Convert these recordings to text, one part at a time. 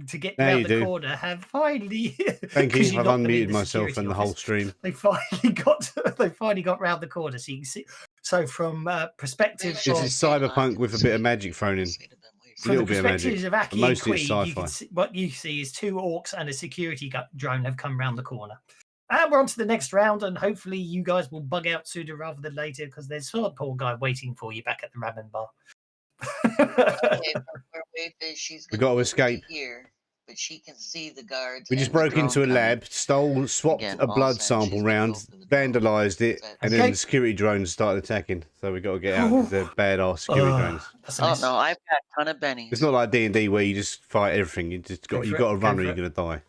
to get Now around you the do. corner have finally. Thank 'cause you. I've knocked them in unmuted myself security and the whole office. stream. They finally got round the corner, so you can see. So from perspective, This is Cyberpunk with a bit of magic thrown in. A from little the bit of magic. perspectives of But Aki and mostly it's Queeg, you sci-fi. can see, what you see is two orcs and a security drone have come round the corner. And we're on to the next round, and hopefully you guys will bug out sooner rather than later, because there's a poor guy waiting for you back at the ramen bar. We got to escape. Here, but she can see the guards. We just broke into a lab, swapped a blood sample round, vandalised it, and then the security drones started attacking. So we got to get out because they're badass security drones. Oh no, I've got a ton of bennies. It's not like D&D where you just fight everything. You got to run or you're gonna die.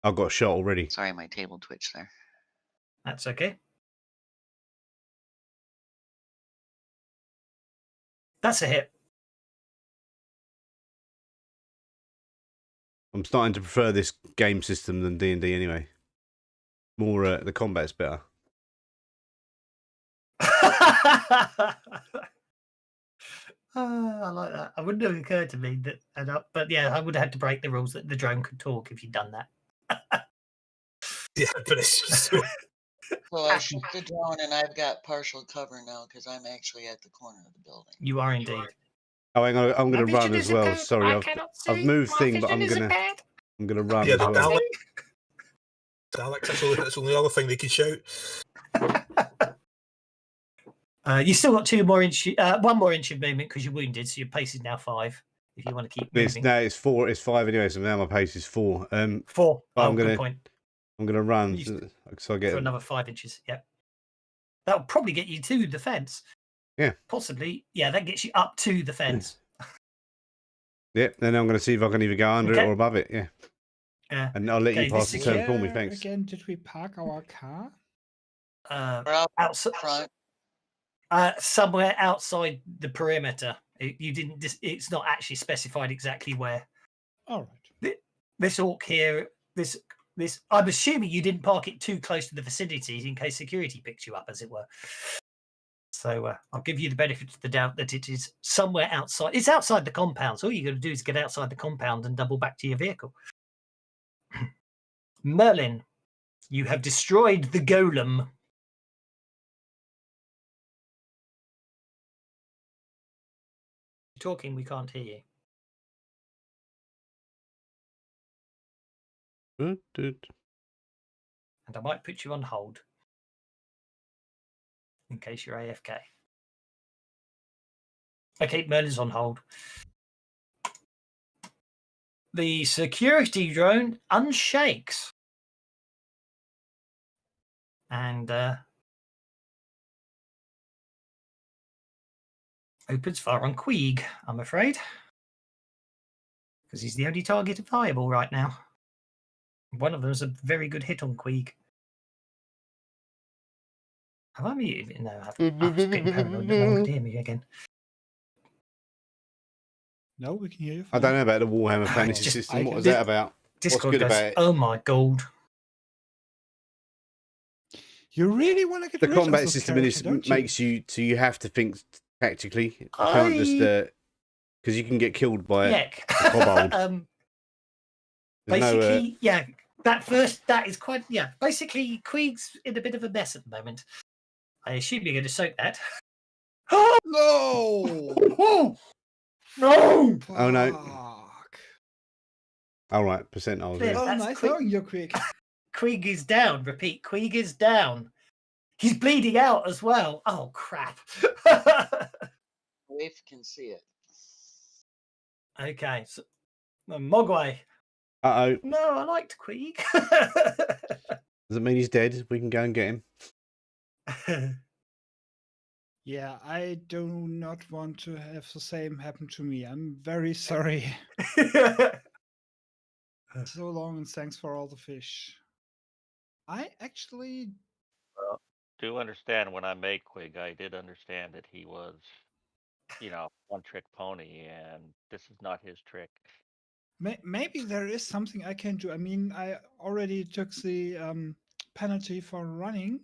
I've got shot already. Sorry, my table twitched there. That's okay. That's a hit. I'm starting to prefer this game system than D&D anyway. More, the combat's better. I like that. It wouldn't have occurred to me that, but yeah, I would have had to break the rules that the drone could talk if you'd done that. Yeah, but it's just... So I shoot the drone and I've got partial cover now because I'm actually at the corner of the building. You are indeed. Oh, hang on, I'm going to run as well. Sorry, I've moved thing, but I'm going to run as well. Alex, that's the only other thing they can shout. You still got one more inch of movement because you're wounded, so your pace is now 5. If you want to keep moving. No, it's 4. It's 5 anyway. So now my pace is 4. 4. Good point. I'm going to run so I get for another 5 inches. Yep. That will probably get you to the fence. Yeah. Possibly. Yeah, that gets you up to the fence. Yep. Then I'm going to see if I can either go under it or above it. Yeah. Yeah. And I'll let you pass the turn for me. Thanks. Again, did we park our car? Outside. Somewhere outside the perimeter. You didn't. It's not actually specified exactly where. All right. This orc here. This. I'm assuming you didn't park it too close to the vicinity in case security picks you up, as it were. So I'll give you the benefit of the doubt that it is somewhere outside. It's outside the compound. So all you got to do is get outside the compound and double back to your vehicle. Merlin, you have destroyed the golem. Talking, we can't hear you. And I might put you on hold in case you're AFK. Okay, Merlin's on hold. The security drone unshakes and opens fire on Queeg, I'm afraid, because he's the only target viable right now. One of them is a very good hit on Queeg. Have I muted? No, I haven't. I'm just getting paranoid that no one can hear me again. No, we can hear you. I don't know about the Warhammer Fantasy System. What was that about? Discord What's good about it? Oh my god. You really want to get the rid of combat this system character, makes you so you have to think tactically. You can't just because you can get killed by a kobold. Basically, yeah. That is quite Basically, Queeg's in a bit of a mess at the moment. I assume you're going to soak that. No! No! Oh no! All right, percentiles. Oh, nice knowing you, Queeg. Queeg is down. Repeat, Queeg is down. He's bleeding out as well. Oh crap! Rafe can see it. Okay, so Mogwai. Uh-oh. No, I liked Queeg. Does it mean he's dead? We can go and get him. Yeah, I do not want to have the same happen to me. I'm very sorry. So long and thanks for all the fish. I actually do understand when I made Quig, I did understand that he was, one-trick pony, and this is not his trick. Maybe there is something I can do. I mean, I already took the penalty for running.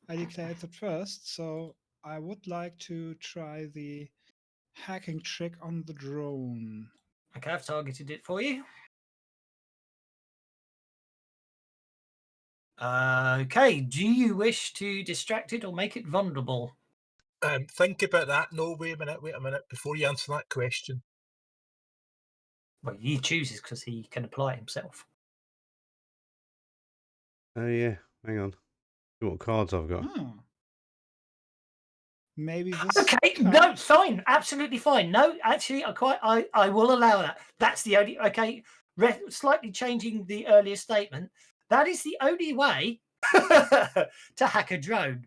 I declared it first, so I would like to try the hacking trick on the drone. Okay, I've targeted it for you. Okay, do you wish to distract it or make it vulnerable? Think about that. No, wait a minute. Before you answer that question. Well, he chooses because he can apply it himself. Oh yeah, hang on. See what cards I've got. Oh. Maybe this. Okay, no, fine, absolutely fine. No, actually, I will allow that. That's the only. Okay, slightly changing the earlier statement. That is the only way to hack a drone.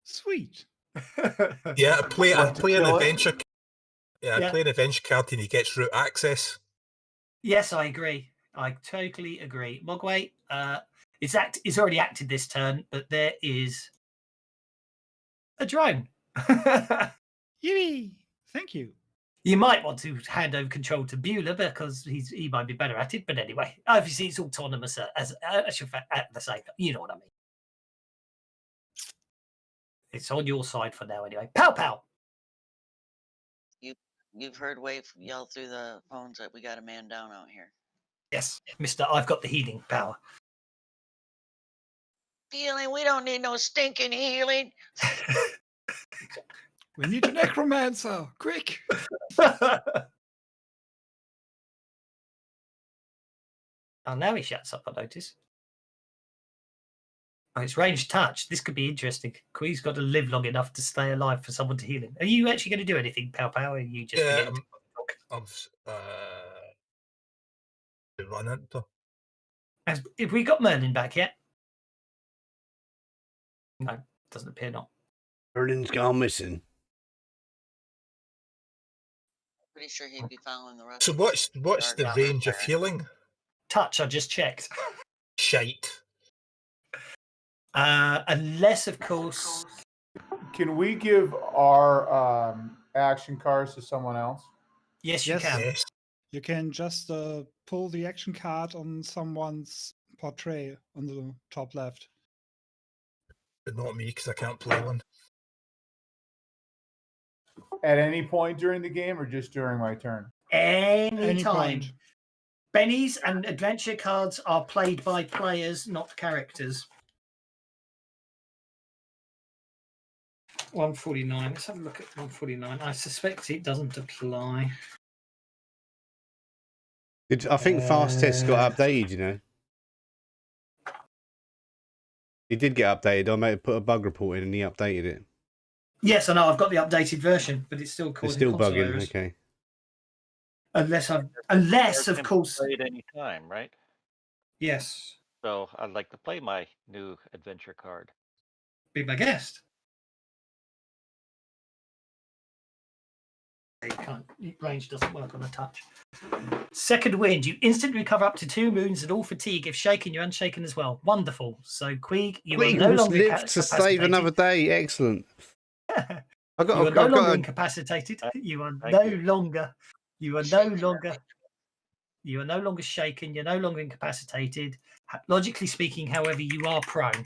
Sweet. Yeah, play an adventure. Yeah. Play an adventure card and he gets root access. Yes, I agree. I totally agree. Mogwai, it's already acted this turn, but there is a drone. Yippee! Thank you. You might want to hand over control to Beulah because he might be better at it. But anyway, obviously it's autonomous at the same time. You know what I mean. It's on your side for now anyway. Pow pow. You've heard Wave yell through the phones that we got a man down out here. Yes, Mister, I've got the healing power. Healing? We don't need no stinking healing. We need a necromancer, quick! Oh, now he shuts up, I notice. Oh, it's ranged touch. This could be interesting. Quee's got to live long enough to stay alive for someone to heal him. Are you actually going to do anything, Pow Pow? Or are you just Yeah, beginning to I've run into. Have we got Merlin back yet? No, doesn't appear not. Merlin's gone missing. Pretty sure he'd be following the rest. So what's the range of healing? Touch, I just checked. Shite. Unless, of course. Can we give our action cards to someone else? Yes, you can. Yes. You can just pull the action card on someone's portrait on the top left. But not me, because I can't play one. At any point during the game or just during my turn? Any time. point. Bennies and adventure cards are played by players, not characters. 149. Let's have a look at 149. I suspect it doesn't apply. I think Fast Test got updated, you know. It did get updated. I might put a bug report in and he updated it. Yes, I know. I've got the updated version, but it's still causing It's still console bugging, errors. okay. Unless, of course. Play at any time, right? Yes. So I'd like to play my new adventure card. Be my guest. You can't. Range doesn't work on the touch. Second wind. You instantly recover up to 2 wounds and all fatigue. If shaken, you're unshaken as well. Wonderful. So Queeg, you are no longer live to save another day. Excellent. You are no longer incapacitated. You are no longer. You are no longer shaken. You're no longer incapacitated. Logically speaking, however, you are prone.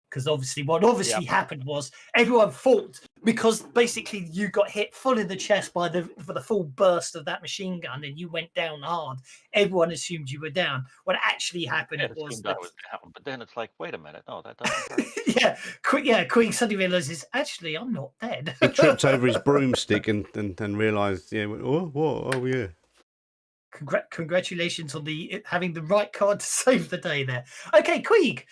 Because obviously, what happened was everyone fought because basically you got hit full in the chest for the full burst of that machine gun, and you went down hard. Everyone assumed you were down. What actually happened was that. I was down, but then it's like, wait a minute, no, that doesn't hurt. Queen suddenly realizes actually I'm not dead. He tripped over his broomstick and realized, oh yeah. Congratulations on having the right card to save the day there. Okay, Queeg,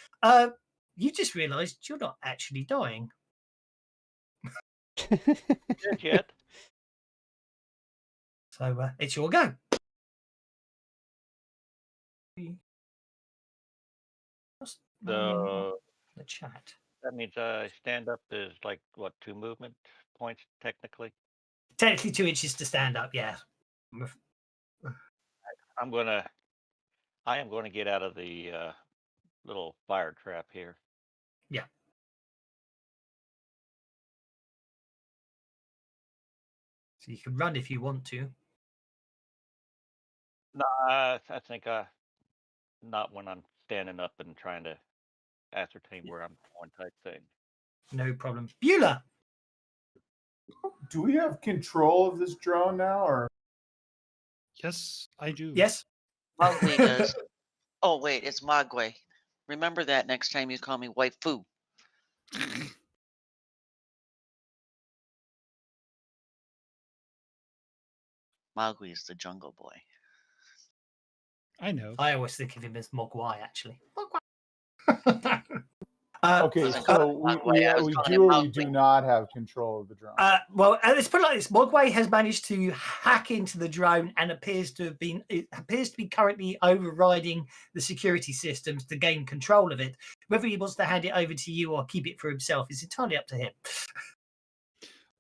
you just realised you're not actually dying. Yet. So it's your go. So the chat. That means stand up is like what, 2 movement points technically? Technically 2 inches to stand up, yeah. I am gonna get out of the little fire trap here. Yeah. So you can run if you want to. No, I think not when I'm standing up and trying to ascertain where I'm going type thing. No problem. Beulah! do we have control of this drone now, or? Yes, I do. Yes. Mowgli does. Oh wait, it's Mogwai. Remember that next time you call me waifu. Mowgli is the jungle boy. I know. I always think of him as Mogwai, actually. Okay, so we do or we do not have control of the drone. Well, let's put it like this: Mogwai has managed to hack into the drone and appears to be currently overriding the security systems to gain control of it. Whether he wants to hand it over to you or keep it for himself is entirely up to him.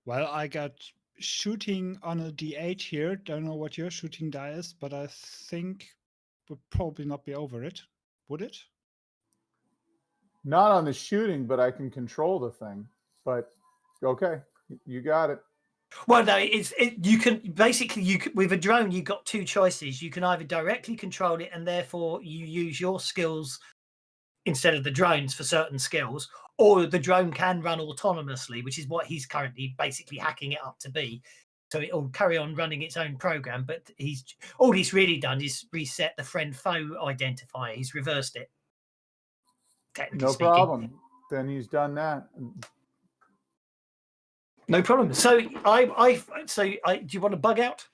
Well, I got shooting on a D8 here. Don't know what your shooting die is, but I think would probably not be over it. Would it? Not on the shooting, but I can control the thing. But okay, you got it. Well, no, you can basically with a drone you've got two choices. You can either directly control it and therefore you use your skills instead of the drones for certain skills, or the drone can run autonomously, which is what he's currently basically hacking it up to be. So it'll carry on running its own program, but all he's really done is reset the friend-foe identifier. He's reversed it. No problem. Then he's done that. No problem. So do you want to bug out?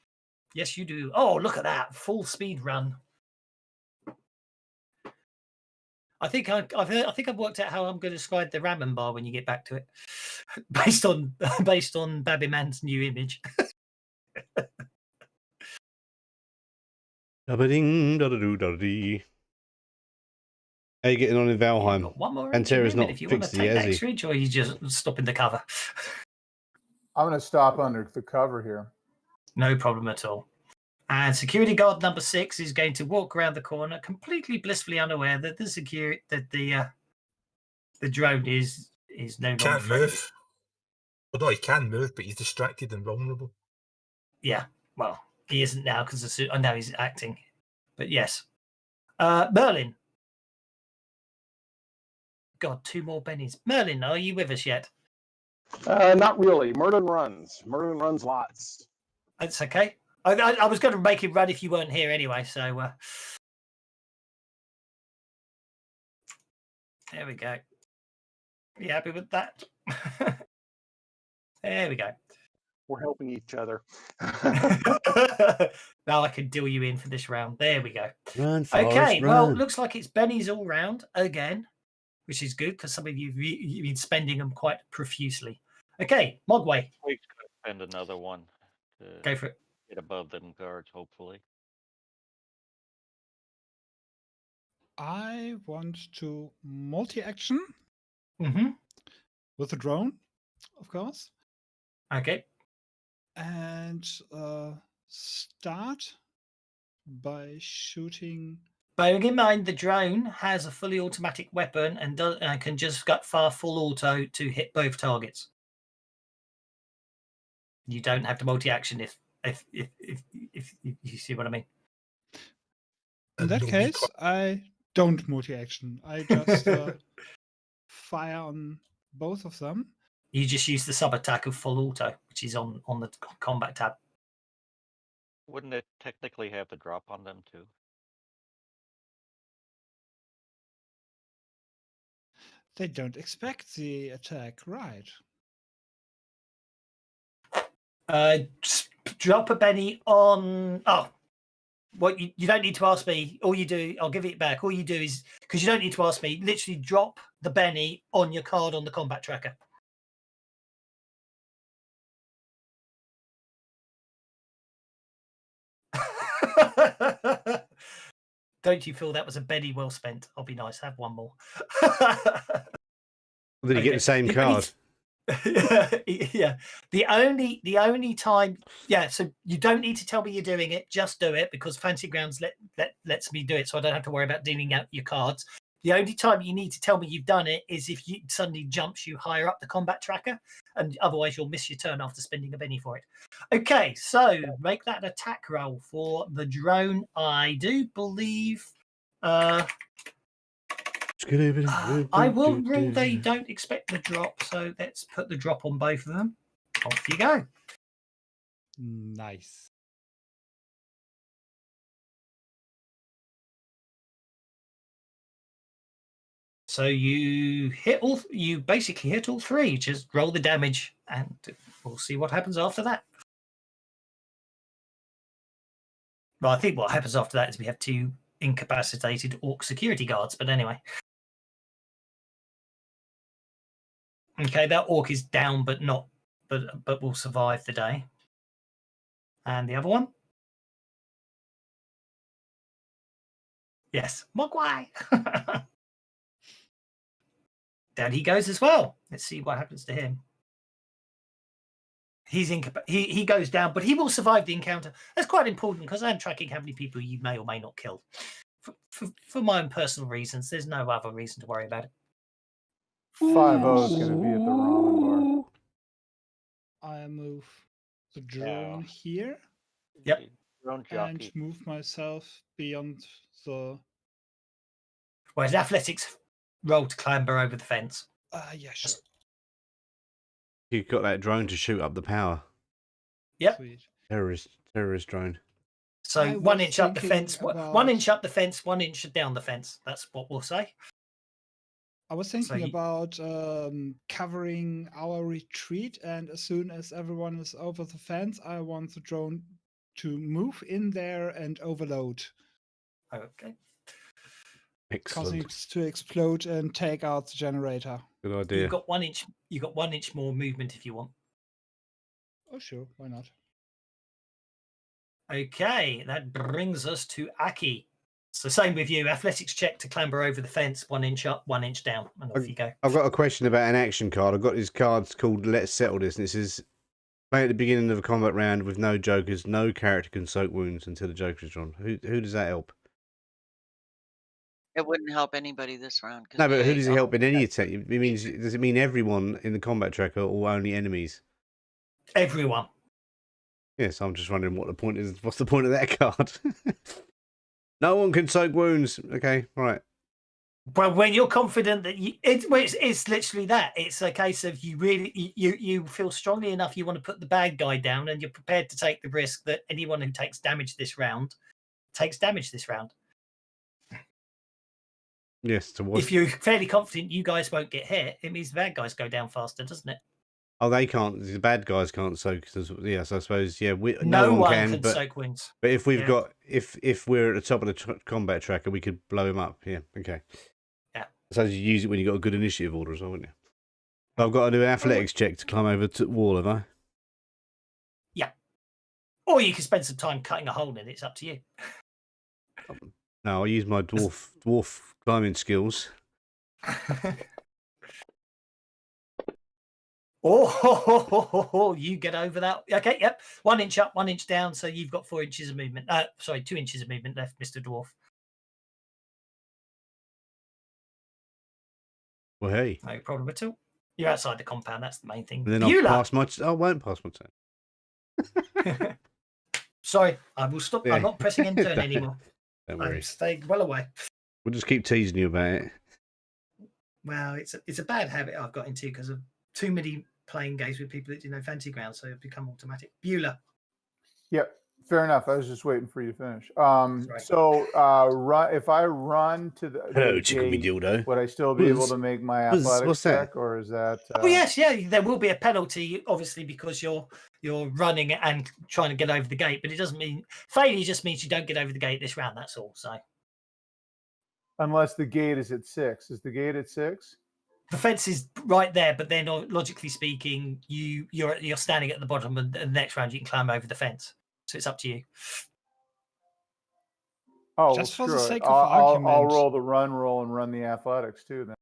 Yes, you do. Oh, look at that full speed run. I think I've worked out how I'm going to describe the ramen bar when you get back to it, based on Babby Man's new image. How are you getting on in Valheim? One more And Terra's not if you want to fixed take yet, that has he? switch, or you just stop in the cover. I'm going to stop under the cover here. No problem at all. And security guard number 6 is going to walk around the corner, completely blissfully unaware that the drone is no longer Can't friendly. move. Well, no, he can move, but he's distracted and vulnerable. Yeah, well, he isn't now because I know he's acting. But yes, Merlin. God, 2 more bennies. Merlin, are you with us yet? Not really. Merlin runs. Merlin runs lots. That's okay. I was going to make him run if you weren't here anyway, so there we go. You happy with that? There we go. We're helping each other. Now I can deal you in for this round. There we go. Run, Forrest, Okay, run. well, looks like it's Benny's all round again, which is good because some of you've been spending them quite profusely. Okay, Mogwai. We could spend another one to Go for it. get above them guards, hopefully. I want to multi-action Mm-hmm. with a drone, of course, Okay. and start by shooting. Bearing in mind the drone has a fully automatic weapon and can just fire full auto to hit both targets. You don't have to multi-action if you see what I mean. In that case, I don't multi-action. I just fire on both of them. You just use the sub attack of full auto, which is on the combat tab. Wouldn't it technically have the drop on them too? They don't expect the attack, right? Just drop a Benny on. Oh, what you don't need to ask me. All you do, I'll give it back. All you do is, because you don't need to ask me, literally drop the Benny on your card on the combat tracker. Don't you feel that was a Benny well spent? I'll be nice. Have one more. Did he get the same card? Yeah. The only time, yeah. So you don't need to tell me you're doing it. Just do it because Fancy Grounds lets me do it, so I don't have to worry about dealing out your cards. The only time you need to tell me you've done it is if you suddenly jumps you higher up the combat tracker, and otherwise you'll miss your turn after spending a Benny for it. Okay, so make that an attack roll for the drone. I do believe. I will rule they don't expect the drop, so let's put the drop on both of them. Off you go. Nice. So you basically hit all three. Just roll the damage, and we'll see what happens after that. Well, I think what happens after that is we have 2 incapacitated orc security guards. But anyway, okay, that orc is down, but will survive the day. And the other one, yes, Mogwai. Down he goes as well. Let's see what happens to him. He's he goes down, but he will survive the encounter. That's quite important because I'm tracking how many people you may or may not kill. For my own personal reasons, there's no other reason to worry about it. 5-0 is going to be at the ramen bar. I move the drone here. Yep. Drone And jockey. move myself beyond the. Whereas athletics roll to clamber over the fence. Yeah, sure. You've got that drone to shoot up the power. Yep. Sweet. Terrorist drone. So I 1 was inch up the thinking fence, about- 1 inch up the fence, 1 inch down the fence. That's what we'll say. I was thinking you- about covering our retreat, and as soon as everyone is over the fence, I want the drone to move in there and overload, Okay. causing Excellent. it to explode and take out the generator. Good idea. You've got 1 inch. You've got 1 inch more movement if you want. Oh, sure, why not? Okay, that brings us to Aki. So same with you. Athletics check to clamber over the fence, 1 inch up, 1 inch down, and off you go. I've got a question about an action card. I've got these cards called Let's Settle This, and it says play at the beginning of a combat round with no jokers. No character can soak wounds until the joker is drawn. Who does that help? It wouldn't help anybody this round. 'cause No, but we who ate does it all help in the any extra- attack? Does it mean everyone in the combat tracker or only enemies? Everyone. Yes, I'm just wondering what the point is. What's the point of that card? No one can soak wounds. Okay, right. Well, when you're confident that it's literally that. It's a case of you feel strongly enough you want to put the bad guy down, and you're prepared to take the risk that anyone who takes damage this round takes damage this round. Yes, to what? If you're fairly confident you guys won't get hit, it means the bad guys go down faster, doesn't it? Oh, they can't. The bad guys can't soak. Yes, I suppose. Yeah, No one can. can But soak wounds. if we've Yeah. got if we're at the top of the combat tracker, we could blow him up. Yeah. Okay. Yeah. So you use it when you have got a good initiative order as well, wouldn't you? I've got to do an athletics check to climb over to the wall, have I? Or you can spend some time cutting a hole in it. It's up to you. No, I use my dwarf climbing skills. Oh, you get over that. Okay, yep. 1 inch up, 1 inch down. So you've got 4 inches of movement. 2 inches of movement left, Mr. Dwarf. Well, hey. No problem at all. You're outside the compound. That's the main thing. And then I'll pass my. I won't pass my turn. Sorry, I will stop. Yeah. I'm not pressing end turn anymore. Don't I'm worry. staying well away. We'll just keep teasing you about it. Well, it's a bad habit I've got into because of too many playing games with people that do no fancy ground, so it's become automatic. Beulah. Yep, fair enough. I was just waiting for you to finish. right. So if I run to the Hello, the Chickabee gate, dildo. would I still be able What's- to make my what's athletics that? check, or is that? Oh yes, yeah. There will be a penalty, obviously, because you're running and trying to get over the gate. But it doesn't mean failure. Just means you don't get over the gate this round. That's all. So Unless the gate is at 6. Is the gate at 6? the fence is right there, but then logically speaking, you're standing at the bottom, and the next round you can climb over the fence. So it's up to you. Oh, Just well, for the screw it. sake of I'll argument. roll the run roll and run the athletics too then,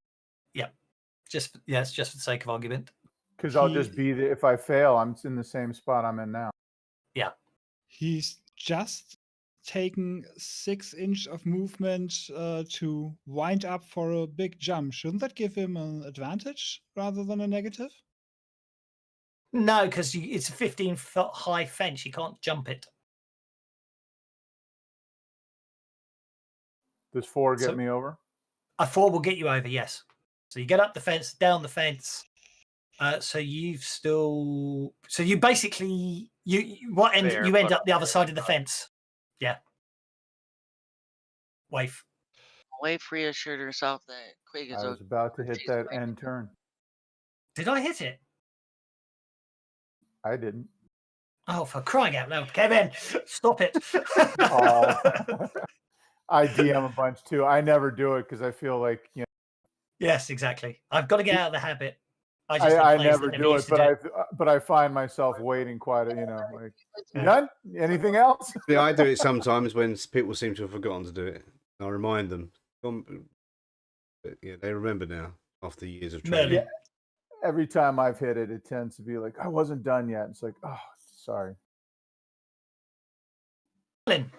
It's just for the sake of argument. because I'll He- just be the, if I fail, I'm in the same spot I'm in now. He's just taken 6 inches of movement to wind up for a big jump. Shouldn't that give him an advantage rather than a negative? No, because it's a 15-foot high fence. You can't jump it. Does 4 get So- me over? A 4 will get you over. Yes. So you get up the fence, down the fence, So you've still. So you basically what end There, you end but up the on other the side of the side. fence. Yeah. Wave. Wave reassured herself that Quig is I was okay. about to hit She's that fine. end turn. Did I hit it? I didn't. Oh, for crying out loud, Kevin! Stop it. Oh, I DM a bunch too. I never do it because I feel like Yes, exactly. I've got to get out of the habit. I I players never that never do it, used to but I find myself waiting quite a like. You Yeah. done? Anything else? Yeah, I do it sometimes when people seem to have forgotten to do it. I remind them. But yeah, they remember now after years of training. Merlin. Every time I've hit it, it tends to be like I wasn't done yet. It's like, oh, sorry. Merlin.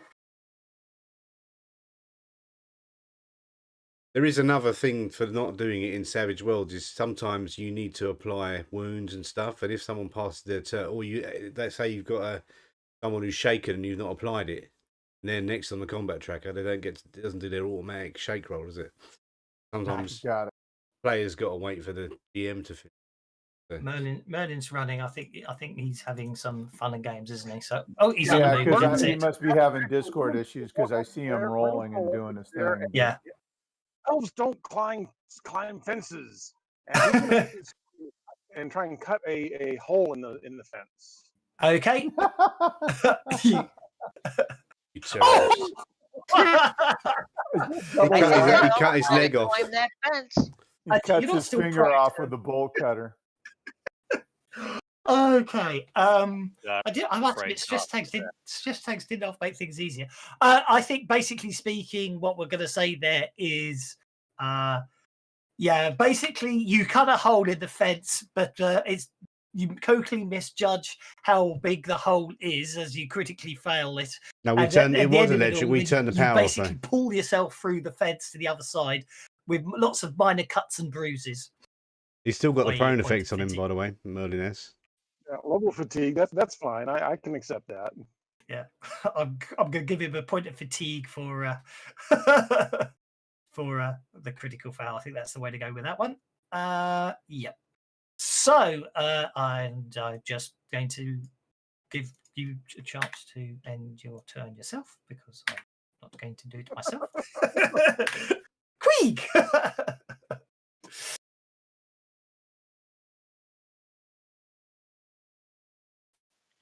There is another thing for not doing it in Savage Worlds is sometimes you need to apply wounds and stuff, and if someone passes their turn, or let's say you've got someone who's shaken and you've not applied it, and they're next on the combat tracker, they don't get it doesn't do their automatic shake roll, does it? Sometimes Got it. players got to wait for the DM to finish. Merlin's running. I think he's having some fun and games, isn't he? So he's Yeah, on the move. because That's he it. must be having Discord issues because I see him rolling and doing his thing. Yeah. Elves don't climb fences, and, he can and try and cut a hole in the fence. Okay. You terrorist. He cut his leg off. Climb that fence. He cuts You're his still finger correct. off with the bolt cutter. Okay. I must Great admit, stress stuff, tags didn't half make things easier. I think, basically speaking, what we're going to say there is, basically you cut a hole in the fence, but you totally misjudge how big the hole is as you critically fail it. No, we And turned. at It the was end of it electric. all, We turned the you power off. basically Though. pull yourself through the fence to the other side with lots of minor cuts and bruises. He's still got the Wait, prone point effects on him, fatigue. by the way, Merlin S. Yeah, level fatigue. That's fine. I can accept that. Yeah, I'm going to give him a point of fatigue for for the critical foul. I think that's the way to go with that one. Yep. So, and I'm just going to give you a chance to end your turn yourself because I'm not going to do it myself. Queeg!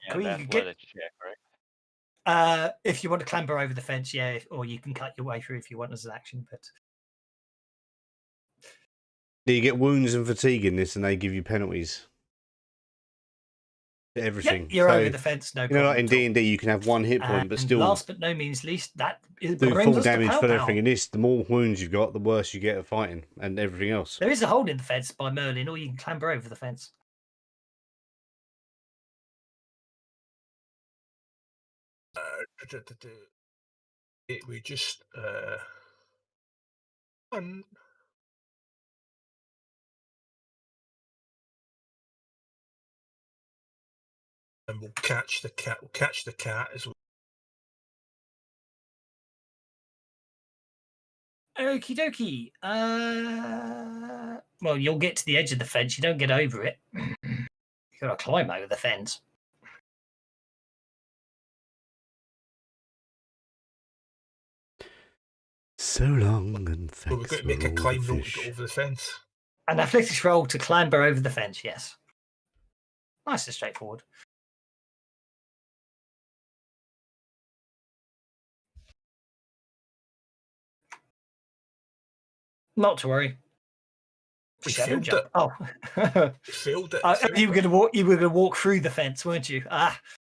Yeah, Can we that's get- what it's check, right? If you want to clamber over the fence, yeah, or you can cut your way through if you want as an action. But You get wounds and fatigue in this, and they give you penalties. To everything. yeah, you're So, over the fence. No you problem. know, like in at all. D&D, you can have one hit point, but And still last but no means least, that do brings full us to damage Pow for Pow. everything. In this, the more wounds you've got, the worse you get at fighting and everything else. There is a hole in the fence by Merlin, or you can clamber over the fence. We just and we'll catch the cat. We'll catch the cat as well. Okie dokie. Well, you'll get to the edge of the fence. You don't get over it. You got to climb over the fence. So long and thanks. But we've got to make a climb roll to get over the fence. An athletics roll to clamber over the fence. Yes. Nice and straightforward. Not to worry. We Shadow failed jump. it. Oh, We failed it. you were going to walk. You were going to walk through the fence, weren't you?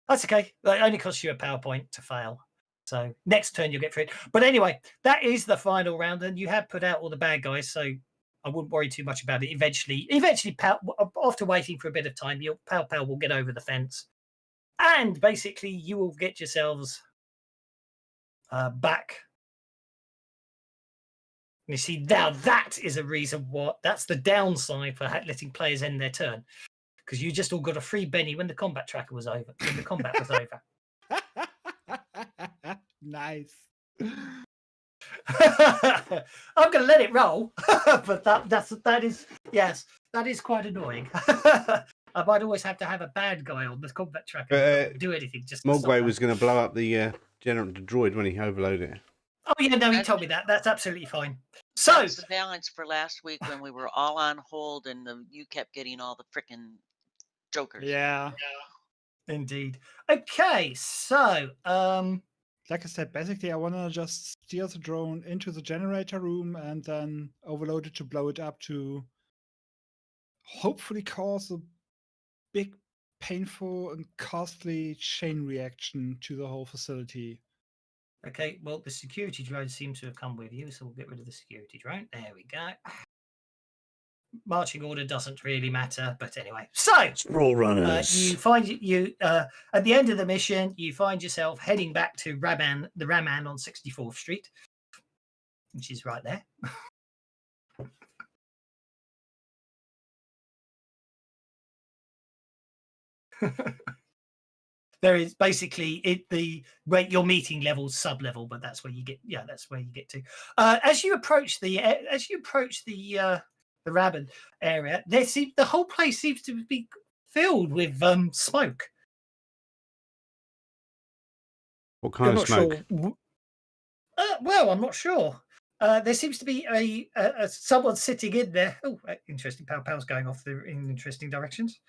That's okay. That only costs you a PowerPoint to fail. So next turn you'll get through it. But anyway, that is the final round, and you have put out all the bad guys, so I wouldn't worry too much about it. Eventually, after waiting for a bit of time, your Pow will get over the fence, and basically you will get yourselves back. You see, now that is a reason what that's the downside for letting players end their turn, because you just all got a free Benny when the combat tracker was over. When the combat was over. Nice. I'm going to let it roll, but that is quite annoying. I might always have to have a bad guy on the combat tracker who doesn't do anything. Just Mogwai was going to blow up the droid when he overloaded it. Oh yeah, no, he told me that. That's absolutely fine. So That's the balance for last week when we were all on hold and you kept getting all the frickin' jokers. Yeah. Indeed. Okay, so like I said, basically I want to just steer the drone into the generator room and then overload it to blow it up to hopefully cause a big, painful, and costly chain reaction to the whole facility. Okay, well, the security drone seems to have come with you, so we'll get rid of the security drone. There we go. Marching order doesn't really matter, but anyway. So, Sprawlrunners. you find you at the end of the mission, you find yourself heading back to the Raman on 64th Street, which is right there. There is basically your meeting level's sub-level, but that's where you get to. As you approach the Raman area, the whole place seems to be filled with smoke. What kind of smoke? Sure. Well, I'm not sure. There seems to be a someone sitting in there. Oh, interesting. Pow Pow's going off in interesting directions.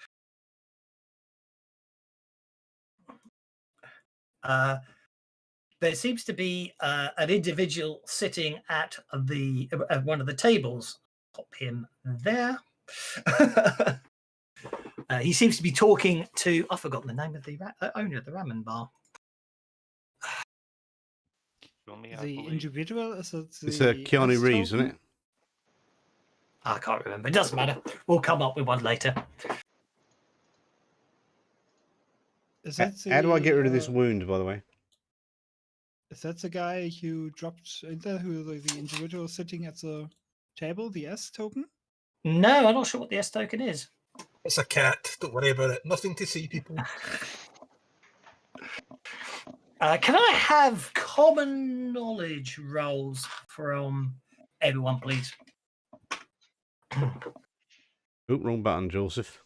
There seems to be an individual sitting at one of the tables. Pop him there. He seems to be talking to. I've forgotten the name of the owner of the ramen bar. The individual is it? It's Keanu Reeves, isn't it? I can't remember. It doesn't matter. We'll come up with one later. How do I get rid of this wound, by the way? Is that the guy you dropped in there, the individual sitting at the table, the S token? No, I'm not sure what the S token is. It's a cat. Don't worry about it. Nothing to see, people. Can I have common knowledge rolls from everyone, please? Oh, wrong button, Joseph.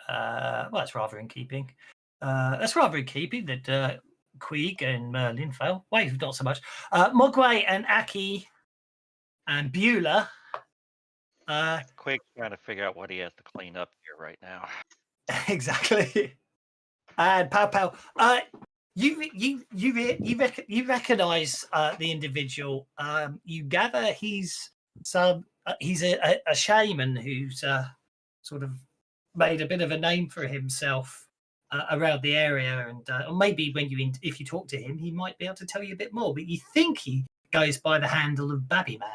Well, that's rather in keeping. That Queeg and Merlin fail. Wave, not so much. Mogwai and Aki and Beulah. Quake's trying to figure out what he has to clean up here right now. Exactly. And Pow Pow. You recognize the individual. You gather he's a shaman who's sort of made a bit of a name for himself around the area, and or maybe if you talk to him, he might be able to tell you a bit more. But you think he goes by the handle of Babby Man,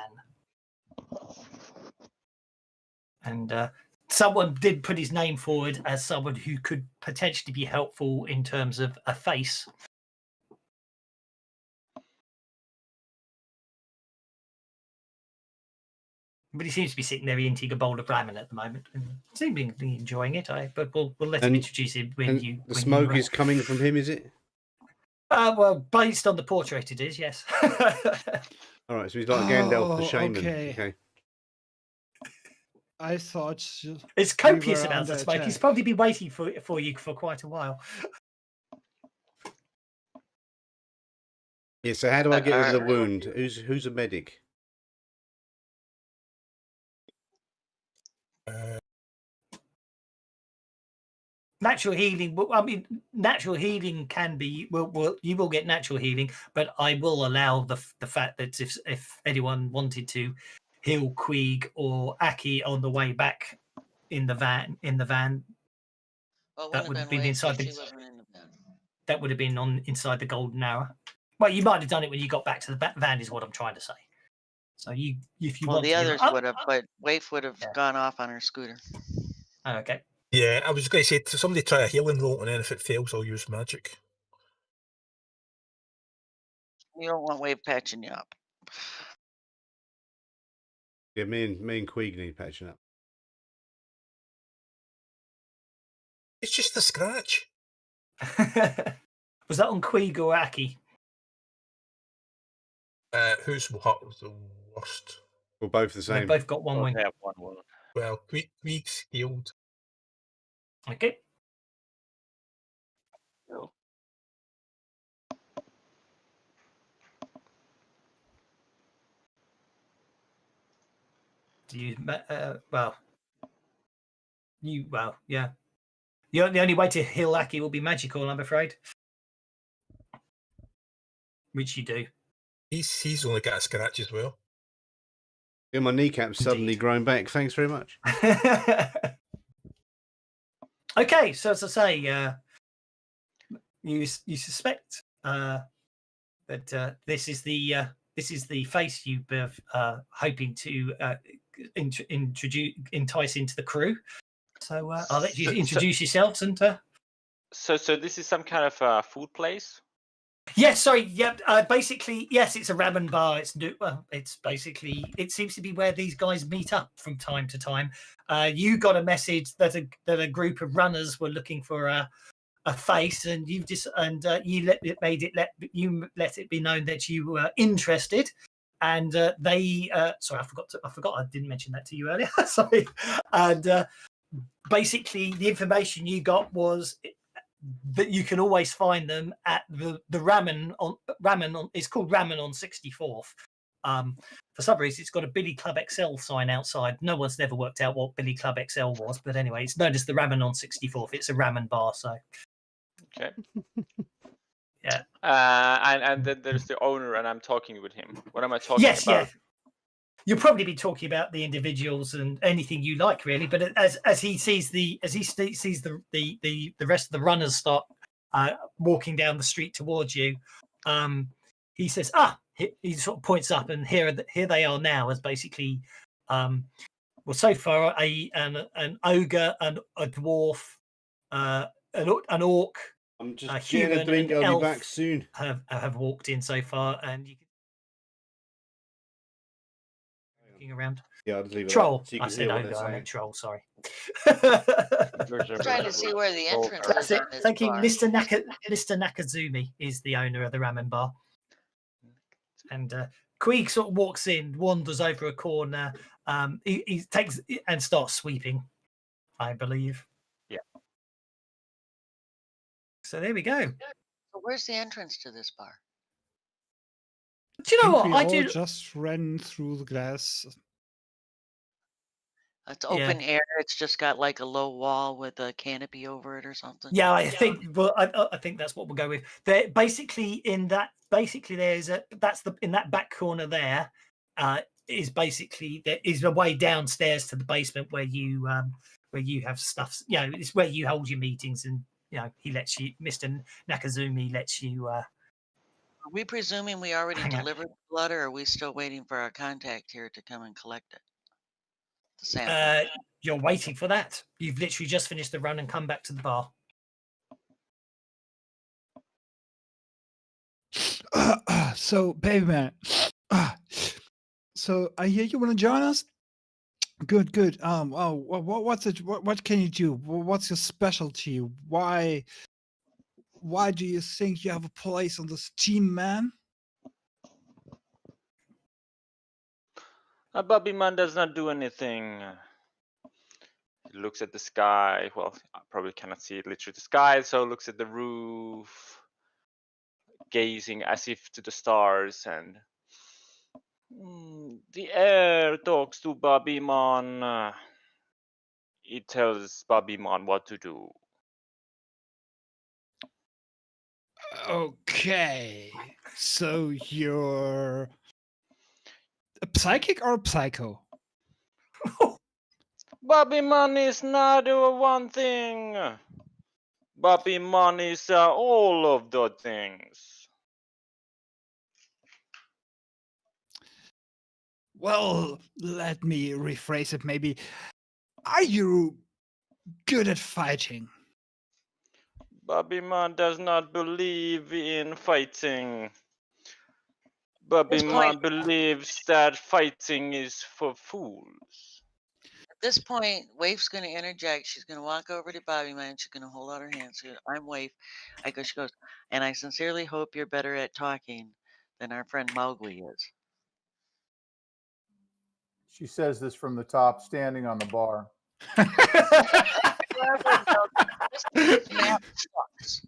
and someone did put his name forward as someone who could potentially be helpful in terms of a face. But he seems to be sitting there eating a bowl of ramen at the moment and seemingly enjoying it. But we'll let him introduce him when the smoke is coming from him, is it? Well, based on the portrait, it is, yes. All right, so he's like Gandalf the shaman. Okay. I thought it's copious amounts of smoke. He's probably been waiting for you for quite a while. Yeah. So how do I get rid of the wound? Who's a medic? Natural healing. I mean, natural healing can be. Well, you will get natural healing, but I will allow the fact that if anyone wanted to heal Queeg or Aki on the way back in the van, Well, that would have been inside the. That would have been inside the golden hour. Well, you might have done it when you got back to the van, is what I'm trying to say. So if you want the others would have, but Waif would have gone off on her scooter. Okay. Yeah, I was going to say, somebody try a healing roll, and then if it fails, I'll use magic. You don't want Wave patching you up. Yeah, me and Queeg need patching up. It's just a scratch. Was that on Queeg or Aki? Who's what was the worst? We're both the They've same. both got one Both wing. have one wound. Well, Queeg's healed. Okay. So, Do you? Yeah. The only way to heal Aki will be magical, I'm afraid. Which you do. He's only got a scratch as well. Yeah, my kneecap's suddenly Indeed. grown back. Thanks very much. Okay, so as I say, you suspect that this is the face you've been hoping to entice into the crew. So I'll let you introduce yourselves and. So this is some kind of food place? Yes, sorry. Yep. Basically, yes, it's a ramen bar. It's basically, it seems to be where these guys meet up from time to time. You got a message that a group of runners were looking for a face, and you let it be known that you were interested. And they, sorry, I forgot. I didn't mention that to you earlier. Sorry. And basically, the information you got was that you can always find them at the ramen on. It's called Ramen on 64th. For some reason, it's got a Billy Club XL sign outside. No one's never worked out what Billy Club XL was, but anyway, it's known as the Ramen on 64th. It's a ramen bar, so. Okay. Yeah. And then there's the owner, and I'm talking with him. What am I talking Yes, about? yeah. You'll probably be talking about the individuals and anything you like, really. But as he sees the rest of the runners start walking down the street towards you, he says, he sort of points up, and here they are now, as basically, well, so far an ogre and a dwarf, an orc, I'm just a getting a human, drink. and I'll elf be back soon. have walked in so far, and you can looking around. Yeah, I'll just leave it Troll. so you I can said hear what ogre. they're I saying. meant troll. Sorry. I'm trying to see where the entrance is. That's it. on this Thank you, bar. Mr. Nakazumi is the owner of the ramen bar, and Queeg sort of walks in, wanders over a corner. He takes and starts sweeping, I believe. Yeah. So there we go. So where's the entrance to this bar? Do you know think what we I all do? just ran through the glass. It's open air. It's just got like a low wall with a canopy over it or something. Yeah, I think. Well, I think that's what we'll go with. There, basically, in that back corner there, is basically there is a way downstairs to the basement where you have stuff. You know, it's where you hold your meetings, and he lets you, Mr. Nakazumi lets you. Are we presuming we already Hang on. delivered the blood, or are we still waiting for our contact here to come and collect it? The sample. You're waiting for that. You've literally just finished the run and come back to the bar. So, baby man. So I hear you want to join us. Good, good. What's it? What can you do? What's your specialty? Why do you think you have a place on this team, man? Bobby Man does not do anything. He looks at the sky. Well, I probably cannot see it literally the sky, so looks at the roof, gazing as if to the stars, and the air talks to Bobby Man. It tells Bobby Man what to do. Okay. So you're a psychic or a psycho? Bobby Man is not one thing. Bobby Man is all of the things. Well, let me rephrase it maybe. Are you good at fighting? Bobby Man does not believe in fighting. Bobby This Man point- believes that fighting is for fools. this point, Waif's going to interject. She's going to walk over to Bobby Man. She's going to hold out her hand. She goes, I'm Waif. She goes, and I sincerely hope you're better at talking than our friend Mowgli is. She says this from the top, standing on the bar. This map sucks.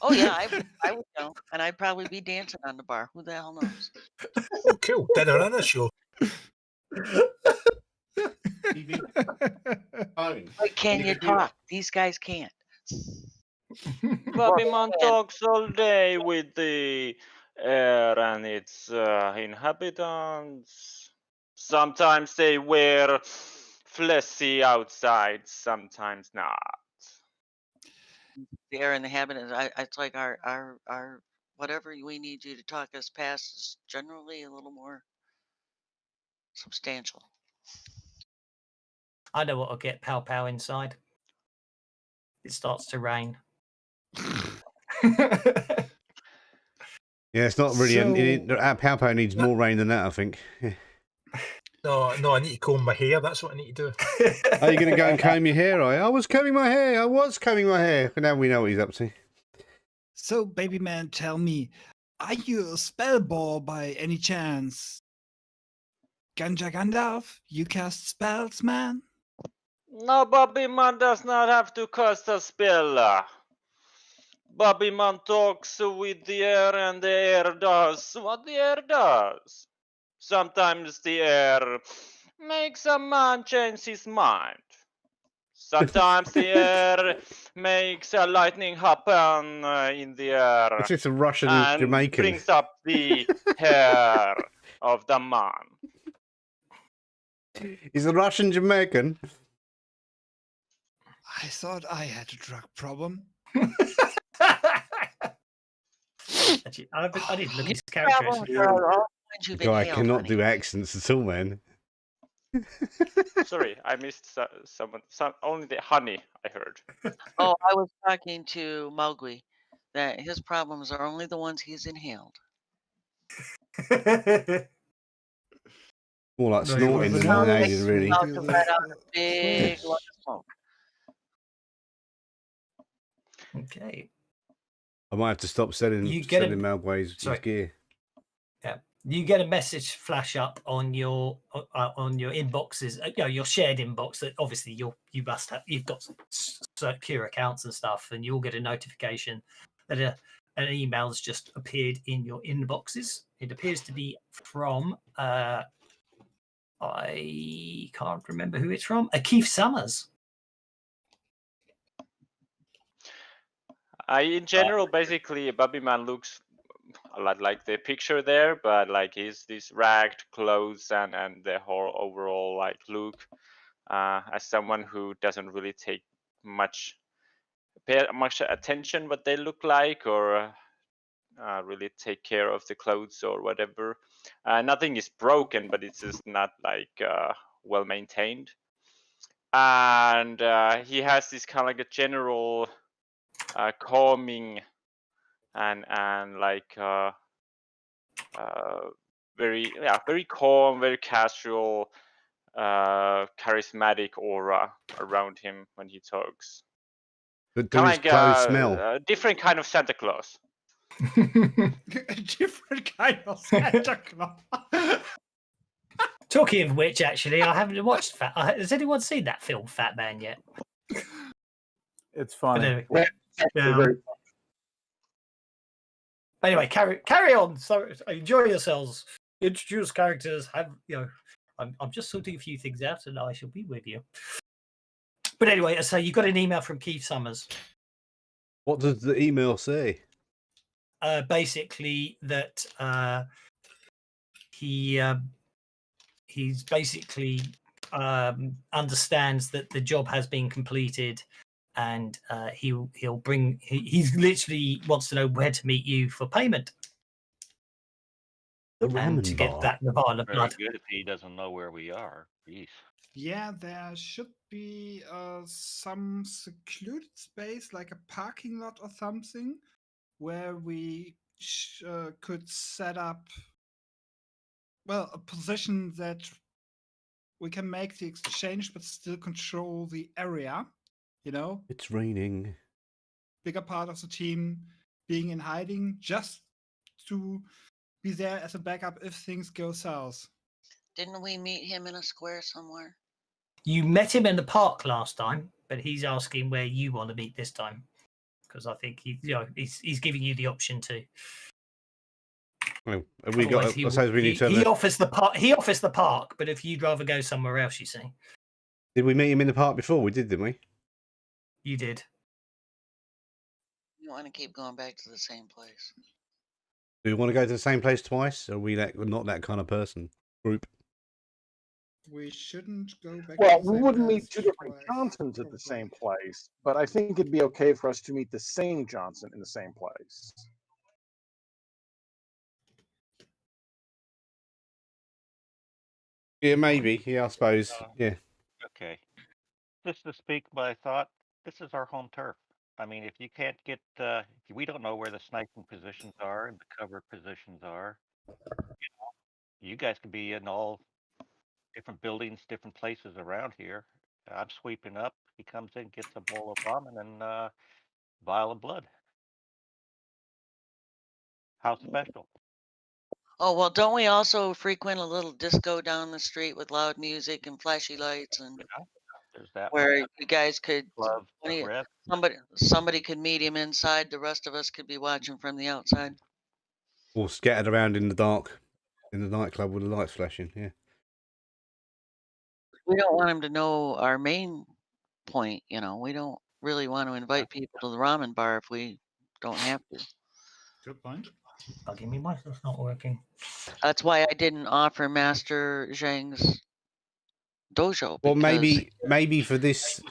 Oh yeah, I would know, and I'd probably be dancing on the bar. Who the hell knows? Oh, cool. Dinner and a show. But can you talk? These guys can't. Bobby Man talks all day with the air and its inhabitants. Sometimes they wear fleshy outside, sometimes not. The air and the habit is. It's like our whatever we need you to talk us past is generally a little more substantial. I know what'll get Pow Pow inside. It starts to rain. Yeah, it's not really. So- Our Pow Pow needs more rain than that, I think. Yeah. No, I need to comb my hair. That's what I need to do. Are you going to go and comb your hair? I was combing my hair. But now we know what he's up to. So, baby man, tell me, are you a spellball by any chance? Ganja Gandalf, you cast spells, man? No, Bobby Man does not have to cast a spell. Bobby Man talks with the air and the air does what the air does. Sometimes the air makes a man change his mind. Sometimes the air makes a lightning happen in the air It's just a Russian and Jamaican. brings up the hair of the man. He's a Russian Jamaican. I thought I had a drug problem. Actually, I didn't look at his character. Actually. The guy cannot do accents at all, man. Sorry, I missed only the honey I heard. Oh, I was talking to Mowgli that his problems are only the ones he's inhaled. More like No, snorting than Sounds like inhaling, really. About to let out a big Flesh. lump of smoke. Okay. I might have to stop selling You get a- Mowgli's Sorry. gear. You get a message flash up on your inboxes, your shared inbox that obviously you must have. You've got secure accounts and stuff, and you'll get a notification that an email's just appeared in your inboxes. It appears to be from I can't remember who it's from. Keith Summers. In general, basically, Bobby Man looks a lot like the picture there, but like he's this ragged clothes and the whole overall like look. As someone who doesn't really take pay much attention what they look like or really take care of the clothes or whatever. Nothing is broken, but it's just not like well maintained. And he has this kind of like a general calming and like very calm, very casual, charismatic aura around him when he talks. But do Kind his of like clothes smell? a different kind of Santa Claus. A different kind of Santa Claus. Talking of which, actually, I haven't watched has anyone seen that film, Fat Man, yet? It's But funny. anyway, carry on. So enjoy yourselves. Introduce characters. I'm just sorting a few things out, and I shall be with you. But anyway, so you got an email from Keith Summers. What does the email say? Basically, that he's basically understands that the job has been completed, and he'll bring. He's literally wants to know where to meet you for payment. The And ramen to bar. get that Nirvana Very blood. good if he doesn't know where we are. Jeez. Yeah, there should be some secluded space, like a parking lot or something, where we could set up, well, a position that we can make the exchange, but still control the area. You know, It's raining. bigger part of the team being in hiding, just to be there as a backup if things go south. Didn't we meet him in a square somewhere? You met him in the park last time, but he's asking where you want to meet this time, because I think he's giving you the option to. Well, have we got? Otherwise, I suppose we need to. he offers the park. He offers the park, but if you'd rather go somewhere else, you see, Did we meet him in the park before? We did, didn't we? you did. You want to keep going back to the same place. Do we want to go to the same place twice? Or are we not that kind of person group? We shouldn't go back. Well, to the we same wouldn't place meet two different twice, Johnsons at the probably. same place, but I think it'd be okay for us to meet the same Johnson in the same place. Yeah, maybe. Yeah, I suppose. Yeah. Okay. Just to speak my thought, this is our home turf. I mean, if you can't get, if we don't know where the sniping positions are and the cover positions are, you guys could be in all different buildings, different places around here. I'm sweeping up. He comes in, gets a bowl of ramen and vial of blood. How special? Oh, well, don't we also frequent a little disco down the street with loud music and flashy lights, and There's that where you guys could glove, any- red. somebody could meet him inside, the rest of us could be watching from the outside. Or scattered around in the dark in the nightclub with the lights flashing. Yeah. We don't want him to know our main point, you know. We don't really want to invite people to the ramen bar if we don't have to. Good point. Bugging me, why that's not working? That's why I didn't offer Master Zhang's dojo. Well, because maybe for this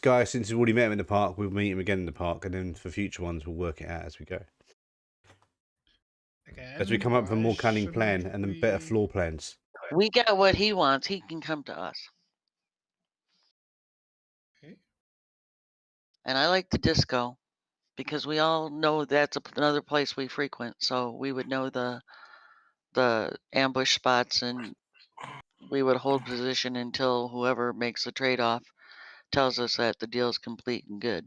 guy, since we've already met him in the park, we'll meet him again in the park, and then for future ones, we'll work it out as we go. Again, As we come up with a why more cunning plan shouldn't and then better we- floor plans. we get what he wants, he can come to us. Okay. And I like the disco because we all know that's another place we frequent, so we would know the ambush spots, and we would hold position until whoever makes the trade-off tells us that the deal's complete and good.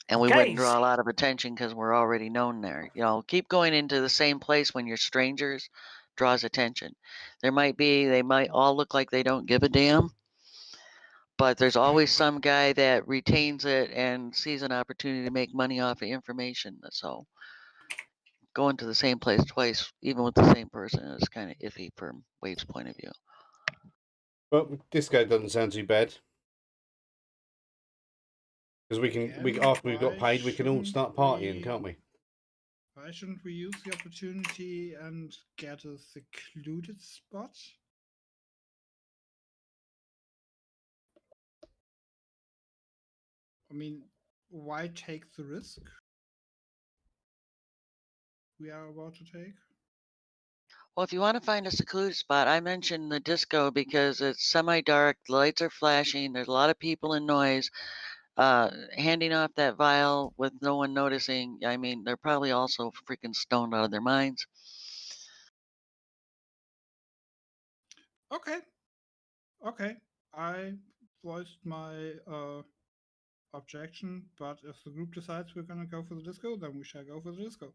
And we wouldn't draw a lot of attention because we're already known there. You know, keep going into the same place when you're strangers draws attention. They might all look like they don't give a damn, but there's always some guy that retains it and sees an opportunity to make money off of information. So going to the same place twice, even with the same person, is kind of iffy from Wave's point of view. But disco doesn't sound too bad. Because after we've got paid, we can all start partying, can't we? Why shouldn't we use the opportunity and get a secluded spot? I mean, why take the risk we are about to take? Well, if you want to find a secluded spot, I mentioned the disco because it's semi-dark, the lights are flashing, there's a lot of people and noise. Handing off that vial with no one noticing, I mean, they're probably also freaking stoned out of their minds. Okay. Okay. I voiced my objection, but if the group decides we're gonna go for the disco, then we shall go for the disco.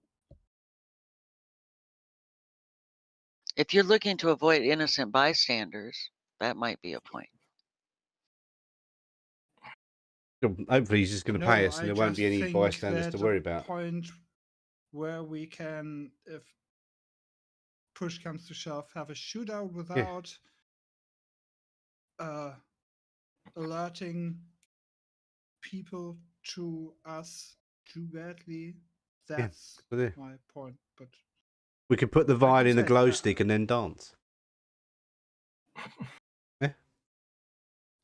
If you're looking to avoid innocent bystanders, that might be a point. Hopefully he's just going to pay us and there won't be any think bystanders to that's worry a about. Point where we can, if push comes to shove, have a shootout without alerting people to us too badly. That's my point. But we could put the vial in a said, glow stick and then dance.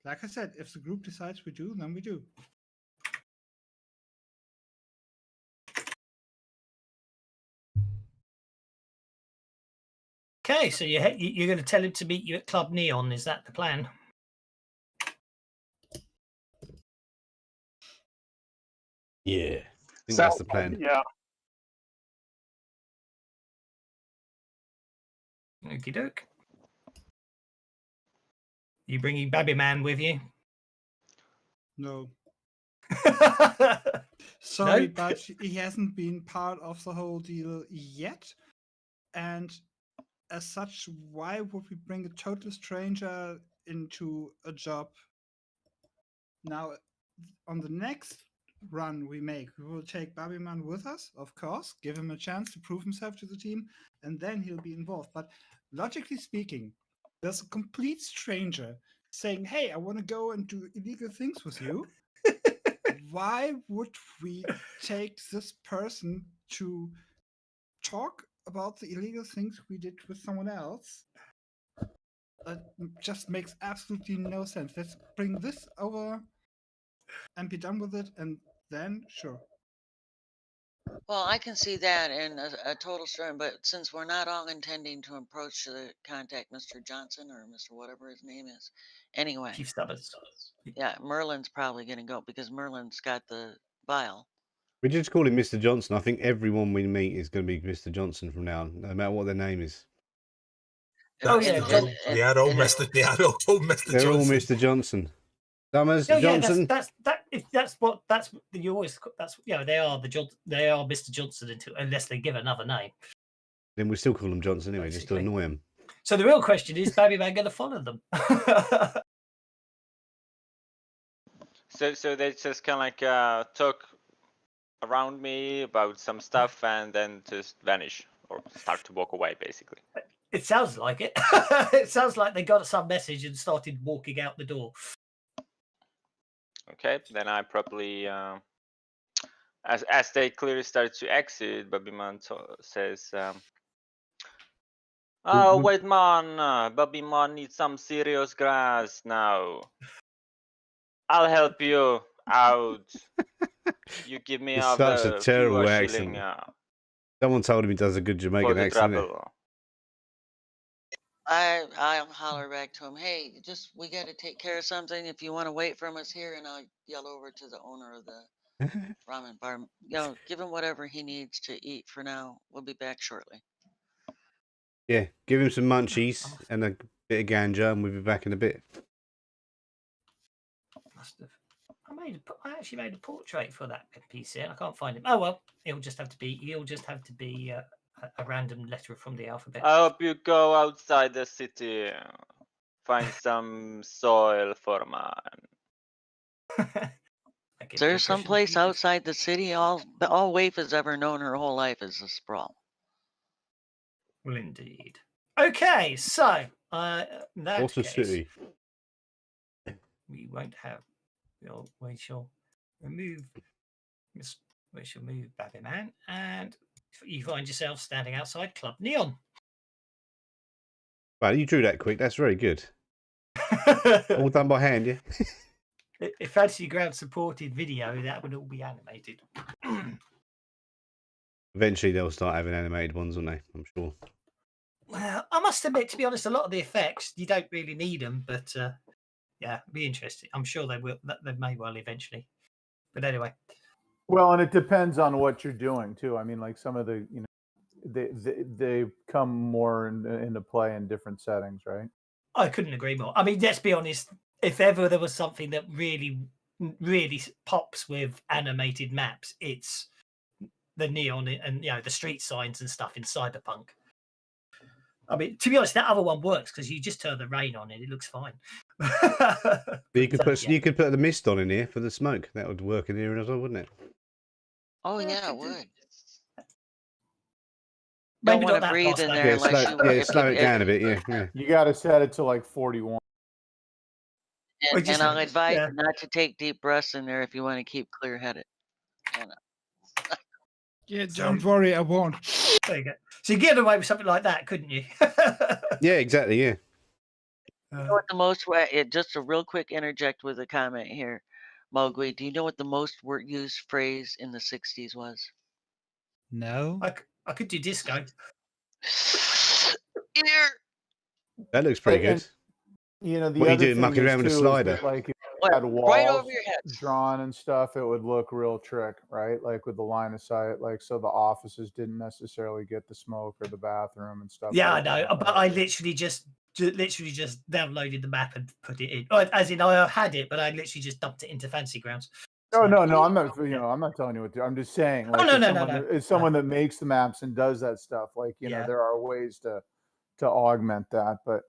Like I said, if the group decides we do, then we do. Okay, so you're going to tell him to meet you at Club Neon. Is that the plan? Yeah, I think that's the plan. Yeah. Okie doke. You bringing Babby Man with you? No. No? Sorry, but he hasn't been part of the whole deal yet. And as such, why would we bring a total stranger into a job? Now, on the next run we make, we will take Babiman with us, of course, give him a chance to prove himself to the team, and then he'll be involved. But logically speaking, there's a complete stranger saying, hey, I want to go and do illegal things with you. Why would we take this person to talk about the illegal things we did with someone else? That just makes absolutely no sense. Let's bring this over and be done with it, and then sure. Well, I can see that in a total stranger, but since we're not all intending to approach the contact Mr. Johnson or Mr. whatever his name is, anyway. Chief Stubbers. Yeah, Merlin's probably going to go because Merlin's got the vial. We just call him Mr. Johnson. I think everyone we meet is going to be Mr. Johnson from now on, no matter what their name is. Oh, yeah, They are all Mr. They are all called Mr. They're Johnson. all Mr. Johnson. Summers, Oh, yeah, Johnson. you always they are Mr. Johnson unless they give another name. Then we still call them Johnson anyway, just to Basically. annoy him. So the real question is, Babby Man going to follow them? So they just kind of like talk around me about some stuff and then just vanish or start to walk away, basically. It sounds like it. It sounds like they got some message and started walking out the door. Okay, then I probably, as they clearly start to exit, Babiman says, "Oh wait, man, Babiman needs some serious grass now. I'll help you out. You give me It's such a terrible accent. shilling, Someone told him he does a good for Jamaican the accent. trouble." I'll holler back to him, hey, we got to take care of something. If you want to wait from us here, and I'll yell over to the owner of the ramen bar, give him whatever he needs to eat for now. We'll be back shortly. Yeah, give him some munchies and a bit of ganja, and we'll be back in a bit. Must have. I actually made a portrait for that NPC, and I can't find him. Oh well, he'll just have to be a random letter from the alphabet. I hope you go outside the city, find some soil for man. Is there someplace outside the city? All Waif has ever known her whole life is a sprawl. Well, indeed. Okay, so in that What's the case, city? we won't have. We shall remove. We shall move Babby Man, and you find yourself standing outside Club Neon. Wow, you drew that quick. That's very good. All done by hand, yeah? If Fantasy Ground supported video, that would all be animated. Eventually, they'll start having animated ones, won't they? I'm sure. Well, I must admit, to be honest, a lot of the effects, you don't really need them, but yeah, it'd be interesting. I'm sure they will. They may well eventually. But anyway. Well, and it depends on what you're doing too. I mean, like some of the, they come more into play in different settings, right? I couldn't agree more. I mean, let's be honest. If ever there was something that really, really pops with animated maps, it's the neon and the street signs and stuff in Cyberpunk. I mean, to be honest, that other one works because you just turn the rain on and it looks fine. You could put the mist on in here for the smoke. That would work in here as well, wouldn't it? Oh yeah, it would. Maybe don't want to breathe in there unless slow it down a bit. Yeah. You got to set it to like 41. And I'll advise you not to take deep breaths in there if you want to keep clear-headed. Yeah, don't worry, I won't. There you go. So you get away with something like that, couldn't you? Yeah, exactly. Yeah. You know what the most? Just a real quick interject with a comment here, Mowgli. Do you know what the most used phrase in the '60s was? No. I could do disco. Here. That looks pretty good. The what are you other doing, thing mucking around with a too, slider? that, like if you had walls right over your head drawn and stuff, it would look real trick, right? Like with the line of sight, like so the offices didn't necessarily get the smoke or the bathroom and stuff. Yeah, like I know, that, but I literally just literally just downloaded the map and put it in. As in, I had it, but I literally just dumped it into Fantasy Grounds. No, So- no, I'm not. I'm not telling you what to do. I'm just saying, like, no, if no, someone, no. if someone that makes the maps and does that stuff, like, Yeah. there are ways to augment that. But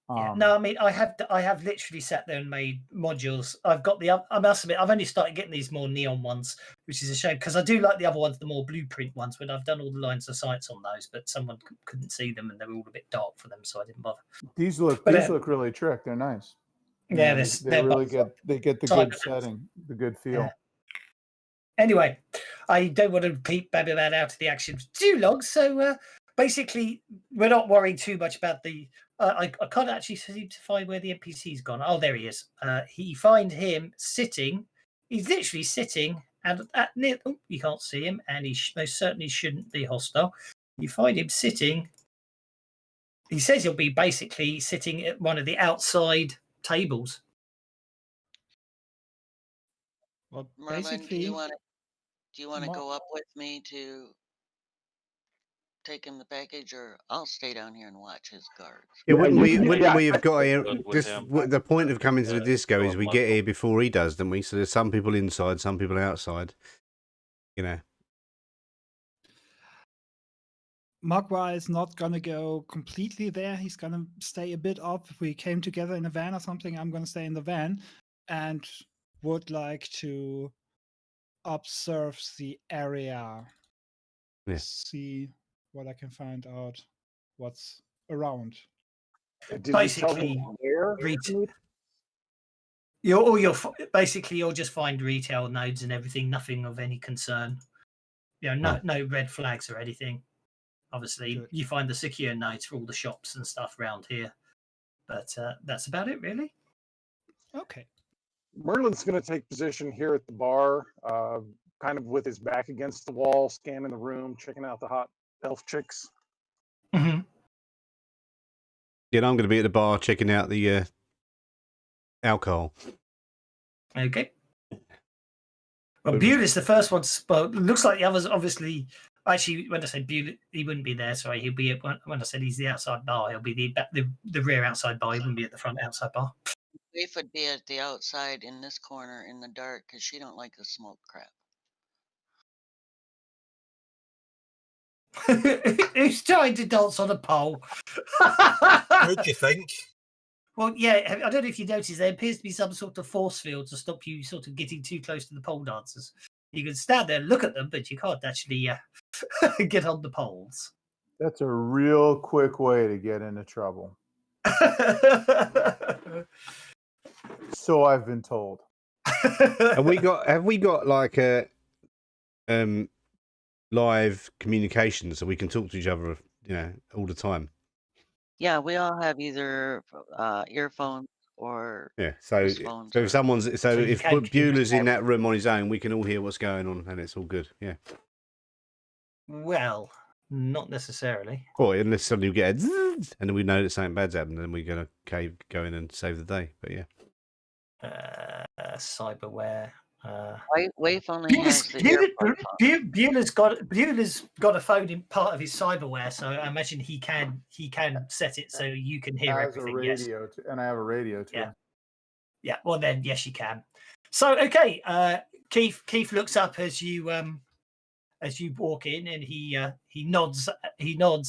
no, I mean, I have literally sat there and made modules. I've got I must admit, I've only started getting these more neon ones, which is a shame because I do like the other ones, the more blueprint ones. But I've done all the lines of sights on those, but someone couldn't see them and they were all a bit dark for them, so I didn't bother. these look really trick. They're nice. Yeah, they really get the good setting, the good feel. Yeah. Anyway, I don't want to repeat Babylon out of the action too long, so basically, we're not worrying too much about the. I can't actually seem to find where the NPC's gone. Oh, there he is. You find him sitting. He's literally sitting at near. Oh, you can't see him, and he most certainly shouldn't be hostile. You find him sitting. He says he'll be basically sitting at one of the outside tables. Well, Merlin, basically, do you want to Mar- go up with me to take him the package, or I'll stay down here and watch his guards? Yeah, Yeah, wouldn't you we? can- yeah, We have got Good here? with This him. the point of coming to the disco go is up we one get more. here before he does, don't we? So there's some people inside, some people outside. Magua is not gonna go completely there. He's gonna stay a bit up. If we came together in a van or something, I'm gonna stay in the van and would like to observe the area. Yeah. See what I can find out what's around. Did you tell Basically, him where? You'll just find retail nodes and everything, nothing of any concern. No red flags or anything. Obviously, Good. you find the secure nodes for all the shops and stuff around here, but that's about it, really. Okay. Merlin's going to take position here at the bar, kind of with his back against the wall, scanning the room, checking out the hot elf chicks. Mm-hmm. Yeah, I'm going to be at the bar checking out the alcohol. Okay. Well, Bueller's the first one to spoke. Looks like the others, obviously. Actually, when I said Bueller, he wouldn't be there. Sorry, he'll be at, when I said he's the outside bar, he'll be the rear outside bar. He wouldn't be at the front outside bar. Waif would be at the outside in this corner in the dark because she don't like the smoke crap. Who's trying to dance on a pole? What do you think? Well, yeah, I don't know if you noticed, there appears to be some sort of force field to stop you sort of getting too close to the pole dancers. You can stand there and look at them, but you can't actually get on the poles. That's a real quick way to get into trouble. So I've been told. Have we got like a live communication so we can talk to each other, all the time? Yeah, we all have either earphones or Yeah. So phones. if someone's So you if can Bueller's in that room on his own, we can all hear what's going on, and it's all good. Yeah. Well, not necessarily. Or unless suddenly we get a zzz, and then we know that something bad's happened, and we're gonna go in and save the day. But yeah. Cyberware. Waif only has the earphone. Bueller's got a phone in part of his cyberware, so I imagine he can set it so you can hear Has a everything. Yes. radio, and I have a radio too. Yeah. Yeah. Well, then yes, you can. So okay, Keith looks up as you walk in, and he nods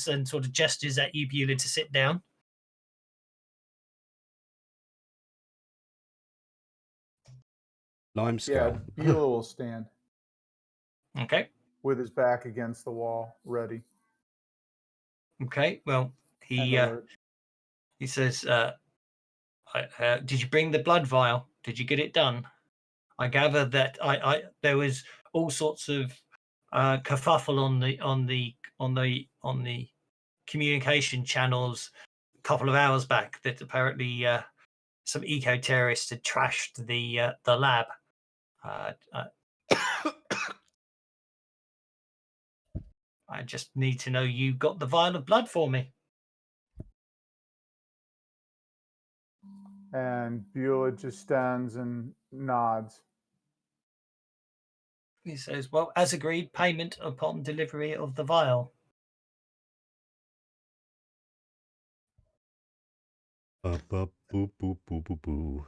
and sort of gestures at you, Bueller, to sit down. Yeah, Limescale. Bueller will stand Okay. with his back against the wall, ready. Okay. Well, and he alert. he says, "Did you bring the blood vial? Did you get it done? I gather that there was all sorts of kerfuffle on the communication channels a couple of hours back that apparently some eco terrorists had trashed the lab. I just need to know you got the vial of blood for me." And Bueller just stands and nods. He says, "Well, as agreed, payment upon delivery of the vial." Boo, boo, boo, boo, boo.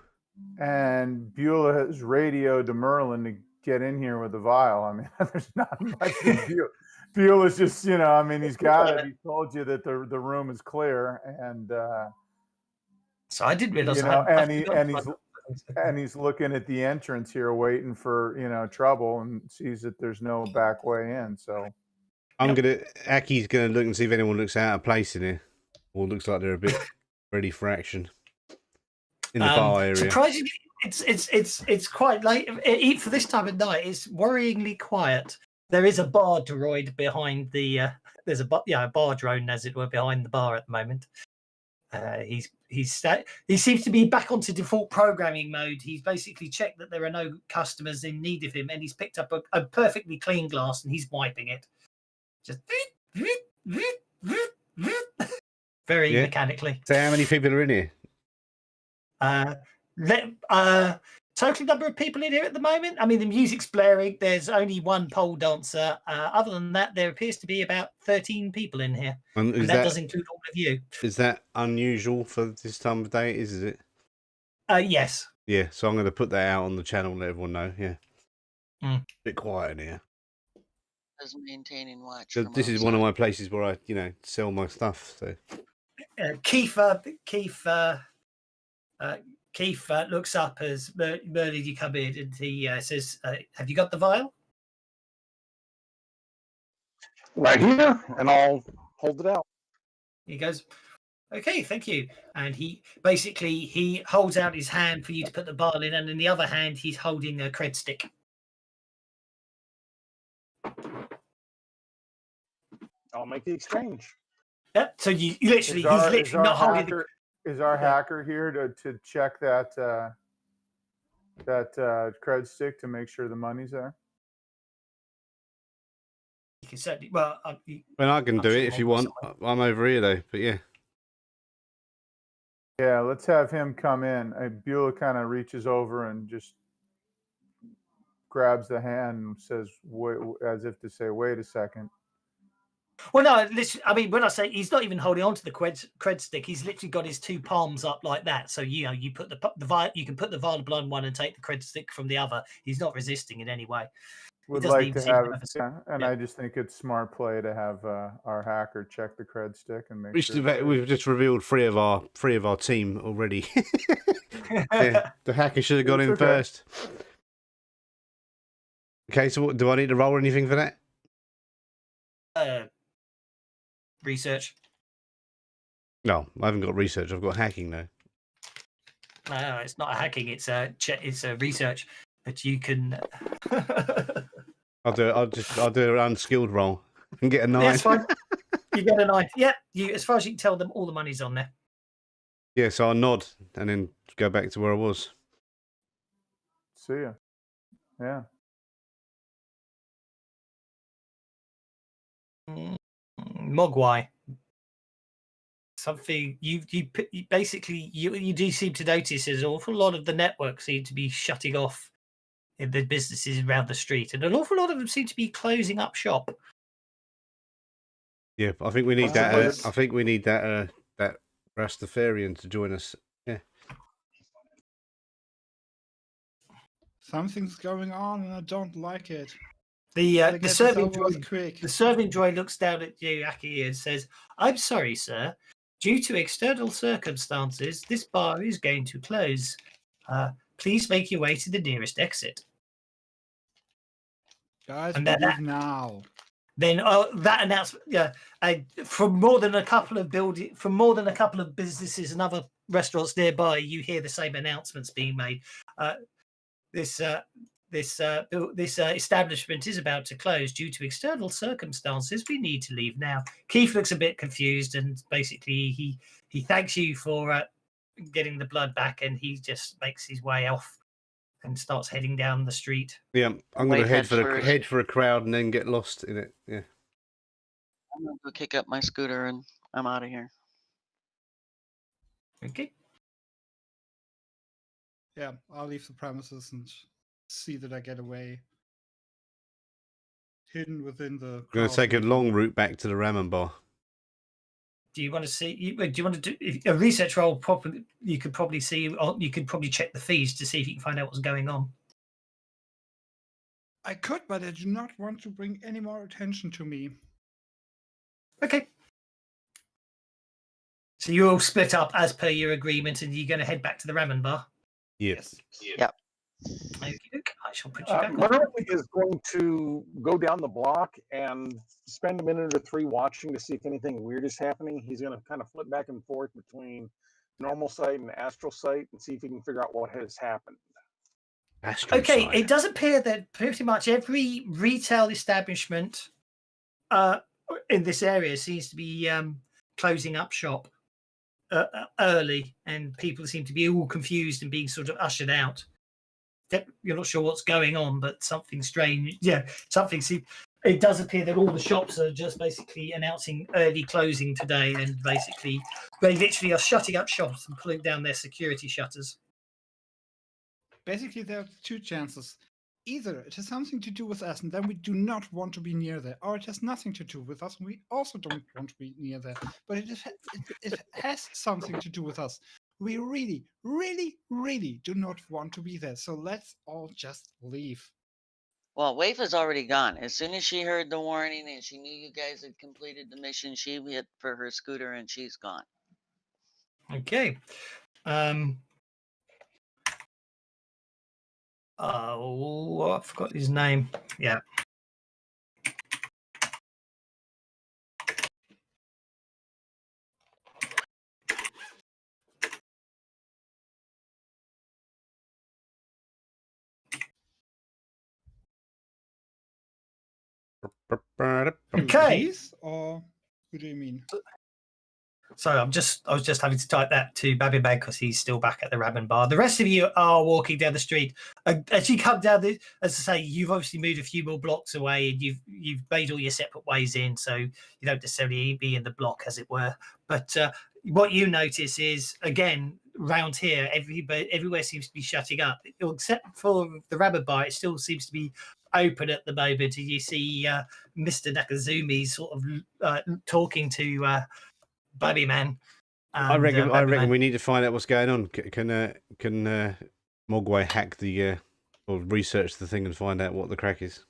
And Beulah has radioed to Merlin to get in here with the vial. I mean, there's not much that Beulah's just, I mean, he's got it. He told you that the room is clear, and So I didn't realize. He's looking at the entrance here, waiting for trouble, and sees that there's no back way in. So Aki's gonna look and see if anyone looks out of place in here, or looks like they're a bit ready for action in the bar area. Surprisingly, it's quite late. For this time of night, it's worryingly quiet. There is a bar droid behind the. There's a bar drone, as it were, behind the bar at the moment. He seems to be back onto default programming mode. He's basically checked that there are no customers in need of him, and he's picked up a perfectly clean glass and he's wiping it, just very mechanically. So, how many people are in here? Total number of people in here at the moment. I mean, the music's blaring. There's only one pole dancer. Other than that, there appears to be about 13 people in here, and that does include all of you. Is that unusual for this time of day? Is it? Yes. Yeah. So I'm going to put that out on the channel and let everyone know. Yeah. Bit quiet in here. As maintaining watch. So this is one of my places where I, sell my stuff. So. Keith looks up as Merlin, you come in, and he says, "Have you got the vial?" Right here, and I'll hold it out. He goes, "Okay, thank you." And he holds out his hand for you to put the vial in, and in the other hand, he's holding a cred stick. I'll make the exchange. Yeah. So he's literally not holding the. Is our hacker here to check that cred stick to make sure the money's there? You can certainly. Well, I can do it if you want. I'm over here though, but yeah. Yeah, let's have him come in. Beulah kind of reaches over and just grabs the hand and says, as if to say, "Wait a second." Well, no, listen, I mean, when I say he's not even holding on to the cred stick, he's literally got his two palms up like that. So, you put the vial, you can put the vial of blood in one and take the cred stick from the other. He's not resisting in any way. Would like to have it, I just think it's smart play to have our hacker check the cred stick and make sure. We've just revealed three of our team already. Yeah, the hacker should have gone in first. Okay, so do I need to roll anything for that? Research. No, I haven't got research. I've got hacking now. No, it's not a hacking. It's a research. But you can. I'll do an unskilled roll and get a 9. That's fine. You get a 9. Yeah. As far as you can tell them, all the money's on there. Yeah, so I'll nod and then go back to where I was. See ya. Yeah. Mogwai. Something you basically you do seem to notice is an awful lot of the network seem to be shutting off in the businesses around the street, and an awful lot of them seem to be closing up shop. Yeah, I think we need that. I think we need that Rastafarian to join us. Yeah. Something's going on, and I don't like it. The serving droid looks down at you, Aki, and says, "I'm sorry, sir. Due to external circumstances, this bar is going to close. Please make your way to the nearest exit." Guys, leave now. Then that announcement, from more than a couple of businesses and other restaurants nearby, you hear the same announcements being made. This establishment is about to close due to external circumstances. We need to leave now. Keith looks a bit confused, and basically he thanks you for getting the blood back, and he just makes his way off and starts heading down the street. Yeah, I'm going to head for a crowd and then get lost in it. Yeah. I'm going to go kick up my scooter and I'm out of here. Okay. Yeah, I'll leave the premises and see that I get away. Hidden within the. We're going to take a long route back to the ramen bar. Do you want to see? Do you want to do a research roll? Probably you could probably see. You could probably check the feeds to see if you can find out what's going on. I could, but I do not want to bring any more attention to me. Okay. So you all split up as per your agreement, and you're going to head back to the ramen bar. Yes. Yep. Okay, I shall put you back. on. Murray is going to go down the block and spend a minute or 3 watching to see if anything weird is happening. He's going to kind of flip back and forth between normal sight and astral sight and see if he can figure out what has happened. Okay, it does appear that pretty much every retail establishment in this area seems to be closing up shop early, and people seem to be all confused and being sort of ushered out. You're not sure what's going on, but something strange. Yeah, something. It does appear that all the shops are just basically announcing early closing today, and basically they literally are shutting up shops and pulling down their security shutters. Basically, there are 2 chances. Either it has something to do with us, and then we do not want to be near there, or it has nothing to do with us, and we also don't want to be near there. But it has something to do with us. We really, really, really do not want to be there. So let's all just leave. Well, Waif is already gone. As soon as she heard the warning and she knew you guys had completed the mission, she hit for her scooter and she's gone. Okay. Oh, I forgot his name. Yeah. Okay. Please, or who do you mean? So I was just having to type that to Babby Bag because he's still back at the ramen bar. The rest of you are walking down the street. As you come down, as I say, you've obviously moved a few more blocks away, and you've made all your separate ways in, so you don't necessarily be in the block, as it were. But what you notice is, again, round here, everywhere seems to be shutting up, except for the ramen bar. It still seems to be open at the moment, and you see Mr. Nakazumi sort of talking to Buddy Man. I reckon we need to find out what's going on. Can Mogwai hack the or research the thing and find out what the crack is?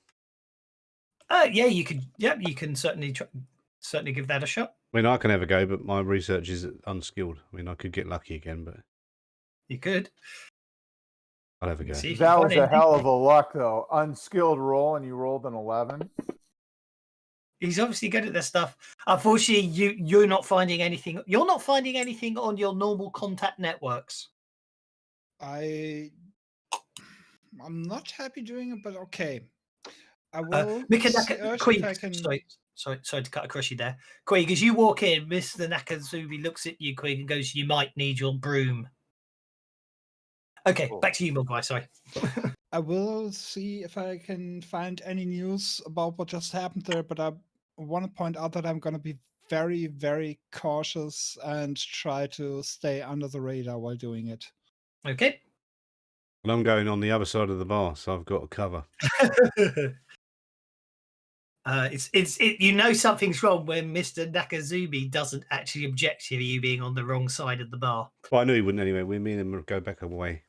Yeah, you could. Yeah, you can certainly give that a shot. I mean, I can have a go, but my research is unskilled. I mean, I could get lucky again, but you could. I'll have a go. That was a hell of a luck, though. Unskilled roll, and you rolled an 11. He's obviously good at this stuff. Unfortunately, you're not finding anything. You're not finding anything on your normal contact networks. I'm not happy doing it, but okay. I will. Queen, sorry to cut across you there, Queen. As you walk in, Mr. Nakazumi looks at you, Queen, and goes, "You might need your broom." Okay, back to you, Mogwai. Sorry. I will see if I can find any news about what just happened there, but I want to point out that I'm going to be very, very cautious and try to stay under the radar while doing it. Okay. Well, I'm going on the other side of the bar, so I've got a cover. You know something's wrong when Mr. Nakazumi doesn't actually object to you being on the wrong side of the bar. Well, I knew he wouldn't anyway. Me and him will go back away.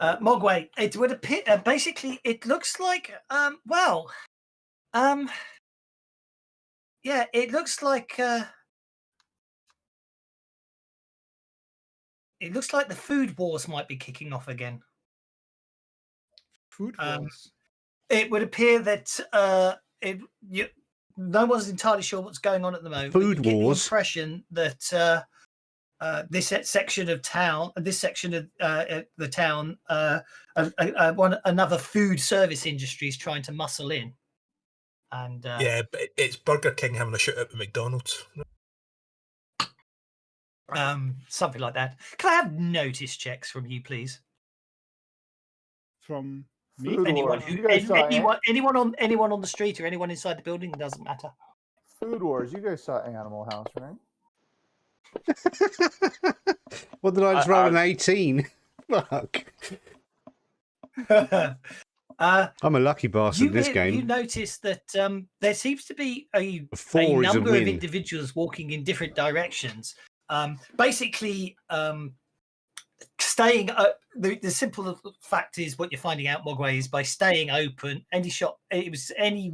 Mogwai, it would appear basically it looks like yeah, it looks like the food wars might be kicking off again. Food wars. It would appear that no one's entirely sure what's going on at the moment. Food you get wars. the impression that this section of town, the town, another food service industry is trying to muscle in. And yeah, but it's Burger King having a shoot at McDonald's. Something like that. Can I have notice checks from you, please? From me? Anyone on the street or anyone inside the building, it doesn't matter. Food Wars. You guys saw Animal House, right? What did I just roll? An 18. Fuck. I'm a lucky bastard in this You game. notice that there seems to be a 4 is a number of win. individuals walking in different directions. Basically, staying the simple fact is what you're finding out, Mogwai, is by staying open. Any shop, it was any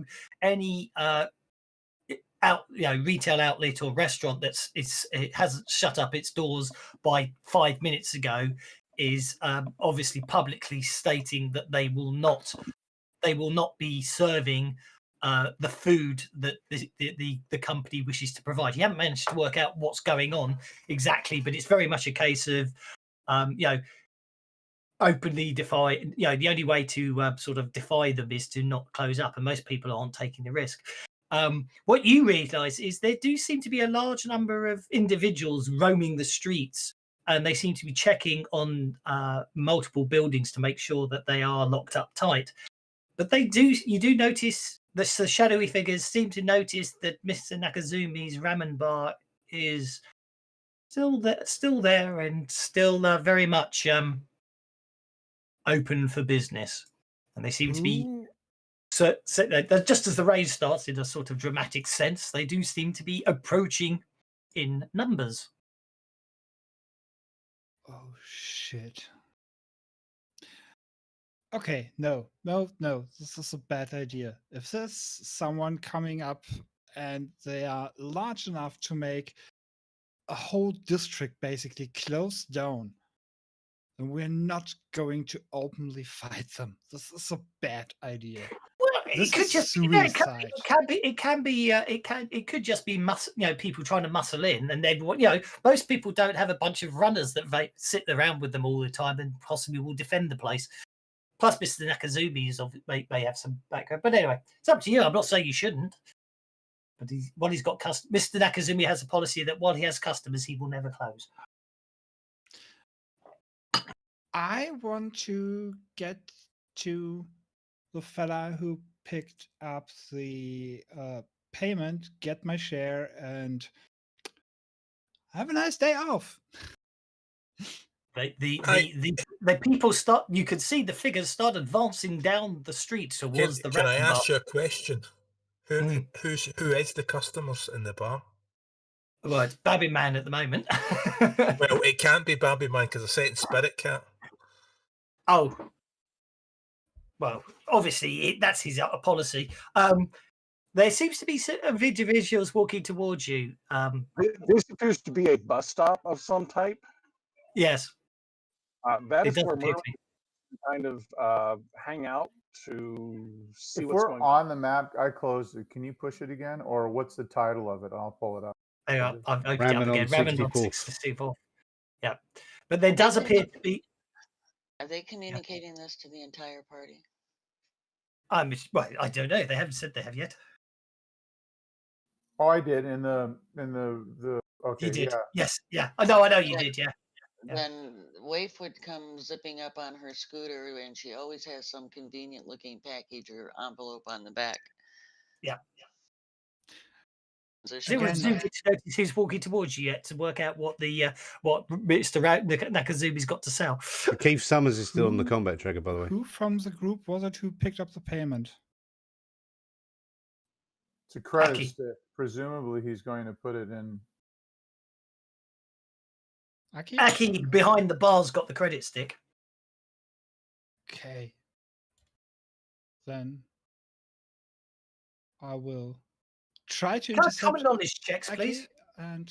retail outlet or restaurant it hasn't shut up its doors by 5 minutes ago is obviously publicly stating that they will not be serving the food that the company wishes to provide. You haven't managed to work out what's going on exactly, but it's very much a case of openly defy. The only way to sort of defy them is to not close up, and most people aren't taking the risk. What you realise is there do seem to be a large number of individuals roaming the streets, and they seem to be checking on multiple buildings to make sure that they are locked up tight. But you do notice the shadowy figures seem to notice that Mr. Nakazumi's ramen bar is still there, and still very much open for business. And they seem to be just as the raid starts in a sort of dramatic sense, they do seem to be approaching in numbers. Oh shit. Okay, no. This is a bad idea. If there's someone coming up and they are large enough to make a whole district basically close down, then we're not going to openly fight them. This is a bad idea. Well, This it could is just suicide. it could just be people trying to muscle in, and everyone, most people don't have a bunch of runners that sit around with them all the time and possibly will defend the place. Plus, Mr. Nakazumi may have some background, but anyway, it's up to you. I'm not saying you shouldn't, but he's got Mr. Nakazumi has a policy that while he has customers, he will never close. I want to get to the fella who picked up the payment, get my share, and have a nice day off. The people start. You could see the figures start advancing down the street towards the. Can I ramen bar. ask you a question? Who is the customers in the bar? Well, it's Babby Man at the moment. Well, it can't be Babby Man because I said in Spirit Cat. Oh, well, obviously that's his policy. There seems to be some individuals walking towards you. This appears to be a bus stop of some type. Yes, That it is does where appear to Merlin be. kind of hang out to see If what's we're going on. on the map, I closed it. Can you push it again, or what's the title of it? I'll pull it up. Hang on, I've opened it up Ramen again. on Ramen on 64th. 64. Yeah, but there does appear to be. Are they communicating this to the entire party? Well, I don't know. They haven't said they have yet. Oh, I did in the okay. You did. Yeah. Yes. Yeah. I know you did. Yeah. Yeah. Then Waif would come zipping up on her scooter, and she always has some convenient looking package or envelope on the back. Yeah. So Has anyone noticed who's walking towards you yet to work out what Mr. Nakazumi's got to sell? Keith Summers is still on the combat tracker, by the way. Who from the group was it who picked up the payment? It's a credit Aki. stick. Presumably, he's going to put it in. Aki? Aki behind the bar's got the credit stick. Okay. Then I will try to Can I intercept common knowledge checks, Aki, please, and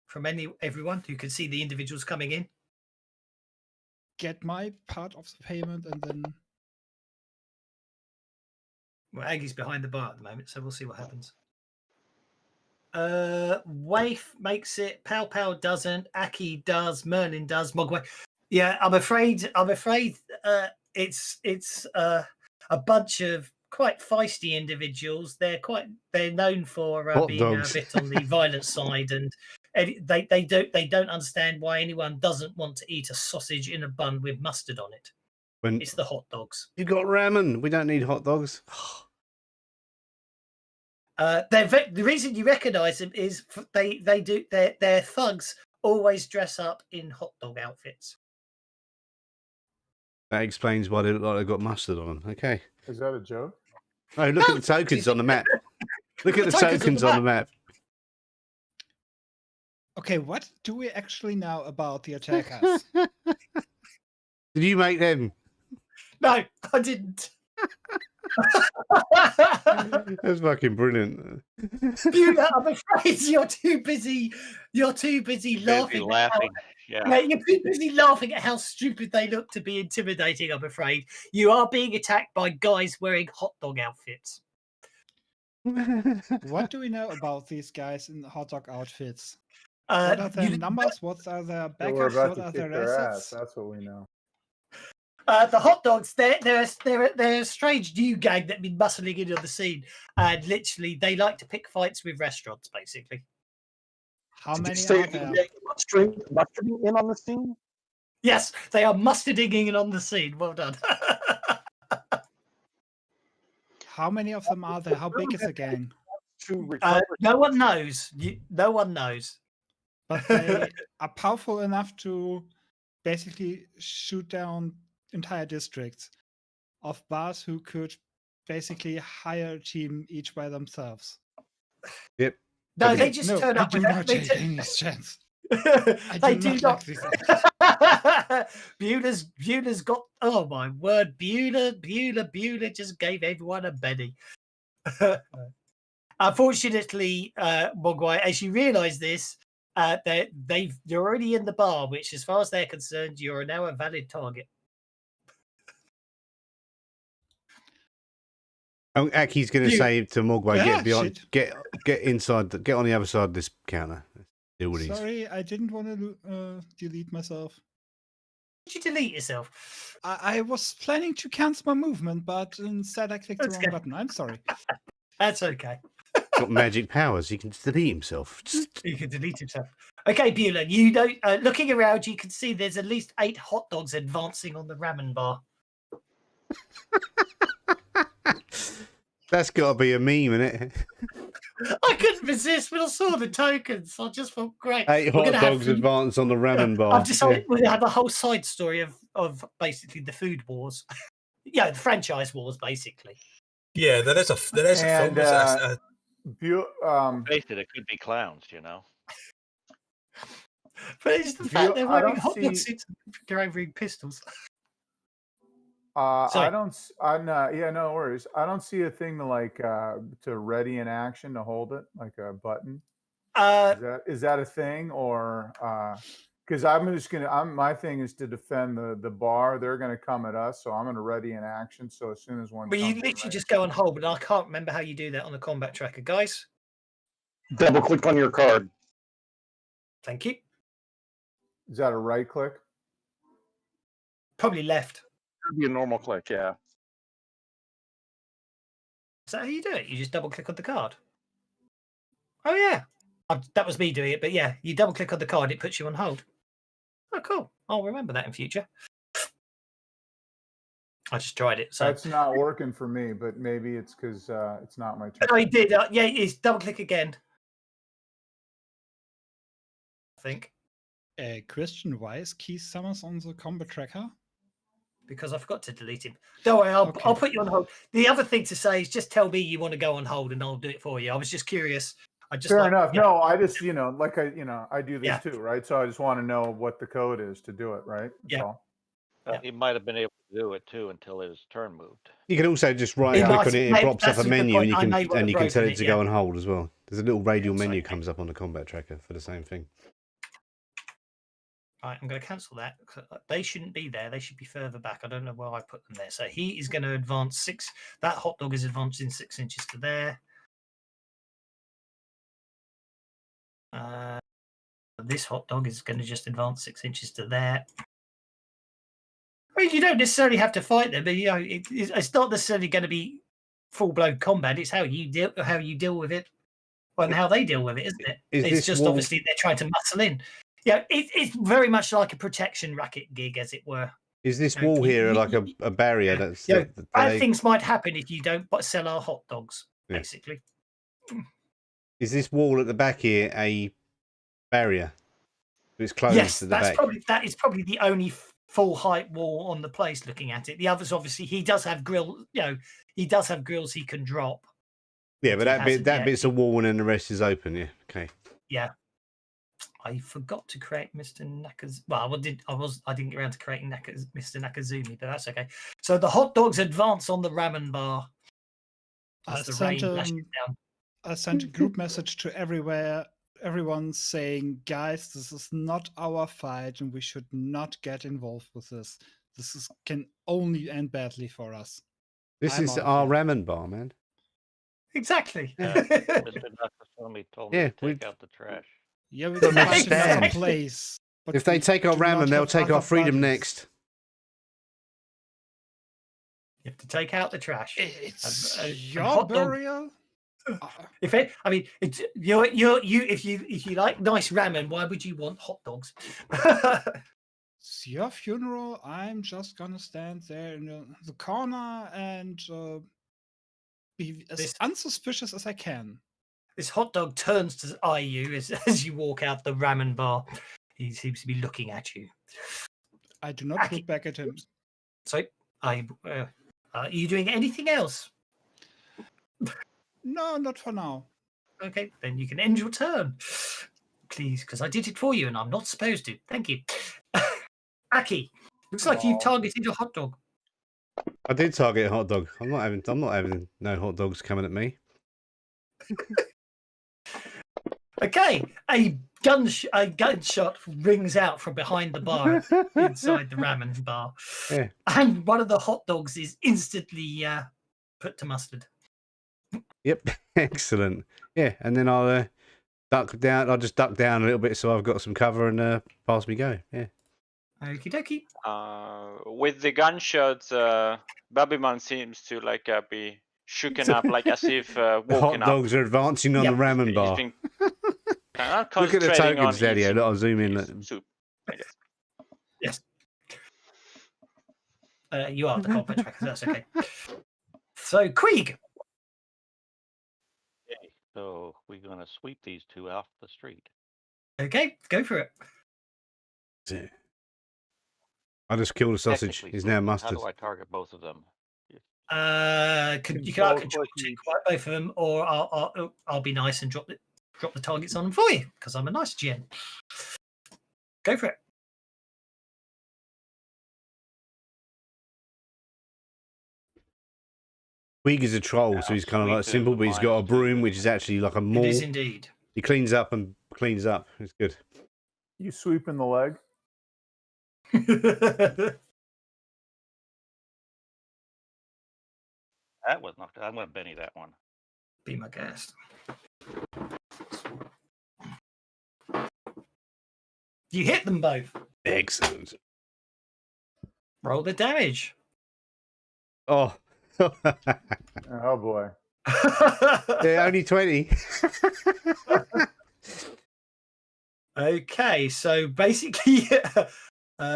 from everyone who can see the individuals coming in? get my part of the payment, and then Well, Aggie's behind the bar at the moment, so we'll see what happens. Waif makes it. Pow Pow doesn't. Aki does. Merlin does. Mogwai. Yeah, I'm afraid. It's a bunch of quite feisty individuals. They're known for Hot being dogs. a bit on the violent side, and they don't understand why anyone doesn't want to eat a sausage in a bun with mustard on it. When It's the hot dogs. you got ramen, we don't need hot dogs. The reason you recognise them is their thugs always dress up in hot dog outfits. That explains why they look like they've got mustard on them. Okay. Is that a joke? Oh, look No, at the tokens on the map. Look at the tokens tokens on the map. Okay, what do we actually know about the attackers? Did you make them? No, I didn't. That's fucking brilliant. Beulah, I'm afraid you're too busy. You're too busy Busy laughing. laughing. Yeah, Yeah. you're too busy laughing at how stupid they look to be intimidating. I'm afraid you are being attacked by guys wearing hot dog outfits. What do we know about these guys in hot dog outfits? What are their numbers? What are their So we're backups? about What to are kick their their ass. assets? That's what we know. The hot dogs, they're a strange new gang that have been bustling in on the scene, and literally they like to pick fights with restaurants, basically. How Did you many say are there? mustarding in on the scene? Yes, they are mustarding in on the scene. Well done. How many of them are there? How big is the gang? To recover. No one knows. No one knows. But they are powerful enough to basically shoot down entire districts of bars who could basically hire a team each by themselves. Yep. No, they just No, turn I up do with not they take ju- any chance. I they do do not not. like these actors. Beulah's got. Oh my word, Beulah just gave everyone a Benny. Unfortunately, Mogwai, as you realise this, you're already in the bar, which, as far as they're concerned, you're now a valid target. Aki's going to You- say to Mogwai, Ah, get beyond, shit. get inside, get on the other side of this counter. Deal with these. Sorry, I didn't want to delete myself. Did you delete yourself? I was planning to cancel my movement, but instead I clicked the That's wrong good. button. I'm sorry. That's okay. Got magic powers. He can just delete himself. You can delete himself. Okay, Beulah, you don't. Looking around, you can see there's at least 8 hot dogs advancing on the ramen bar. That's got to be a meme, innit? I couldn't resist when I saw the tokens. I just felt great. 8 We're hot gonna have dogs food- advance on the ramen bar. I've decided we're going to have a whole side story of basically the food wars. Yeah, the franchise wars, basically. Yeah, there is a film. And There's a Face it, it could be clowns, you know. But it's the fact they're I wearing don't hot dog see- suits and carrying pistols. I Sorry. don't. I'm not. Yeah, no worries. I don't see a thing to like to ready in action to hold it, like a button. Is that a thing, or because I'm just gonna? My thing is to defend the bar. They're gonna come at us, so I'm gonna ready in action. So as soon as one, Well, you comes in literally range- just go on hold, but I can't remember how you do that on the combat tracker, guys. Double click on your card. Thank you. Is that a right click? Probably left. Could be a normal click, yeah. Is that how you do it? You just double click on the card. Oh yeah, that was me doing it. But yeah, you double click on the card, it puts you on hold. Oh, cool. I'll remember that in future. I just tried it. So That's not working for me, but maybe it's because it's not my turn. no, he did. Yeah, it's double click again. I think Christian, why is Keith Summers on the combat tracker? because I forgot to delete him. Don't worry, I'll Okay. put you on hold. The other thing to say is just tell me you want to go on hold, and I'll do it for you. I was just curious. I just Fair like- enough. yeah. No, I just like I do this Yeah. too, right? So I just want to know what the code is to do it, right? That's Yeah. all. Yeah. He might have been able to do it too until his turn moved. You can also just right Yeah, click nice. on it. It Mate, drops that's off a a good menu, point. and I may well have you can tell broken it to it, go yeah. on hold as well. There's a little radial That's menu okay. comes up on the combat tracker for the same thing. Right, I'm going to cancel that. They shouldn't be there. They should be further back. I don't know why I put them there. So he is going to advance 6. That hot dog is advancing 6 inches to there. This hot dog is going to just advance 6 inches to there. I mean, you don't necessarily have to fight them, but it's not necessarily going to be full-blown combat. It's how you deal with it, and how they deal with it, isn't it? Is It's this just wall- obviously they're trying to muscle in. Yeah, it's very much like a protection racket gig, as it were. Is this No, wall you- here you- like a barrier? yeah. That's Yeah, that bad they- things might happen if you don't sell our hot dogs, Yeah. basically. Is this wall at the back here a barrier? It's closed Yes, to the back. that is probably the only full height wall on the place looking at it. The others, obviously, he does have grill. He does have grills he can drop. Yeah, but that hasn't bit's a wall and then the rest is open. Yeah, okay. Yeah. I forgot to create Mr. Nakaz. Well, I didn't get around to creating Mr. Nakazumi, but that's okay. So the hot dogs advance on the ramen bar as the rain lashes down. I sent a group message to everyone saying, guys, this is not our fight and we should not get involved with this. This can only end badly for us. This is our ramen bar, man. Exactly. Mr. Nakasumi told me to take out the trash. Yeah, we can find another place. If they take our ramen, they'll take our freedom next. You have to take out the trash. It's your burial. If you like nice ramen, why would you want hot dogs? It's your funeral. I'm just gonna stand there in the corner and be as unsuspicious as I can. This hot dog turns to eye you as you walk out the ramen bar. He seems to be looking at you. I do not look back at him. So, are you doing anything else? No, not for now. Okay, then you can end your turn. Please, because I did it for you and I'm not supposed to. Thank you. Aki, looks like you've targeted a hot dog. I did target a hot dog. I'm not having no hot dogs coming at me. Okay, a gunshot rings out from behind the bar inside the ramen bar. Yeah. And one of the hot dogs is instantly put to mustard. Yep, excellent. Yeah, and then I'll duck down. I'll just duck down a little bit so I've got some cover and pass me go. Yeah. Okie dokie. With the gunshots, Babyman seems to be shooken up, like as if The woken hot dogs up. are advancing on the ramen bar. Been, Look at the tokens, Daddy. I'll zoom in. Soup, I guess. Yes. You are the combat tracker, that's okay. So, Krieg. Okay, so we're going to sweep these two off the street. Okay, go for it. I just killed a sausage. He's now mustard. How do I target both of them? You can either control both of them, or I'll be nice and drop the targets on them for you because I'm a nice GM. Go for it. Weeg is a troll, so he's kind of like simple, but he's got a broom, which is actually like a maul. It is indeed. He cleans up and cleans up. It's good. You sweep in the leg. That was not good. I'm going to Benny that one. Be my guest. You hit them both. Excellent. Roll the damage. Oh. Oh boy. Yeah, only 20. Okay, so basically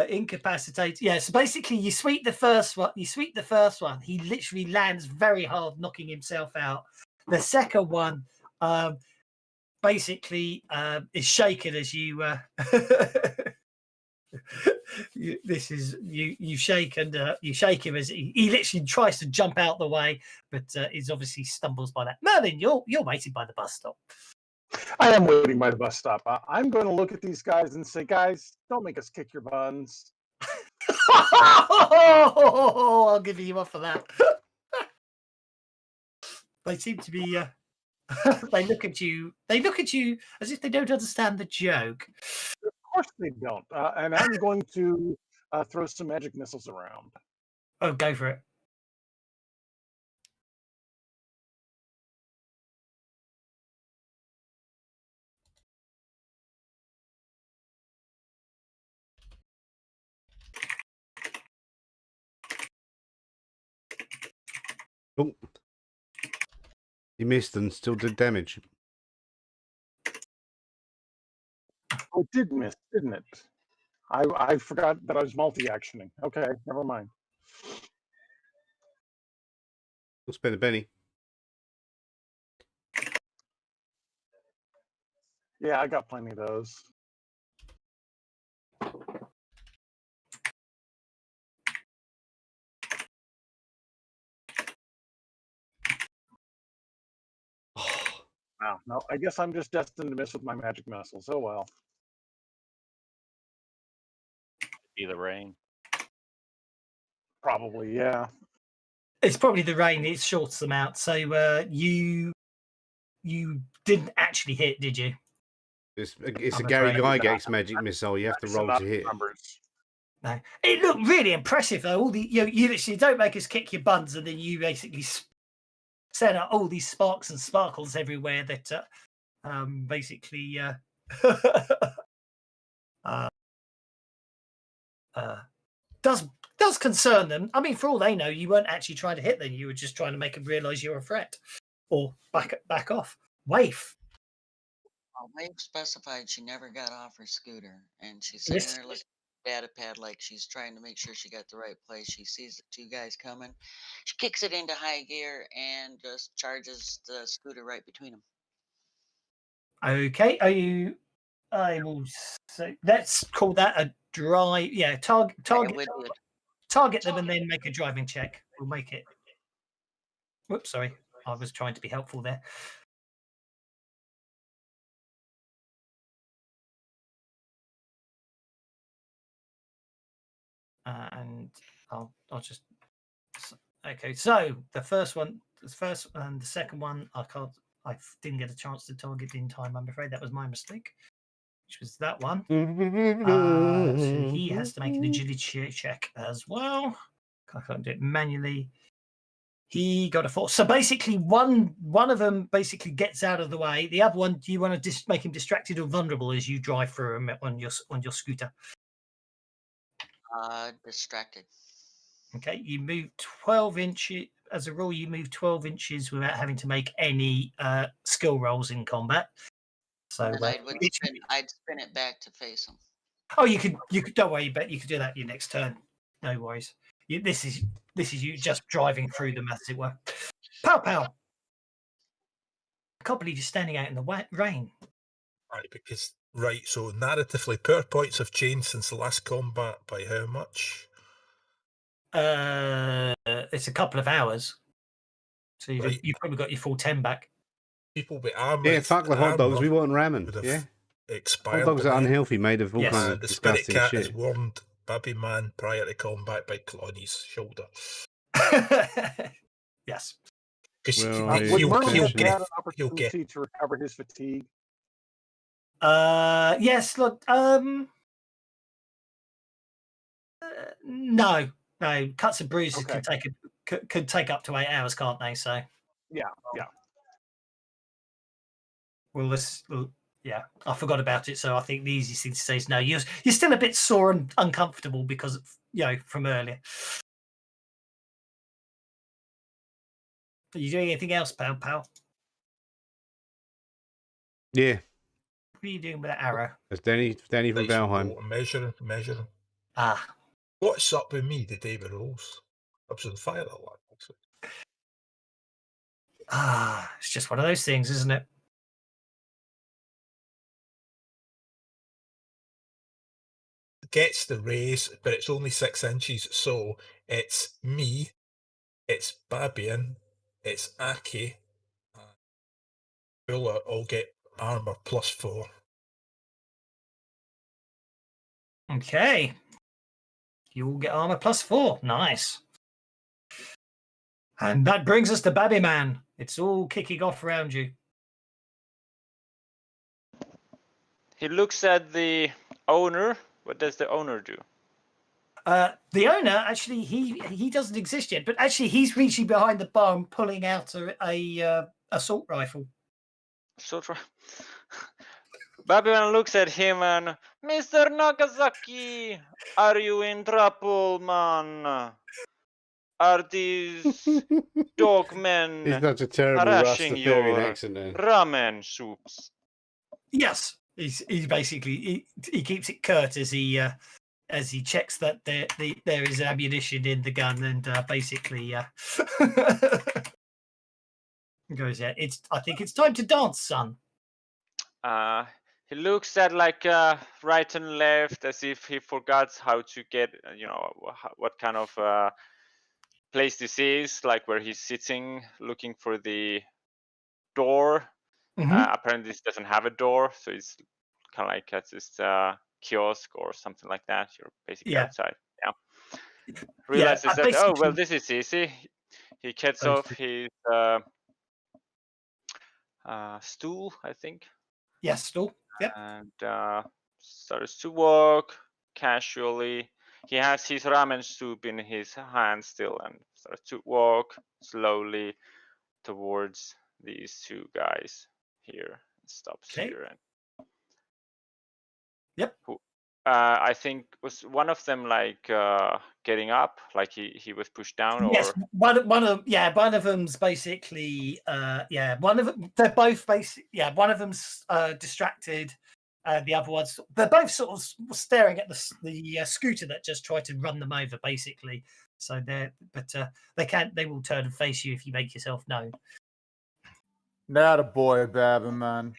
incapacitate. Yeah, so basically you sweep the first one. He literally lands very hard, knocking himself out. The second one basically is shaken as you you shake him as he literally tries to jump out the way, but he's obviously stumbles by that. Merlin, you're waiting by the bus stop. I am waiting by the bus stop. I'm going to look at these guys and say, guys, don't make us kick your buns. I'll give you one for that. They seem to be they look at you as if they don't understand the joke. Of course they don't. And I'm going to throw some magic missiles around. Oh, go for it. Oh. He missed and still did damage. Oh, it did miss, didn't it? I forgot that I was multi-actioning. Okay, never mind. We'll spend a penny. Yeah, I got plenty of those. No, I guess I'm just destined to miss with my magic missiles. Oh well. Be the rain. Probably, yeah. It's probably the rain. It shorts them out. So you didn't actually hit, did you? It's I'm a Gary afraid. Gygax magic missile. You have to roll to hit. Numbers. No, it looked really impressive though. All the you literally don't make us kick your buns, and then you basically set out all these sparks and sparkles everywhere that basically does concern them. I mean, for all they know, you weren't actually trying to hit them. You were just trying to make them realise you're a threat or back off. Waif. Well, Maeve specified she never got off her scooter, and she's sitting there looking at the data pad like she's trying to make sure she got the right place. She sees the two guys coming. She kicks it into high gear and just charges the scooter right between them. Okay, are you? I will say let's call that a drive. Yeah, target them and then make a driving check. We'll make it. Whoops, sorry. I was trying to be helpful there. And I'll just okay. So the first one and the second one, I didn't get a chance to target in time. I'm afraid that was my mistake, which was that one. So he has to make an agility check as well. I can't do it manually. He got a 4. So basically, one of them basically gets out of the way. The other one, do you want to make him distracted or vulnerable as you drive through him on your scooter? Distracted. Okay, you move 12 inches. As a rule, you move 12 inches without having to make any skill rolls in combat. So And I'd spin it back to face him. Oh, you could. Don't worry, but you could do that your next turn. No worries. This is you just driving through them, as it were. Pow pow. I can't believe you're standing out in the rain. Right, because so narratively, power points have changed since the last combat by how much? It's a couple of hours, so you've probably got your full 10 back. People with armor. Yeah, fuck the hot dogs. We want ramen. Yeah, expired. Hot dogs are unhealthy, made of all kinds of the disgusting spirit cat shit. is warmed Babby Man prior to combat by Claudi's shoulder. Yes. He'll get an opportunity to recover his fatigue. Yes, look. No. Cuts and bruises could take up to 8 hours, can't they? So. Yeah. Well, yeah, I forgot about it. So I think the easiest thing to say is no. You're still a bit sore and uncomfortable because of, from earlier. Are you doing anything else, pal? Yeah. What are you doing with that arrow? That's Danny from Valheim. Measuring. Ah. What's up with me the day with rolls? I was on fire that one. It's just one of those things, isn't it? Gets the raise, but it's only 6 inches, so it's me, it's Babian, it's Aki, Bula all get armor +4. Okay. You all get armor +4. Nice. And that brings us to Babby Man. It's all kicking off around you. He looks at the owner. What does the owner do? The owner, actually, he doesn't exist yet, but actually he's reaching behind the bar and pulling out a assault rifle. Assault rifle. Babylon looks at him and, Mr. Nagasaki, are you in trouble, man? Are these dogmen He's such a terrible harassing Rastafarian your accent then. ramen soups? Yes, he's basically he keeps it curt as he checks that there is ammunition in the gun and basically goes, yeah, I think it's time to dance, son. He looks at right and left as if he forgot how to get, what kind of place this is, like where he's sitting looking for the door. Apparently, this doesn't have a door, so it's kind of like this kiosk or something like that. You're basically outside. Yeah. Realizes that, oh, well, this is easy. He gets off his stool, I think. Yes, stool. Yep. And starts to walk casually. He has his ramen soup in his hand still and starts to walk slowly towards these two guys here. Stops here. And yep. I think was one of them like getting up, like he was pushed down, or yes, one of them's basically they're both one of them's distracted. The other ones, they're both sort of staring at the scooter that just tried to run them over, basically. So they will turn and face you if you make yourself known. Not a boy, Babin, man.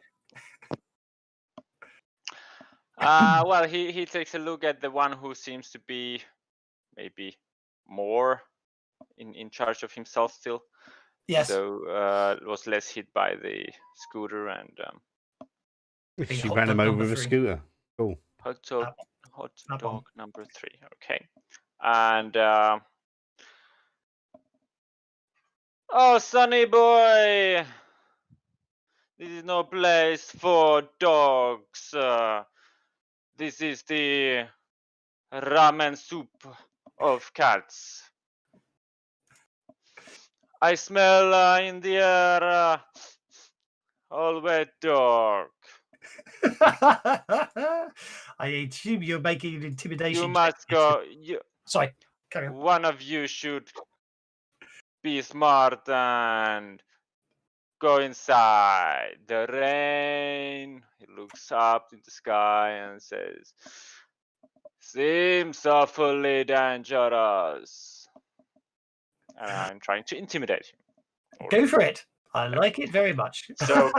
Well, he takes a look at the one who seems to be maybe more in charge of himself still. Yes. So was less hit by the scooter and. She ran him over with a scooter. Cool. Hot dog number 3. Okay. And oh, Sonny boy, this is no place for dogs. This is the ramen soup of cats. I smell in the air all wet dog. I assume you're making an intimidation. You must go. Sorry, carry on. One of you should be smart and go inside. The rain. He looks up in the sky and says, "Seems awfully dangerous." And I'm trying to intimidate him. Go for it. I like it very much. So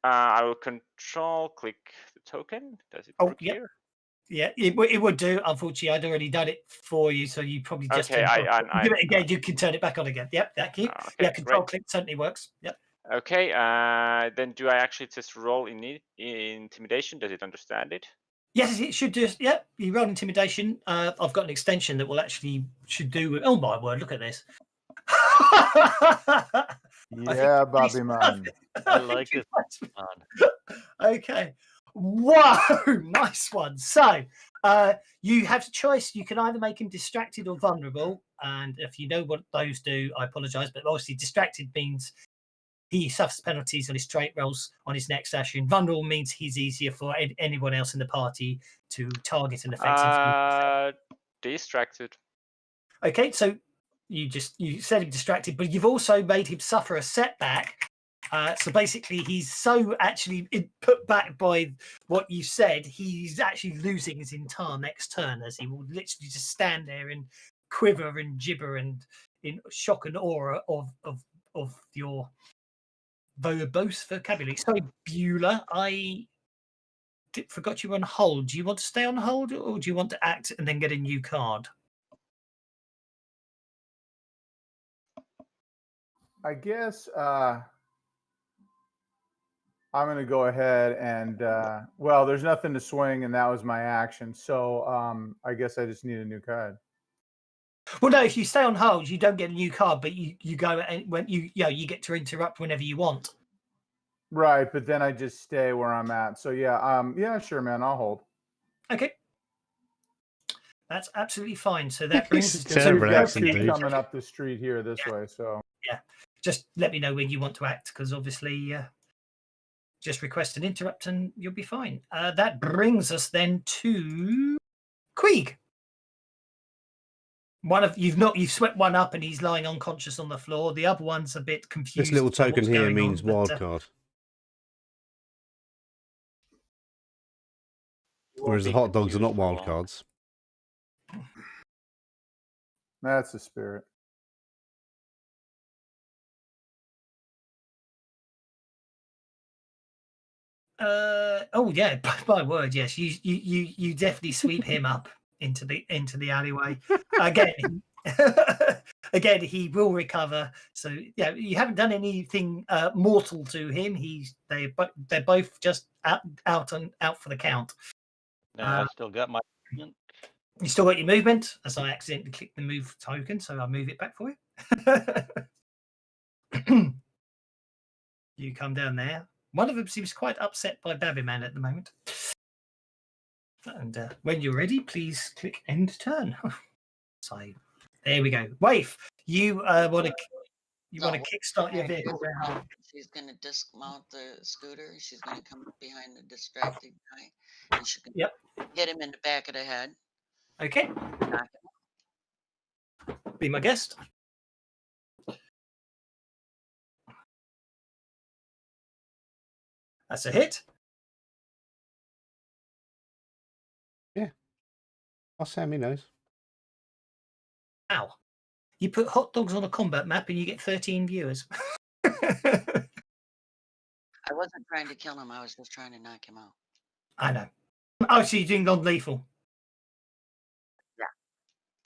I will click the token. Does it work here? Yeah, it would do. Unfortunately, I'd already done it for you, so you probably just do it again. You can turn it back on again. Yep, thank you. Okay, control click certainly works. Yep. Okay, then do I actually just roll in intimidation? Does it understand it? Yes, it should do. Yep, you roll intimidation. I've got an extension that will actually should do. Oh my word! Look at this. Yeah, Bobby man. I like it. Okay. Whoa, nice one. So you have a choice. You can either make him distracted or vulnerable. And if you know what those do, I apologize. But obviously, distracted means he suffers penalties on his straight rolls on his next action. Vulnerable means he's easier for anyone else in the party to target and affect. Distracted. Okay, so you said him distracted, but you've also made him suffer a setback. So basically, he's so actually put back by what you said, he's actually losing his entire next turn, as he will literally just stand there and quiver and gibber and in shock and awe of your verbose vocabulary. Sorry, Beulah, I forgot you were on hold. Do you want to stay on hold, or do you want to act and then get a new card? I guess I'm going to go ahead and, well, there's nothing to swing, and that was my action. So I guess I just need a new card. Well, no, if you stay on hold, you don't get a new card, but you go and when you get to interrupt whenever you want. Right, but then I just stay where I'm at. So yeah, sure, man, I'll hold. Okay. That's absolutely fine. So that brings us to coming up the street here this way. So yeah, just let me know when you want to act, because obviously just request an interrupt and you'll be fine. That brings us then to Queeg. You've swept one up and he's lying unconscious on the floor. The other one's a bit confused. This little token here means wild card. Whereas the hot dogs are not wild cards. That's the spirit. Oh yeah, by word, yes. You definitely sweep him up into the alleyway. Again, Again, he will recover. So yeah, you haven't done anything mortal to him. They're both just out for the count. I still got my movement. You still got your movement, as I accidentally clicked the move token, so I'll move it back for you. You come down there. One of them seems quite upset by Babyman at the moment. And when you're ready, please click end turn. So there we go. Waif, you want to kickstart your vehicle round. She's going to dismount the scooter. She's going to come up behind the distracted guy. And she's going to hit him in the back of the head. Okay. Knock him Be my guest. That's a hit. Oh, Sammy knows. Ow. You put hot dogs on a combat map and you get 13 viewers. I wasn't trying to kill him. I was just trying to knock him out. I know. Oh, so you're doing non-lethal. Yeah.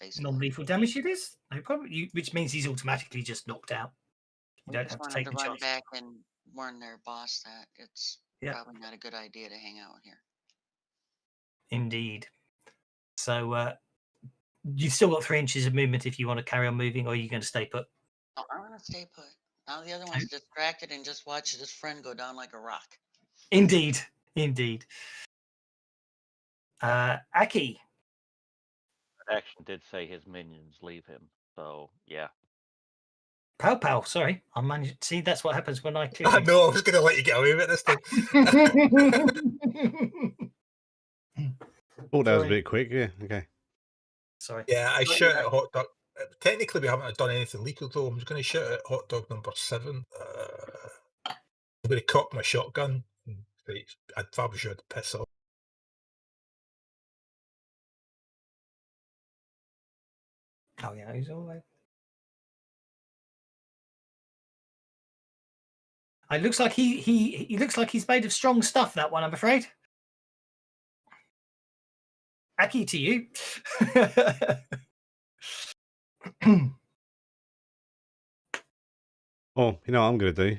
Basically. Non-lethal damage it is? No problem. Which means he's automatically just knocked out. You We don't just have to wanted take to a run charge. back and warn their boss that it's probably not a good idea to hang out here. Indeed. So you've still got 3 inches of movement if you want to carry on moving, or are you going to stay put? Oh, I'm going to stay put. Now the other one's distracted and just watched his friend go down like a rock. Indeed. Indeed. Aki. Action did say his minions leave him. So, yeah. Pow. Sorry. I managed. See, that's what happens when I click. I know, I was going to let you get away with it this time. Thought that was a bit quick, yeah. Okay. Sorry. Yeah, I shot at hot dog. Technically, we haven't done anything lethal, though. I'm just going to shoot at hot dog number 7. I'm going to cock my shotgun. I'd probably should piss off. Oh, yeah, he's all right. It looks like he looks like he's made of strong stuff, that one, I'm afraid. Aki, to you. Oh, you know what I'm going to do?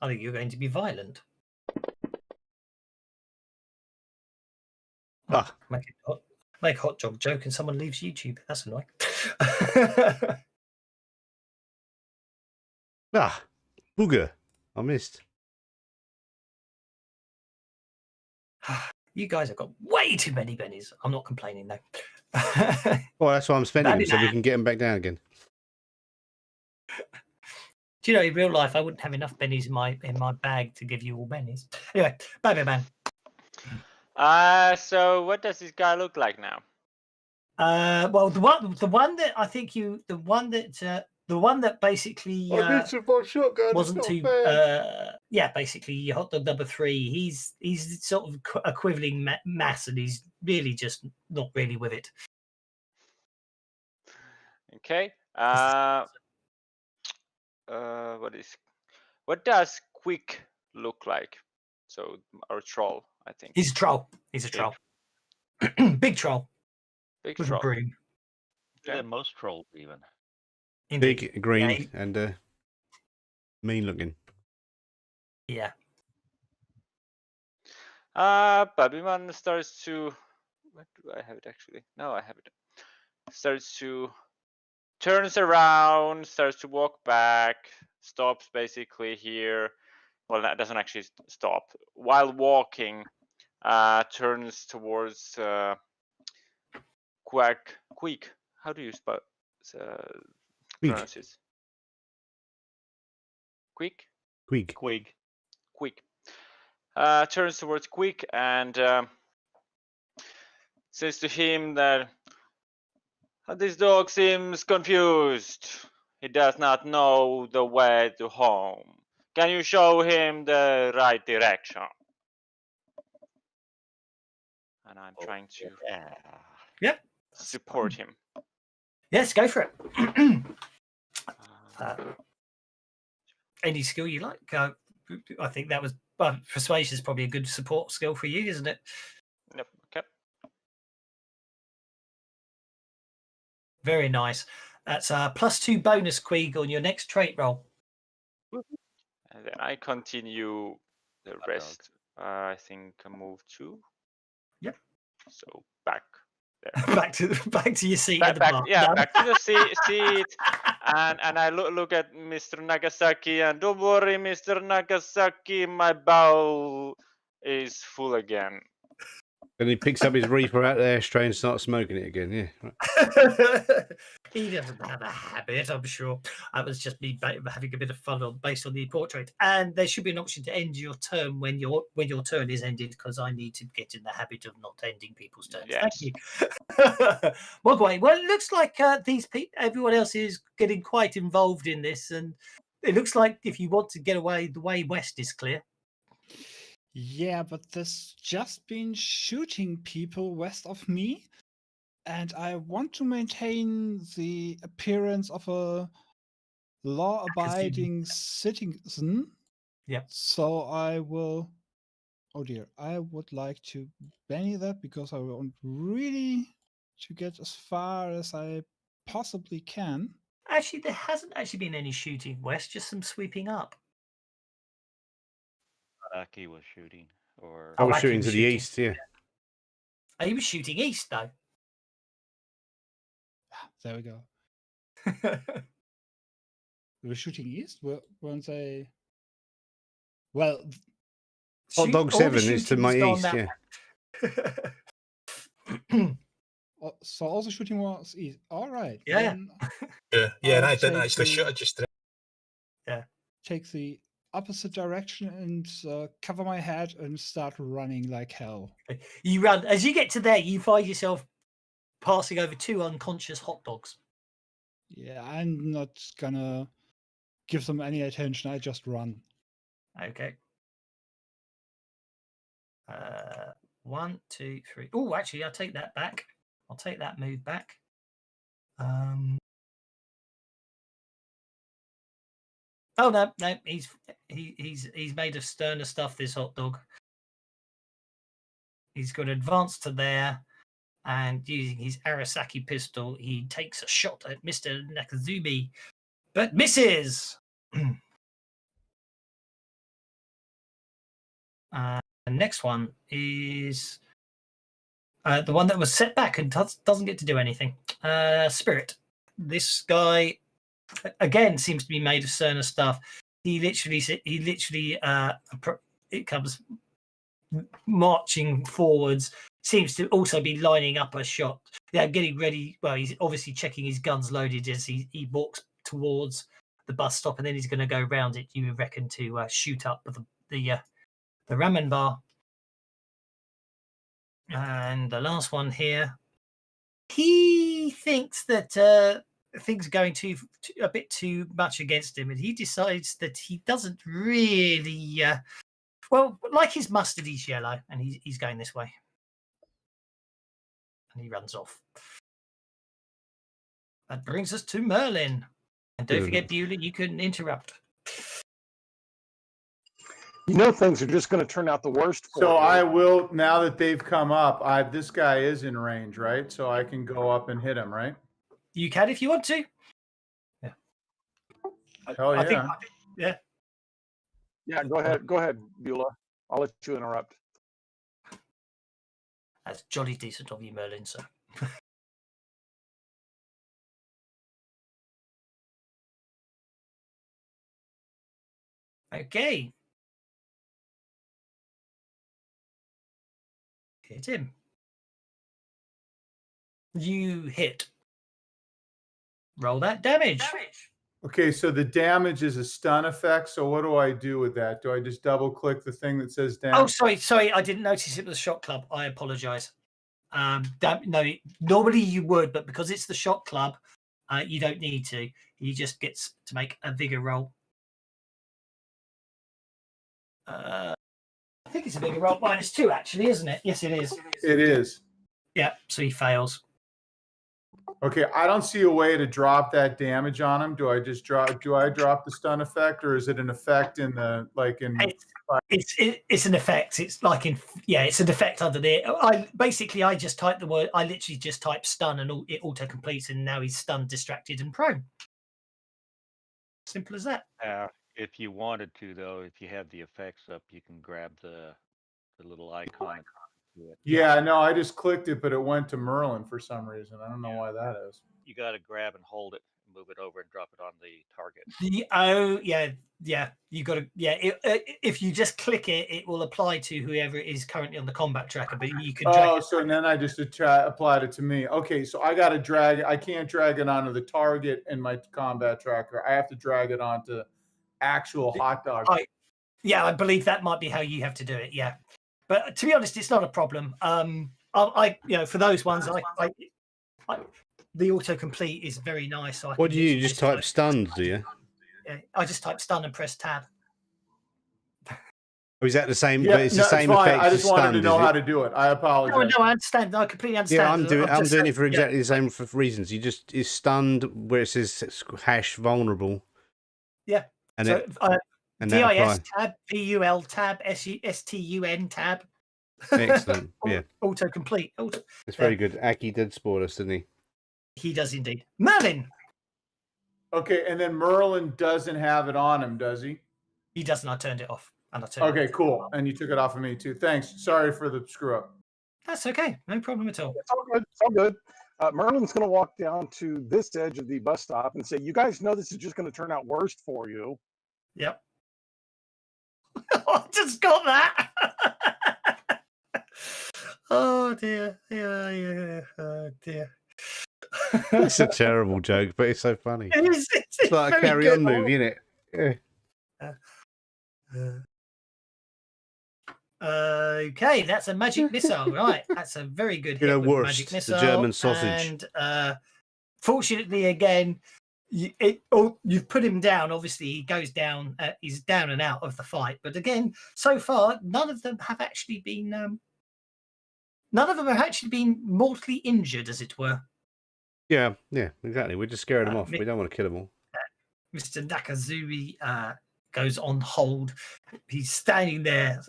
I think you're going to be violent. Ah. Make a hot dog joke and someone leaves YouTube. That's annoying. Booger. I missed. You guys have got way too many bennies. I'm not complaining, though. Well, that's why I'm spending them, so we can get them back down again. Do you know, in real life, I wouldn't have enough bennies in my bag to give you all bennies. Anyway, Babyman. So what does this guy look like now? Well, the one that I think the one that basically wasn't too basically hot dog number 3. He's sort of equivalent mass, and he's really just not really with it. Okay. What does Quick look like? So our troll, I think. He's a troll. Big troll. Big with troll. a broom. Yeah, most trolls even. Indeed. Big, green, and mean looking. Yeah. Babyman starts to. What do I have it actually? No, I have it. Turns around, starts to walk back, stops basically here. Well, that doesn't actually stop. While walking, turns towards Quick. How do you spell pronounce this? Quick. Turns towards Quick and says to him that this dog seems confused. He does not know the way to home. Can you show him the right direction? And I'm trying to support him. Yes, go for it. Any skill you like. I think that was persuasion is probably a good support skill for you, isn't it? Yep. Okay. Very nice. That's a +2 bonus, Queeg, on your next trait roll. And then I continue the Hot rest. I think I move 2. Yep. So back there. back to your seat at the Back, bar. yeah, Done. back to the seat. And I look at Mr. Nagasaki, and don't worry, Mr. Nagasaki, my bowl is full again. And he picks up his reefer out of the ashtray and starts smoking it again. Yeah. Right. He doesn't have a habit, I'm sure. I was just me having a bit of fun based on the portrait. And there should be an option to end your turn when your turn is ended, because I need to get in the habit of not ending people's turns. Yes. Thank you. Mogwai, well, it looks like everyone else is getting quite involved in this, and it looks like if you want to get away, the way west is clear. Yeah, but there's just been shooting people west of me, and I want to maintain the appearance of a law-abiding citizen. Yep. So I will. Oh dear, I would like to banny that because I want really to get as far as I possibly can. Actually, there hasn't actually been any shooting west, just some sweeping up. Aki was shooting, or I was Aki shooting was to the shooting. east, yeah. He was shooting east, though. There we go. We were shooting east, weren't they? Well, Hot Dog all the 7 is to shooting my was gone east, that yeah. way. so all the shooting was east. All right. Yeah. then Yeah, and I'll I didn't take actually the- shoot. I just take the opposite direction and cover my head and start running like hell. You run. As you get to there, you find yourself passing over 2 unconscious hot dogs. Yeah, I'm not gonna give them any attention. I just run. Okay. 1, 2, 3. Oh, actually, I'll take that back. I'll take that move back. Oh no, he's made of sterner stuff. This hot dog. He's got to advance to there, and using his Arasaki pistol, he takes a shot at Mr. Nakazumi, but misses. The next one is the one that was set back and doesn't get to do anything. Spirit. This guy again seems to be made of sterner stuff. He literally it comes marching forwards. Seems to also be lining up a shot. Yeah, getting ready. Well, he's obviously checking his guns loaded as he walks towards the bus stop, and then he's going to go round it. You reckon to shoot up the ramen bar. And the last one here, he thinks that things are going a bit too much against him, and he decides that he doesn't really like his mustard. He's yellow, and he's going this way, and he runs off. That brings us to Merlin, and don't forget, Beulah, you couldn't interrupt. You know things are just going to turn out the worst for So you. I will, now that they've come up, this guy is in range, right? So I can go up and hit him, right? You can if you want to. Yeah. Hell yeah. I think, yeah. Yeah, go ahead, Beulah. I'll let you interrupt. That's jolly decent of you, Merlin, sir. Okay. Hit him. You hit. Roll that damage. Okay, so the damage is a stun effect. So what do I do with that? Do I just double click the thing that says Oh, damage? sorry. I didn't notice it was Shot Club. I apologize. No, normally you would, but because it's the Shot Club, you don't need to. He just gets to make a vigor roll. I think it's a vigor roll -2, actually, isn't it? Yes, it is. It is. Yeah, so he fails. Okay, I don't see a way to drop that damage on him. Do I just drop? Do I drop the stun effect, or is it an effect in the It's an effect. It's like it's an effect under there. I just type the word. I literally just type stun and it auto completes, and now he's stunned, distracted, and prone. Simple as that. If you wanted to, though, if you have the effects up, you can grab the little icon. Yeah, no, I just clicked it, but it went to Merlin for some reason. I don't know why that is. You got to grab and hold it, and move it over, and drop it on the target. You got to if you just click it, it will apply to whoever is currently on the combat tracker. But you can. So then I just applied it to me. Okay, so I got to drag it. I can't drag it onto the target in my combat tracker. I have to drag it onto actual hot dog. I believe that might be how you have to do it. Yeah, but to be honest, it's not a problem. For those ones, the autocomplete is very nice. So what do you just type stunned? Do you? Yeah, I just type stun and press tab. Or is that the same? Yeah, it's the same effect. I just wanted stunned, to know how to do it. I apologize. No, I understand. I completely understand. Yeah, I'm doing it for exactly the same reasons. It's stunned where it says # vulnerable. Yeah. And so and DIS tab, PUL tab, STUN tab. Excellent. Yeah. Autocomplete. It's very good. Aki did spoil us, didn't he? He does indeed. Merlin. Okay, and then Merlin doesn't have it on him, does he? He doesn't. I turned it off. And I turned it off. Cool. And you took it off of me too. Thanks. Sorry for the screw up. That's okay. No problem at all. It's all good. It's all good. Merlin's going to walk down to this edge of the bus stop and say, "You guys know this is just going to turn out worse for you." Yep. I just got that. Oh dear. Yeah. Oh dear. It's a terrible joke, but it's so funny. It's like a Carry On movie, isn't it? Yeah. Okay, that's a magic missile, right? That's a very good hit with Wurst, magic missile. the German sausage. And fortunately, again, you've put him down. Obviously, he goes down. He's down and out of the fight. But again, so far, none of them have actually been mortally injured, as it were. Yeah, exactly. We just scared them off. We don't want to kill them all. Mr. Nakazumi goes on hold. He's standing there,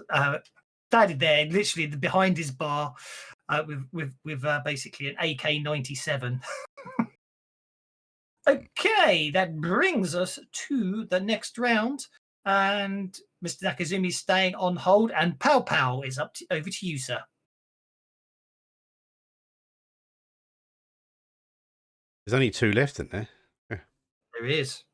literally behind his bar, with basically an AK-97. Okay, that brings us to the next round, and Mr. Nakazumi's staying on hold, and Pow Pow is over to you, sir. There's only 2 left, isn't there? Yeah. There is.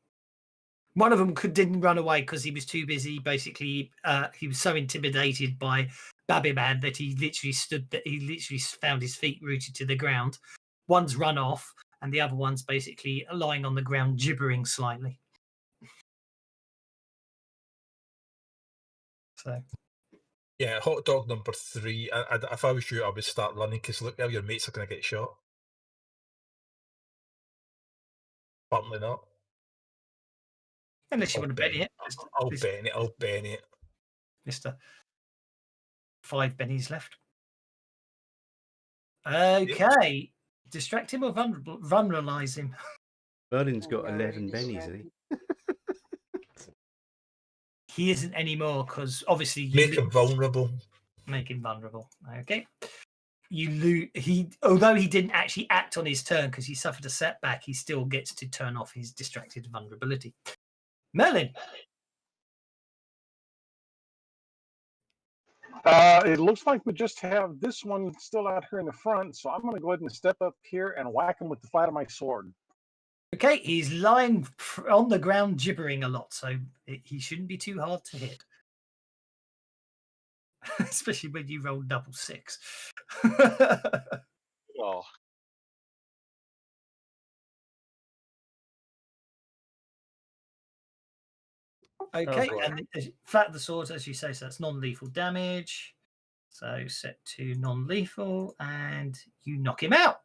One of them didn't run away because he was too busy. Basically, he was so intimidated by Babiman that he literally found his feet rooted to the ground. One's run off, and the other one's basically lying on the ground, gibbering slightly. So, yeah, hot dog number 3. If I was you, I would start running because look, your mates are going to get shot. Probably not. Unless you want to bet it. I'll bet it. Mr. 5 bennies left. Okay. Distract him or vulnerabilize him? Berlin's got 11 bennies, hasn't he? He isn't anymore because obviously make him vulnerable. Make him vulnerable. Okay. You lose. Although he didn't actually act on his turn because he suffered a setback, he still gets to turn off his distracted vulnerability. Merlin. It looks like we just have this one still out here in the front, so I'm going to go ahead and step up here and whack him with the flat of my sword. Okay, he's lying on the ground gibbering a lot, so he shouldn't be too hard to hit. Especially when you roll double 6. Oh. Okay, and flat the sword, as you say, so that's non-lethal damage. So set to non-lethal, and you knock him out.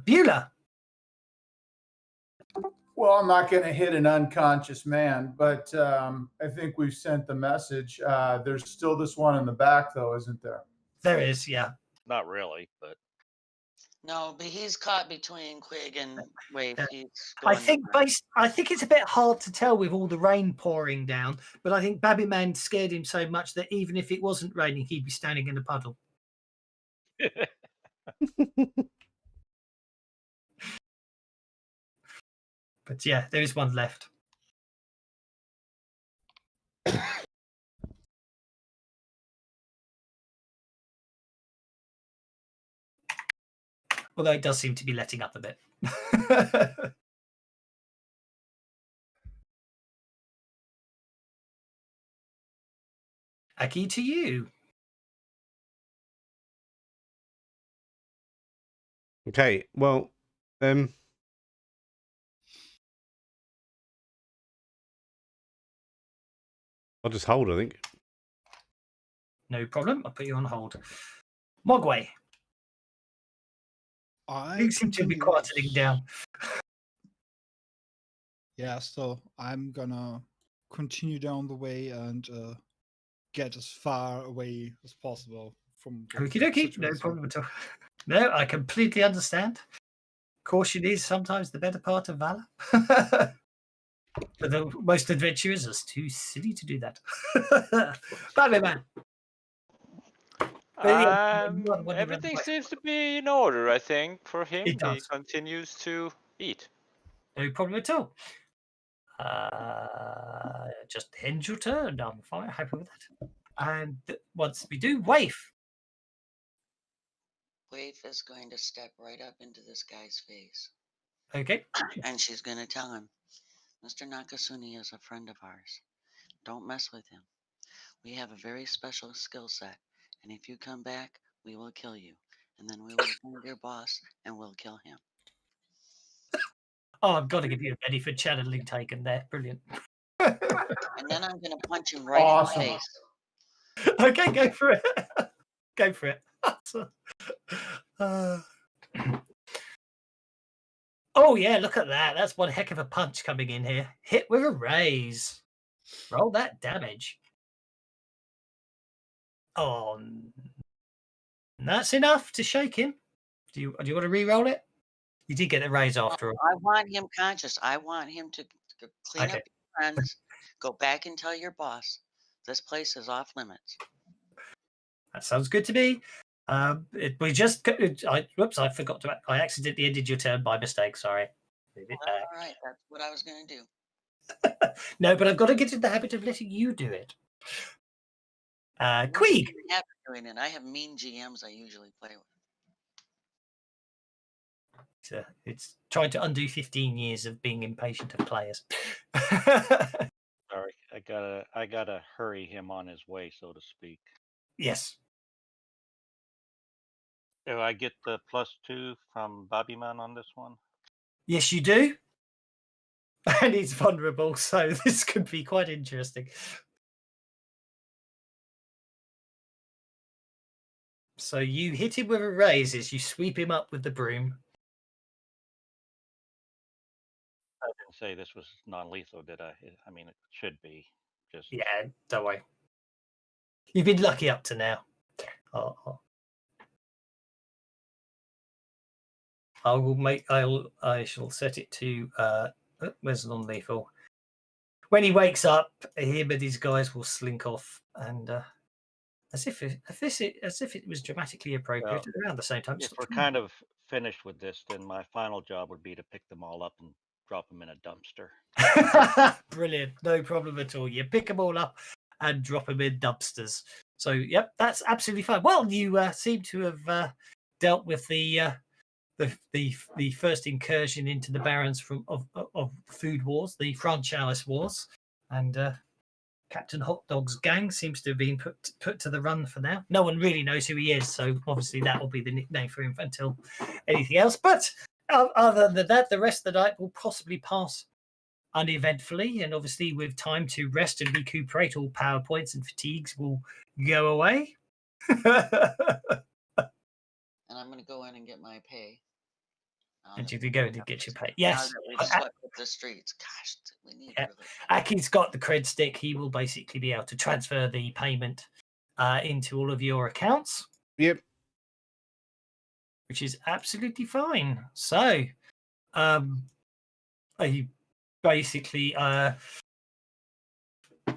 Beulah. Well, I'm not going to hit an unconscious man, but I think we've sent the message. There's still this one in the back, though, isn't there? There is, yeah. Not really, but No, but he's caught between Quig and Wave. Yeah. He's I going think nowhere. I think it's a bit hard to tell with all the rain pouring down, but I think Babbyman scared him so much that even if it wasn't raining, he'd be standing in a puddle. But yeah, there is one left. Although it does seem to be letting up a bit. Aki, to you. Okay, well, I'll just hold, I think. No problem. I'll put you on hold. Mogwai. You seem to be quietening down. Yeah, so I'm gonna continue down the way and get as far away as possible from the Okie dokie, no situation. problem at all. No, I completely understand. Caution is sometimes the better part of valor. But the most adventurers are too silly to do that. Babbyman. Everything seems to be in order, I think, for him. It does. He continues to eat. No problem at all. Just end your turn. I'm fine, happy with that. And once we do, Wave. Wave is going to step right up into this guy's face. Okay. And she's going to tell him, Mr. Nakasuni is a friend of ours. Don't mess with him. We have a very special skill set. And if you come back, we will kill you. And then we will find your boss and we'll kill him. Oh, I've got to give you a benefit channeling taken there. Brilliant. And then I'm going to punch him right Awesome. in the face. Okay, go for it. Go for it. Oh, yeah, look at that. That's one heck of a punch coming in here. Hit with a raise. Roll that damage. Oh, that's enough to shake him. Do you want to re-roll it? You did get a raise after all. I want him conscious. I want him to clean up your friends, go back and tell your boss, this place is off limits. That sounds good to me. We just. Whoops! I forgot to. I accidentally ended your turn by mistake. Sorry. All right, that's what I was going to do. No, but I've got to get into the habit of letting you do it. Queeg. I have mean GMs I usually play with. It's trying to undo 15 years of being impatient of players. Sorry, I gotta hurry him on his way, so to speak. Yes. Do I get the +2 from Bobbyman on this one? Yes, you do. And he's vulnerable, so this could be quite interesting. So you hit him with a raise as you sweep him up with the broom. I didn't say this was non-lethal, did I? I mean, it should be. Just Yeah, don't worry. You've been lucky up to now. I shall set it to where's non-lethal. When he wakes up, him and his guys will slink off, and as if it was dramatically appropriate at around the same time. If we're kind of finished with this, then my final job would be to pick them all up and drop them in a dumpster. Brilliant, no problem at all. You pick them all up and drop them in dumpsters. So, yep, that's absolutely fine. Well, you seem to have dealt with the first incursion into the barons of Food Wars, the Franchise Wars, and Captain Hot Dog's gang seems to have been put to the run for now. No one really knows who he is, so obviously that will be the nickname for him until anything else. But other than that, the rest of the night will possibly pass uneventfully, and obviously with time to rest and recuperate, all power points and fatigues will go away. And I'm going to go in and get my pay. And you can go in and get your pay. Yes. We swept up the streets. Gosh, we need really. Aki's got the cred stick. He will basically be able to transfer the payment into all of your accounts. Yep. which is absolutely fine. So, you basically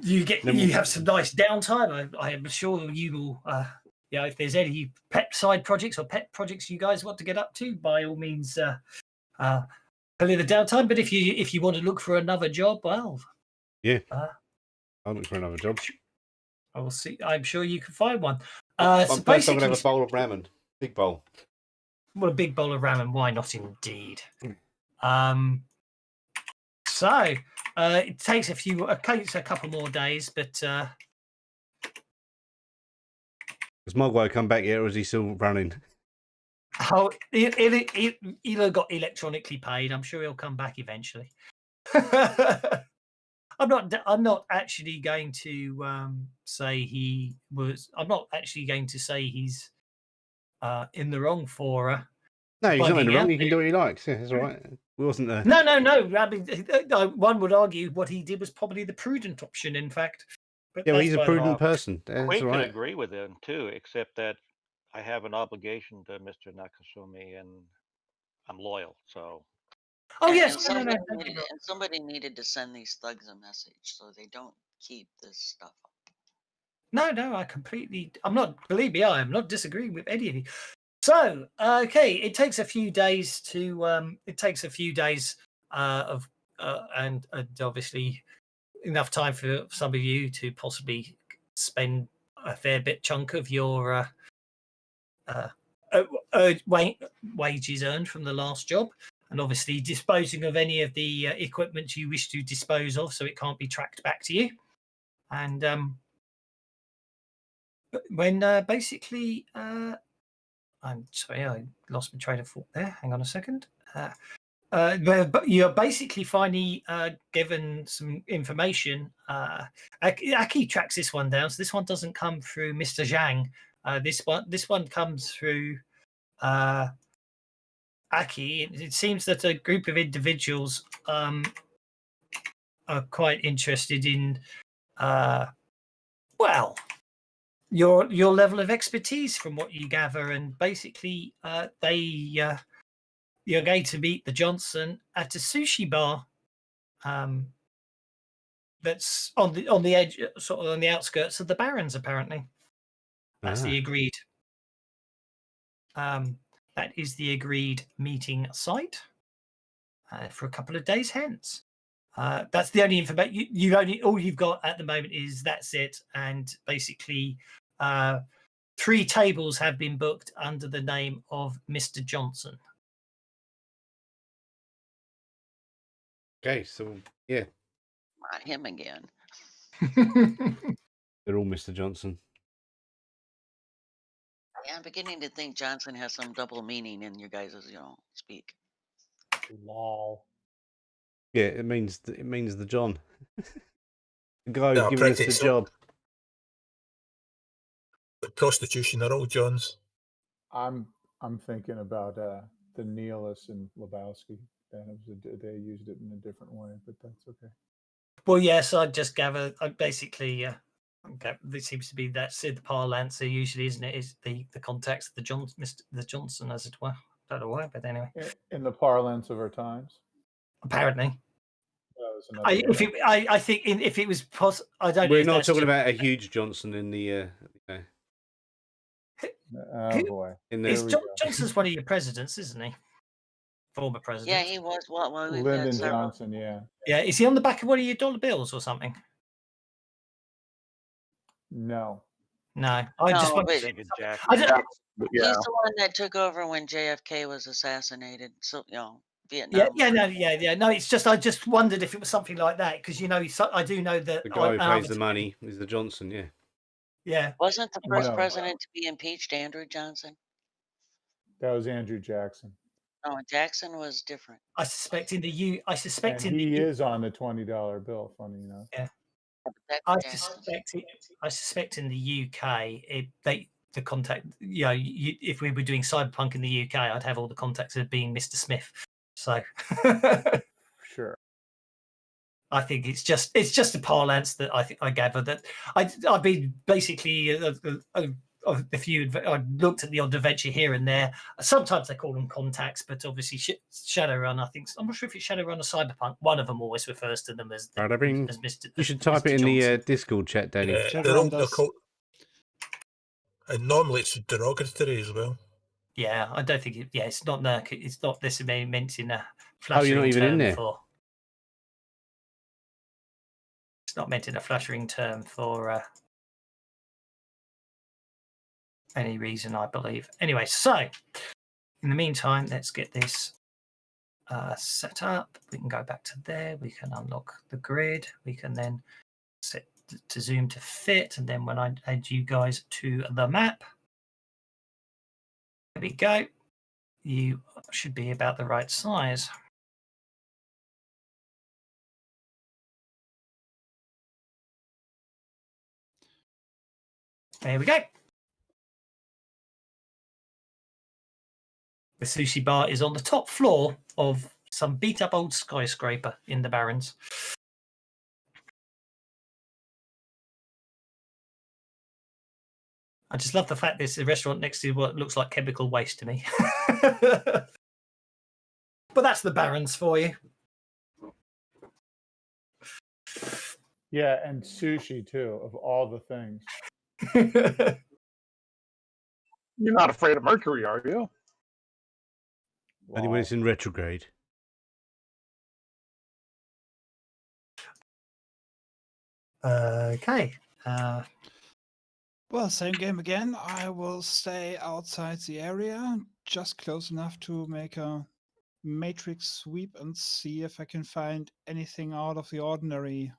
you have some nice downtime. I am sure you will. If there's any side projects or pet projects you guys want to get up to, by all means, fill in the downtime. But if you want to look for another job, well, I'll look for another job. I will see. I'm sure you can find one. First, I'm gonna have a bowl of ramen, big bowl. Well, a big bowl of ramen. Why not, indeed? So it takes a couple more days, but has Mogwai come back yet, or is he still running? Oh, he'll have got electronically paid. I'm sure he'll come back eventually. I'm not actually going to say he was. I'm not actually going to say he's in the wrong for. No, he's not in the wrong. He can do what he likes. Yeah, that's all right. We wasn't there. No. I mean, one would argue what he did was probably the prudent option. In fact, but yeah, well, he's a prudent person. That's We all can right. agree with him too, except that I have an obligation to Mr. Nakasumi, and I'm loyal. So. Oh yes, and somebody needed to send these thugs a message so they don't keep this stuff up. No, I'm not. Believe me, I am not disagreeing with any of you. So, okay, it takes a few days to. It takes a few days of, and obviously enough time for some of you to possibly spend a fair bit chunk of your wages earned from the last job, and obviously disposing of any of the equipment you wish to dispose of, so it can't be tracked back to you. And when basically. I'm sorry, I lost my train of thought there. Hang on a second. But you're basically finally given some information. Aki tracks this one down, so this one doesn't come through Mr. Zhang. This one comes through Aki. It seems that a group of individuals are quite interested in, your level of expertise, from what you gather, and basically you're going to meet the Johnson at a sushi bar that's on the edge, sort of on the outskirts of the Barrens. Apparently, that's the agreed. That is the agreed meeting site for a couple of days hence. That's the only information all you've got at the moment is that's it, and basically. 3 tables have been booked under the name of Mr. Johnson. Okay, so yeah. Not him again. They're all Mr. Johnson. Yeah, I'm beginning to think Johnson has some double meaning in your guys' speak. Lol. Yeah, it means the John. The guy who's giving us the job. Prostitution, they're all Johns. I'm thinking about the Neelis and Lebowski. They used it in a different way, but that's okay. Well, yes, I just gather. Basically, there seems to be that's the parlance. Usually, isn't it? Is the context the Johnson, as it were. I don't know why, but anyway. In the parlance of our times. Apparently. I think if it was possible, I don't. We're not talking about a huge Johnson in the. Oh boy! Johnson's one of your presidents, isn't he? Former president. Yeah, he was. Lyndon Johnson. Yeah. Yeah, is he on the back of one of your dollar bills or something? No. I just want he's the one that took over when JFK was assassinated. So Vietnam. Yeah. No, it's just I just wondered if it was something like that because I do know that the guy who pays the money is the Johnson. Yeah. Yeah. Wasn't the first president to be impeached Andrew Johnson? That was Andrew Jackson. No, Jackson was different. I suspect he is on the $20 bill. Funny enough. Yeah. I suspect in the UK the contact. If we were doing Cyberpunk in the UK, I'd have all the contacts of being Mr. Smith. So. Sure. I think it's just a parlance that I gather that I've been basically I looked at the odd adventure here and there. Sometimes they call them contacts, but obviously Shadowrun, I think, I'm not sure if it's Shadowrun or Cyberpunk. One of them always refers to them as Bada bing. Mr. You should as type it Mr. in the Johnson. Discord chat, Danny. Yeah, Shadowrun they're does. called, and normally it's derogatory as well. Yeah, I don't think it's not it's not this meant in a Oh, flattering you're not even in term there. for. It's not meant in a flattering term for any reason, I believe. Anyway, so in the meantime, let's get this set up. We can go back to there. We can unlock the grid. We can then set to zoom to fit. And then when I add you guys to the map, there we go. You should be about the right size. There we go. The sushi bar is on the top floor of some beat up old skyscraper in the Barrens. I just love the fact there's a restaurant next to what looks like chemical waste to me. But that's the Barrens for you. Yeah, and sushi too, of all the things. You're not afraid of Mercury, are you? Only when it's in retrograde. Okay. Well, same game again. I will stay outside the area, just close enough to make a matrix sweep and see if I can find anything out of the ordinary.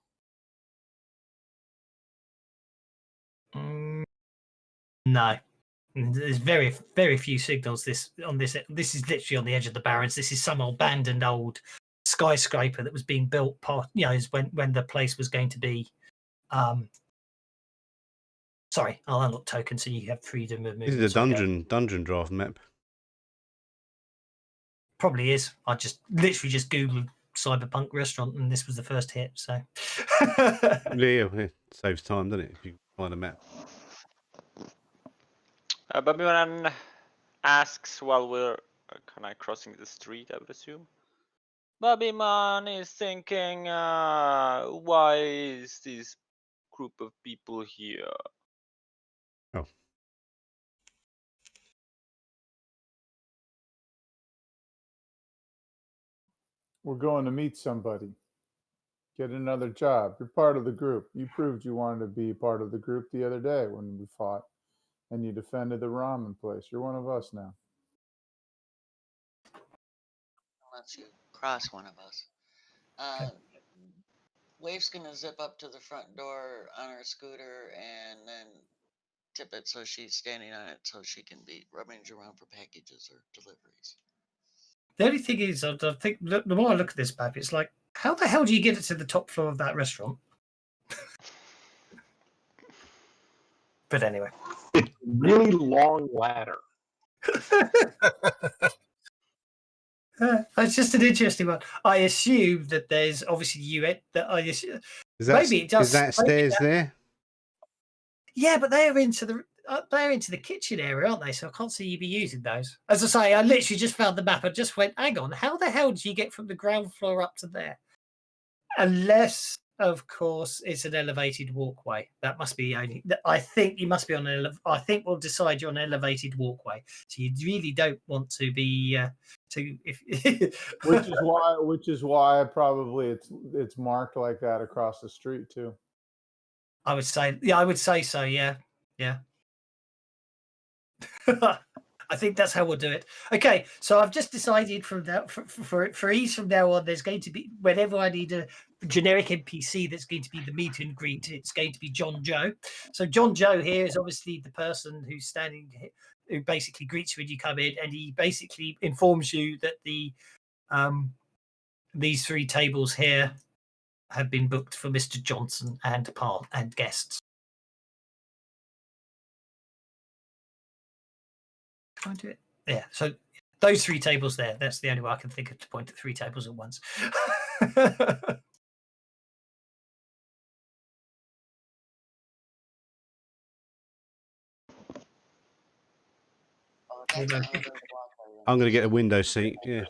No. There's very, very few signals. This is literally on the edge of the Barrens. This is some abandoned old skyscraper that was being built. Is when the place was going to be. Sorry, I'll unlock token so you have freedom of movement. This is a dungeon draft map. Probably is. I literally just googled Cyberpunk restaurant and this was the first hit. So Yeah, it saves time, doesn't it? If you find a map. Babiman asks while we're kind of crossing the street, I would assume. Babiman is thinking, why is this group of people here? Oh. We're going to meet somebody. Get another job. You're part of the group. You proved you wanted to be part of the group the other day when we fought. And you defended the ramen place. You're one of us now. Unless you cross one of us. Wave's gonna zip up to the front door on her scooter and then tip it so she's standing on it so she can be rummaging around for packages or deliveries. The only thing is, I think the more I look at this map, it's like, how the hell do you get it to the top floor of that restaurant? But anyway. Really long ladder. It's just an interesting one. I assume that there's obviously maybe it does. Is that stairs there? Yeah, but they're into the kitchen area, aren't they? So I can't see you be using those. As I say, I literally just found the map. I just went, hang on, how the hell do you get from the ground floor up to there? Unless, of course, it's an elevated walkway. That must be only. I think you must be on an. I think we'll decide you're on an elevated walkway. So you really don't want to be which is why probably it's marked like that across the street too. I would say so. Yeah. I think that's how we'll do it. Okay, so I've just decided from now for ease from now on, there's going to be, whenever I need a generic NPC that's going to be the meet and greet, it's going to be John Joe. So John Joe here is obviously the person who's standing here, who basically greets you when you come in, and he basically informs you that these 3 tables here have been booked for Mr. Johnson and guests. Can I do it? Yeah, so those 3 tables there, that's the only way I can think of to point at 3 tables at once. I'm going to get a window seat. Yeah.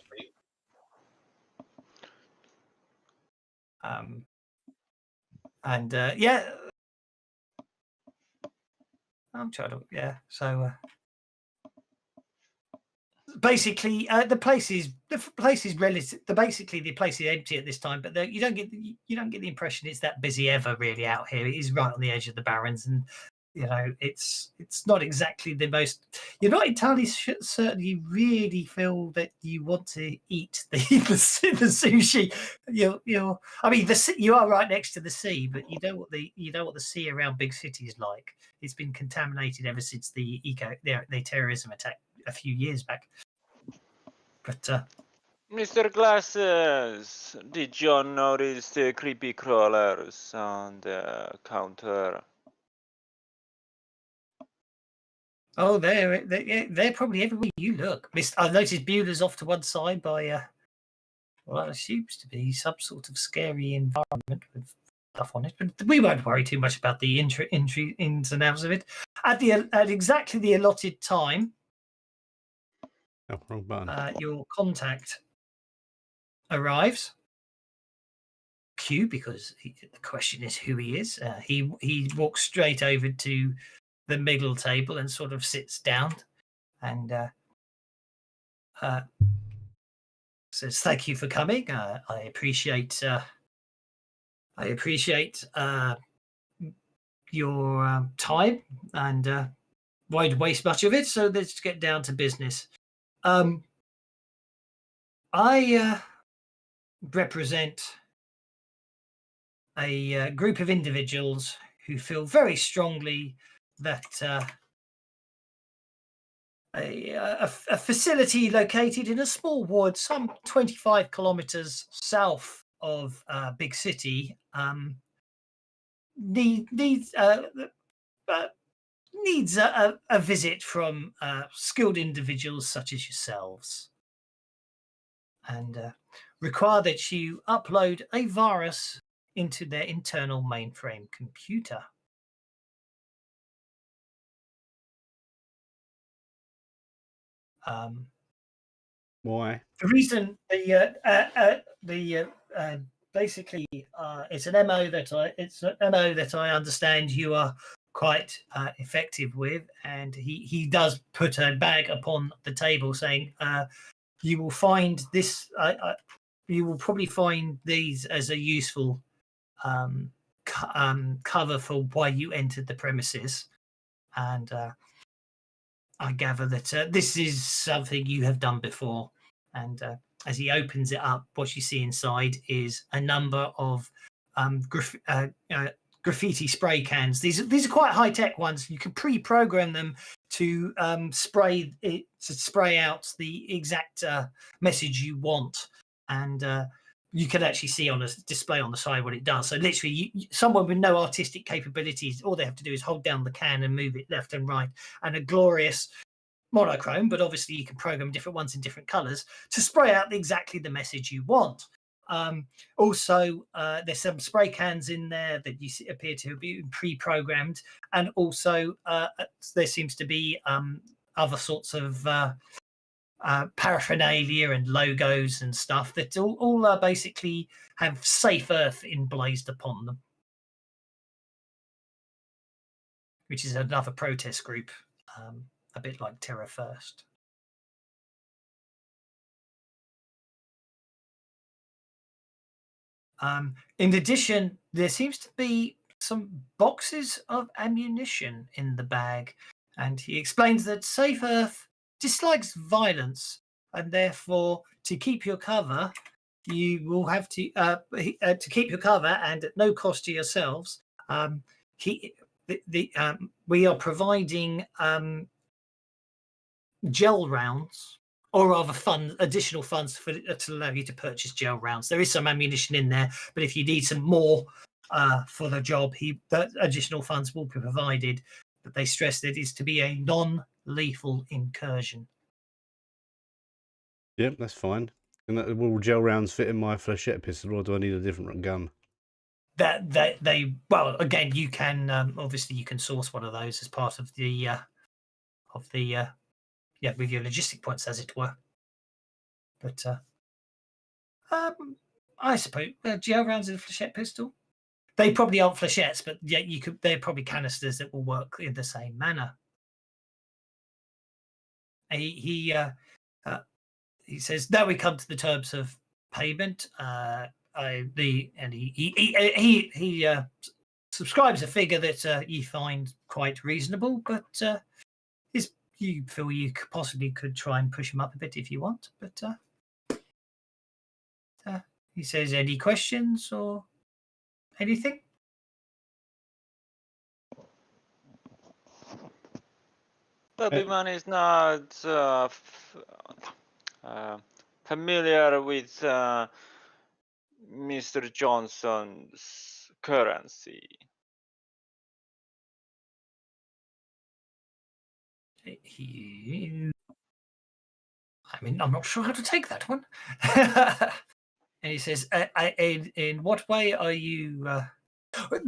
And yeah, I'm trying to So basically, the place is relative. Basically, the place is empty at this time, but you don't get the impression it's that busy ever really out here. It is right on the edge of the Barrens, and it's not exactly the most. You're not entirely certain you really feel that you want to eat the sushi. I mean, you are right next to the sea, but you know what the sea around big cities is like. It's been contaminated ever since the terrorism attack a few years back. But Mr. Glasses, did you notice the creepy crawlers on the counter? oh, they're probably everywhere you look. I noticed Beulah's off to one side by well, it seems to be some sort of scary environment with stuff on it, but we won't worry too much about the ins and outs of it. At exactly the allotted time, Oh, wrong button. your contact arrives. Q, because the question is who he is. He walks straight over to the middle table and sort of sits down and says, "Thank you for coming. I appreciate your time and won't waste much of it. So let's get down to business. I represent a group of individuals who feel very strongly that a facility located in a small wood some 25 kilometers south of big city needs a visit from skilled individuals such as yourselves, and require that you upload a virus into their internal mainframe computer. Why? The reason basically it's an MO that I understand you are quite effective with, and he does put a bag upon the table saying you will find this. You will probably find these as a useful cover for why you entered the premises, and I gather that this is something you have done before. And as he opens it up, what you see inside is a number of graffiti spray cans. These are quite high tech ones. You can pre-program them to spray out the exact message you want, and you can actually see on a display on the side what it does. So literally, someone with no artistic capabilities, all they have to do is hold down the can and move it left and right, and a glorious monochrome, but obviously you can program different ones in different colors to spray out exactly the message you want. Also, there's some spray cans in there that you appear to be pre-programmed, and also there seems to be other sorts of paraphernalia and logos and stuff that all basically have Safe Earth emblazed upon them, which is another protest group, a bit like Terror First. In addition, there seems to be some boxes of ammunition in the bag, and he explains that Safe Earth dislikes violence, and therefore, to keep your cover, you will have to keep your cover, and at no cost to yourselves. We are providing gel rounds, or rather additional funds to allow you to purchase gel rounds. There is some ammunition in there, but if you need some more for the job, the additional funds will be provided. But they stress that it is to be a non-lethal incursion. Yep, that's fine. And will gel rounds fit in my flechette pistol, or do I need a different gun? Well, again, you can obviously you can source one of those as part of the with your logistic points, as it were. But I suppose gel rounds in a flechette pistol. They probably aren't flechettes, but yeah, they're probably canisters that will work in the same manner. He says, now we come to the terms of payment. He subscribes a figure that you find quite reasonable, but you feel you possibly could try and push him up a bit if you want. But he says, any questions or anything? The man is not familiar with Mr. Johnson's currency. I'm not sure how to take that one. And he says, in what way are you...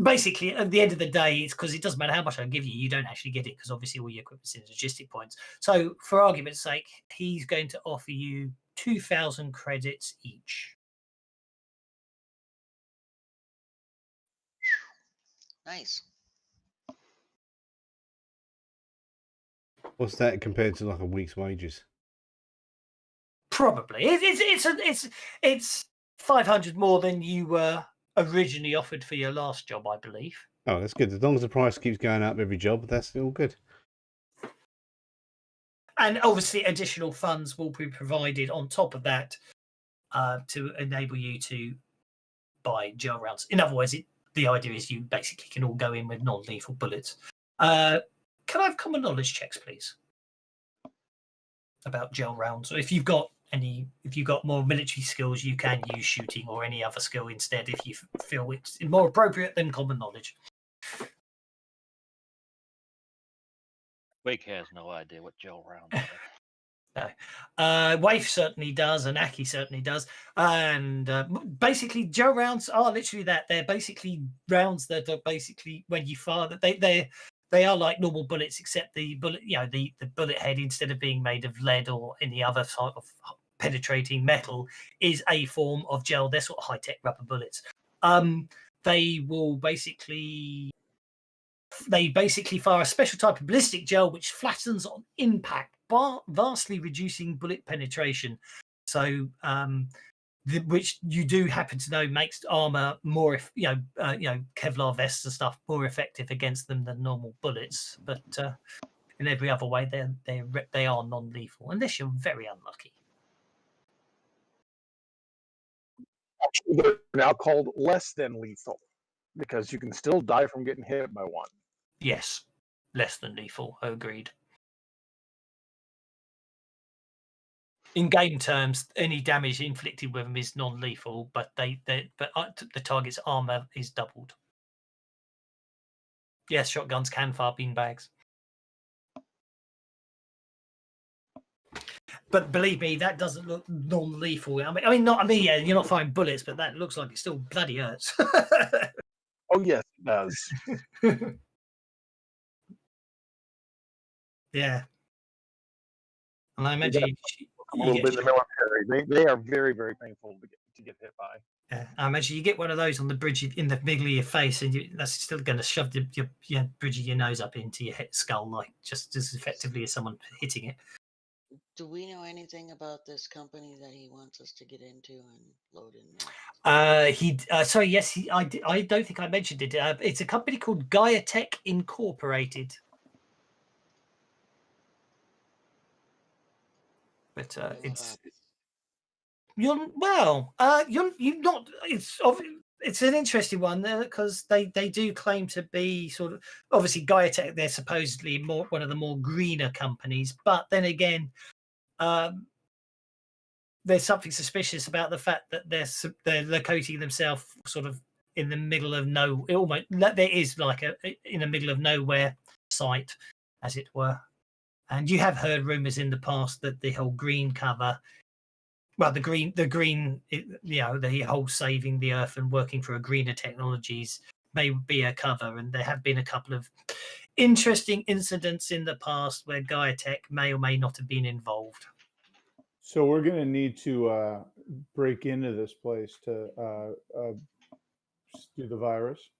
Basically, at the end of the day, it's because it doesn't matter how much I give you, you don't actually get it, because obviously all your equipment's in logistic points. So, for argument's sake, he's going to offer you 2,000 credits each. Nice. What's that compared to like a week's wages? Probably. It's 500 more than you were originally offered for your last job, I believe. Oh, that's good. As long as the price keeps going up every job, that's still good. And obviously, additional funds will be provided on top of that to enable you to buy gel rounds. In other words, the idea is you basically can all go in with non-lethal bullets. Can I have common knowledge checks, please, about gel rounds? Or if you've got more military skills, you can use shooting or any other skill instead if you feel it's more appropriate than common knowledge. Wake has no idea what gel rounds are. No. Waif certainly does, and Aki certainly does. And basically, gel rounds are literally that. They're basically rounds that are basically, when you fire, they are like normal bullets, except the bullet, the bullet head, instead of being made of lead or any other sort of penetrating metal, is a form of gel. They're sort of high-tech rubber bullets. They basically fire a special type of ballistic gel which flattens on impact, vastly reducing bullet penetration. So, which you do happen to know makes armor more, Kevlar vests and stuff more effective against them than normal bullets. But in every other way, they are non-lethal, unless you're very unlucky. Actually, they're now called less than lethal because you can still die from getting hit by one. Yes, less than lethal. Agreed. In game terms, any damage inflicted with them is non-lethal, but the target's armor is doubled. Yes, shotguns can fire beanbags. But believe me, that doesn't look non-lethal. You're not firing bullets, but that looks like it still bloody hurts. Oh yes, it does. Yeah. And I imagine a little bit in the military. They are very, very painful to get hit by. Yeah, I imagine you get one of those on the bridge in the middle of your face, and that's still going to shove your bridge of your nose up into your skull, like just as effectively as someone hitting it. Do we know anything about this company that he wants us to get into and load in? I don't think I mentioned it. It's a company called Gaia Tech Incorporated. But it's an interesting one because they do claim to be sort of, obviously Gaia Tech, they're supposedly one of the more greener companies, but then again, there's something suspicious about the fact that they're locating themselves sort of in the middle of there is like in the middle of nowhere site, as it were. And you have heard rumors in the past that the whole green cover, the whole saving the earth and working for a greener technologies may be a cover. And there have been a couple of interesting incidents in the past where Gaia-Tech may or may not have been involved. So we're going to need to break into this place to do the virus,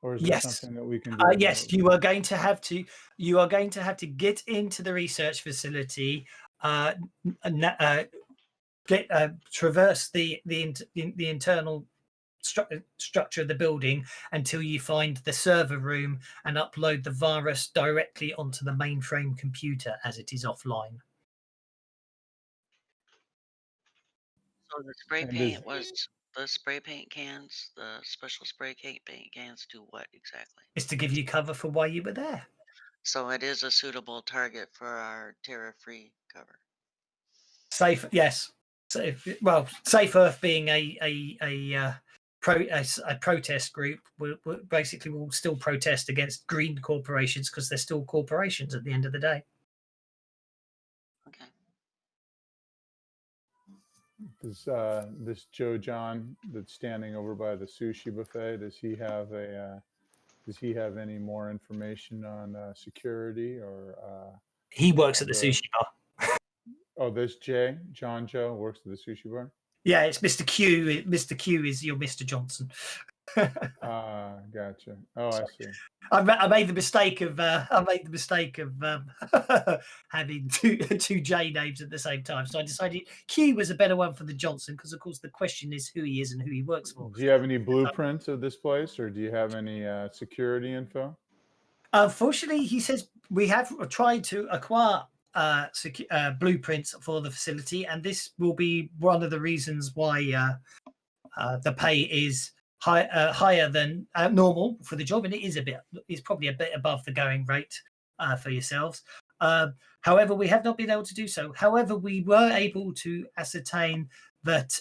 or is there Yes. something that we can do? Yes, you are going to have to. You are going to have to get into the research facility, traverse the internal structure of the building until you find the server room and upload the virus directly onto the mainframe computer as it is offline. So the spray And paint was the spray paint cans, the special spray paint cans do what exactly? It's to give you cover for why you were there. So it is a suitable target for our terror-free cover. Safe, yes. Safe, well, Safe Earth being a protest group will basically will still protest against green corporations because they're still corporations at the end of the day. Okay. Does this Joe John that's standing over by the sushi buffet, does he have any more information on security or? He works at the sushi bar. Oh, this John Joe works at the sushi bar. Yeah, it's Mr. Q. Mr. Q is your Mr. Johnson. Gotcha. Oh, I see. I made the mistake of having two J names at the same time. So I decided Q was a better one for the Johnson because, of course, the question is who he is and who he works for. Do you have any blueprints of this place, or do you have any security info? Unfortunately, he says we have tried to acquire blueprints for the facility, and this will be one of the reasons why the pay is higher than normal for the job, and it's probably a bit above the going rate for yourselves. However, we have not been able to do so. However, we were able to ascertain that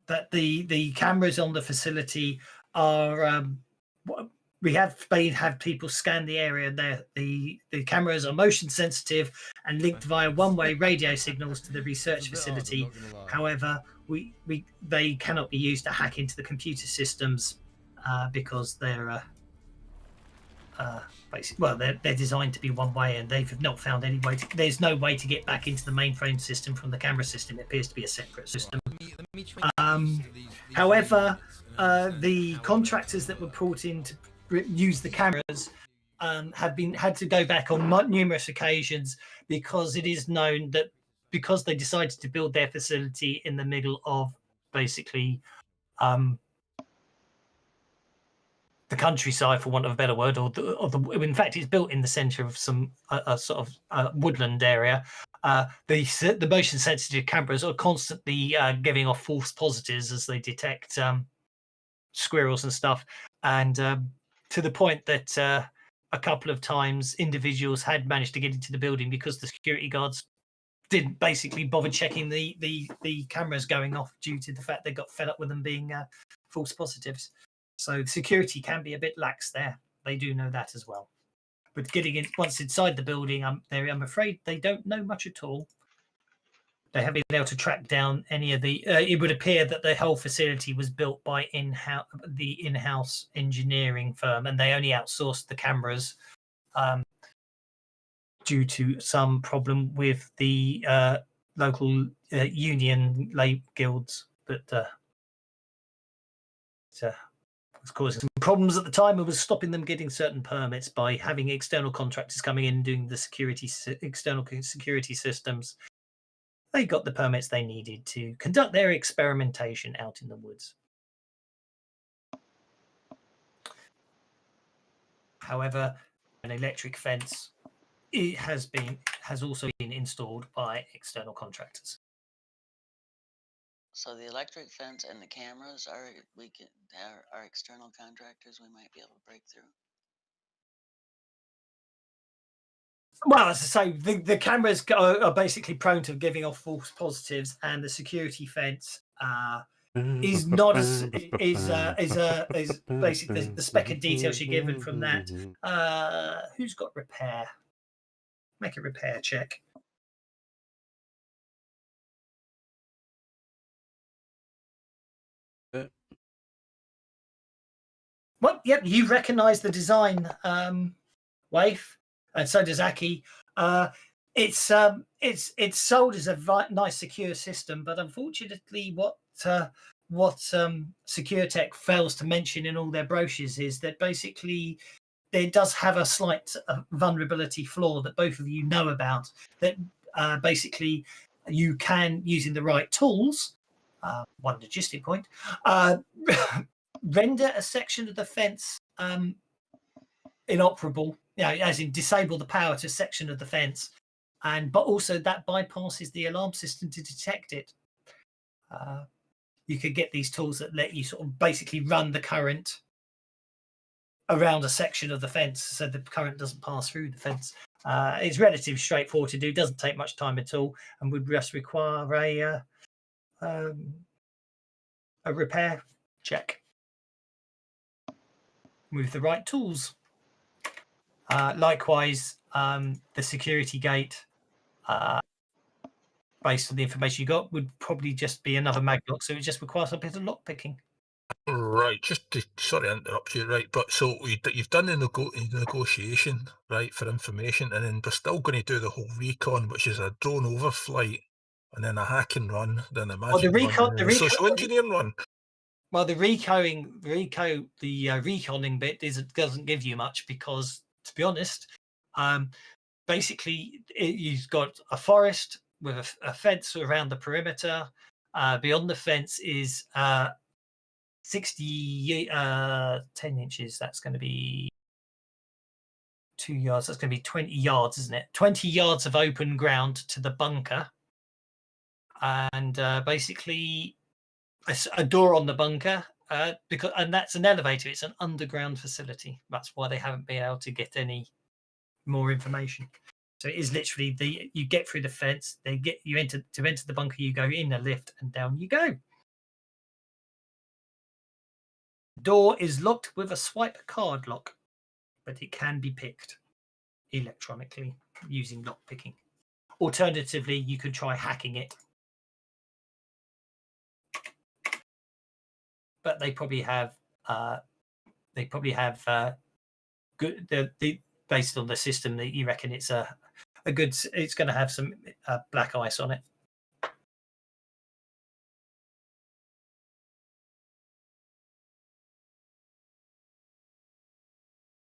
that the cameras on the facility are we have had people scan the area. The cameras are motion sensitive and linked via one-way radio signals to the research facility. However, they cannot be used to hack into the computer systems because they're they're designed to be one way, and they've not found any way. There's no way to get back into the mainframe system from the camera system. It appears to be a separate system. However, the contractors that were brought in to use the cameras have had to go back on numerous occasions because it is known that because they decided to build their facility in the middle of basically the countryside, for want of a better word, or in fact, it's built in the centre of some sort of woodland area. The motion sensitive cameras are constantly giving off false positives as they detect squirrels and stuff, and to the point that a couple of times individuals had managed to get into the building because the security guards didn't basically bother checking the cameras going off due to the fact they got fed up with them being false positives. So security can be a bit lax there. They do know that as well. But getting in once inside the building, I'm afraid they don't know much at all. They haven't been able to track down any of the. It would appear that the whole facility was built by the in-house engineering firm, and they only outsourced the cameras due to some problem with the local union guilds that was causing some problems at the time. It was stopping them getting certain permits by having external contractors coming in and doing the external security systems. They got the permits they needed to conduct their experimentation out in the woods. However, an electric fence has also been installed by external contractors. So the electric fence and the cameras are external contractors we might be able to break through. Well, as I say, the cameras are basically prone to giving off false positives, and the security fence is not as is basically the spec of details you're given from that. Who's got repair? Make a repair check. Well, yep, you recognise the design, Waif, and so does Aki. It's sold as a nice secure system, but unfortunately, what SecureTech fails to mention in all their brochures is that basically it does have a slight vulnerability flaw that both of you know about. That basically you can, using the right tools, one logistic point, render a section of the fence inoperable, as in disable the power to a section of the fence, but also that bypasses the alarm system to detect it. You could get these tools that let you sort of basically run the current around a section of the fence so the current doesn't pass through the fence. It's relatively straightforward to do, doesn't take much time at all, and would just require a repair check with the right tools. Likewise, the security gate, based on the information you got, would probably just be another maglock, so it just requires a bit of lock picking. Right, just to, sorry to interrupt you, right, but so you've done the negotiation, right, for information, and then we're still going to do the whole recon, which is a drone overflight, and then a hack and run, then a magic run, and then a social engineering run. Well, the reconning bit doesn't give you much because, to be honest, basically you've got a forest with a fence around the perimeter. Beyond the fence is 10 inches. That's going to be 2 yards. That's going to be 20 yards, isn't it? 20 yards of open ground to the bunker, and basically a door on the bunker, and that's an elevator. It's an underground facility. That's why they haven't been able to get any more information. So it is literally you get through the fence. To enter the bunker. You go in a lift and down you go. The door is locked with a swipe card lock, but it can be picked electronically using lock picking. Alternatively, you could try hacking it. But they probably have good. Based on the system that you reckon it's a good. It's going to have some black ice on it.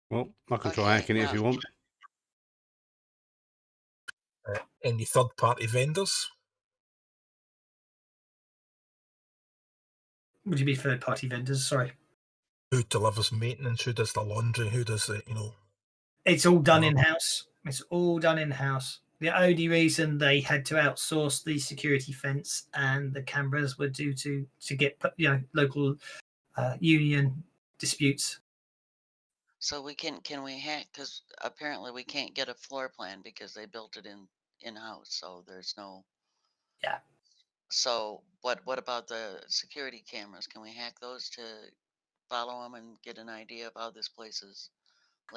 Well, I can try hacking it if you want. Any third-party vendors? Would you be third-party vendors? Sorry. Who delivers maintenance? Who does the laundry? Who does the, It's all done in-house. It's all done in-house. The only reason they had to outsource the security fence and the cameras were due to get local union disputes. So can we hack? Because apparently we can't get a floor plan because they built it in-house. So there's no. Yeah. So what about the security cameras? Can we hack those to follow them and get an idea of how this place is?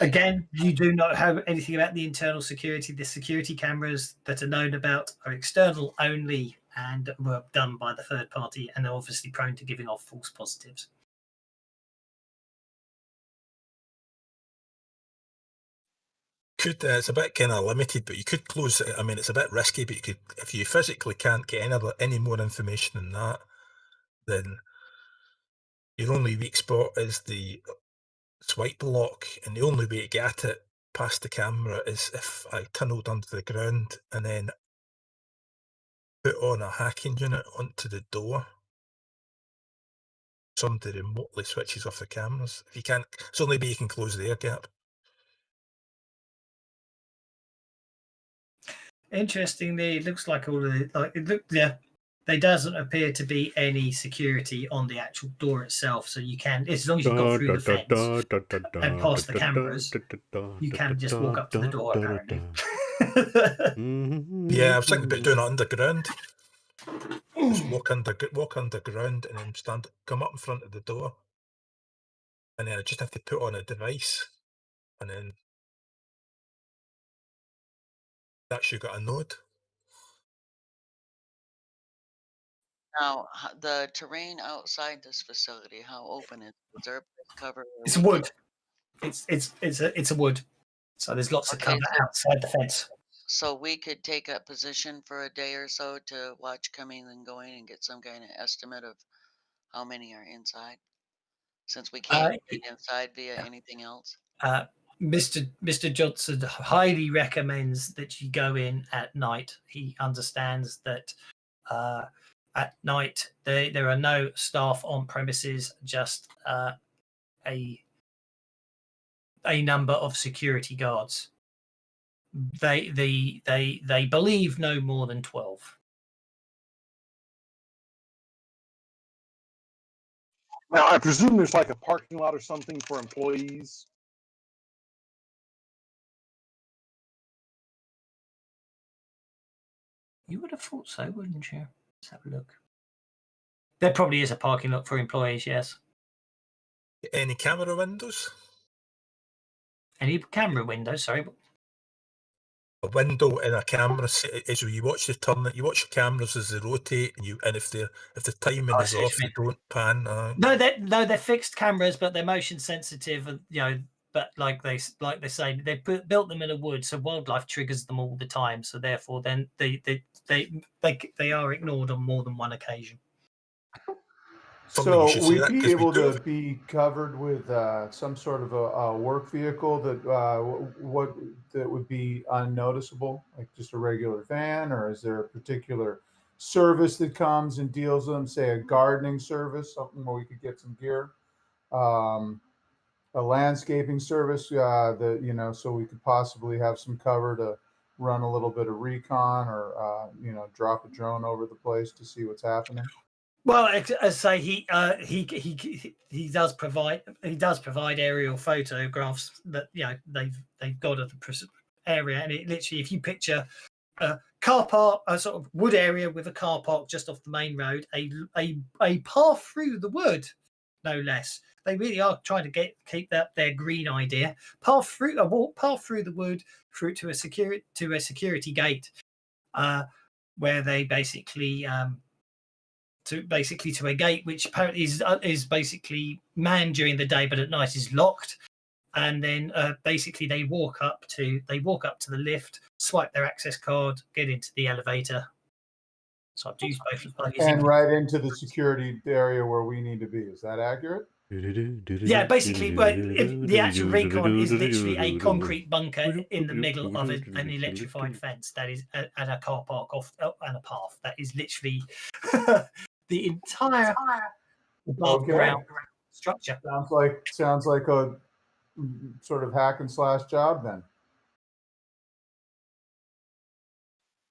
Again, you do not have anything about the internal security. The security cameras that are known about are external only and were done by the third party and are obviously prone to giving off false positives. It's a bit kind of limited, but you could close it. I mean, it's a bit risky, but you could, if you physically can't get any more information than that, then your only weak spot is the swipe lock, and the only way to get it past the camera is if I tunneled under the ground and then put on a hacking unit onto the door. Somebody remotely switches off the cameras. If you can't, it's only way you can close the air gap. Interestingly, it looks like there doesn't appear to be any security on the actual door itself, so you can, as long as you've got through the fence and past the cameras, you can just walk up to the door apparently. Yeah, I was thinking about doing it underground. Just walk underground and then come up in front of the door, and then I just have to put on a device, and then that's you got a node. Now, the terrain outside this facility, how open is it? Is there a place cover? where It's we can- wood. It's a wood. So there's lots of Okay, cover so- outside the fence. So we could take up position for a day or so to watch coming and going and get some kind of estimate of how many are inside, since we can't get inside via anything else. Mr. Johnson highly recommends that you go in at night. He understands that at night there are no staff on premises, just a number of security guards. They believe no more than 12. Now, I presume there's like a parking lot or something for employees. You would have thought so, wouldn't you? Let's have a look. There probably is a parking lot for employees, yes. Any camera windows? Any camera windows, sorry. A window in a camera is where you watch the turn. You watch the cameras as they rotate, and if the timing I is see what off, you you don't pan. No, they're fixed cameras, but they're motion sensitive, and but like they say, they built them in a wood, so wildlife triggers them all the time. So therefore, then they are ignored on more than one occasion. Something you So should say we'd that, be 'cause we able do to be covered with some sort of a work vehicle that that would be unnoticeable, like just a regular van, or is there a particular service that comes and deals with them, say a gardening service, something where we could get some gear, a landscaping service that so we could possibly have some cover to run a little bit of recon or drop a drone over the place to see what's happening. Well, as I say, he does provide aerial photographs that they've got of the area, and it literally, if you picture a car park, a sort of wood area with a car park just off the main road, a path through the wood, no less. They really are trying to keep their green idea. Path through the wood through to a security gate, where they basically. To a gate which apparently is basically manned during the day, but at night is locked. And then basically they walk up to the lift, swipe their access card, get into the elevator. So I've used both. And right into the security area where we need to be. Is that accurate? Yeah, basically, the actual recon is literally a concrete bunker in the middle of an electrified fence that is and a car park and a path. That is literally the entire above ground structure. Sounds like a sort of hack and slash job then.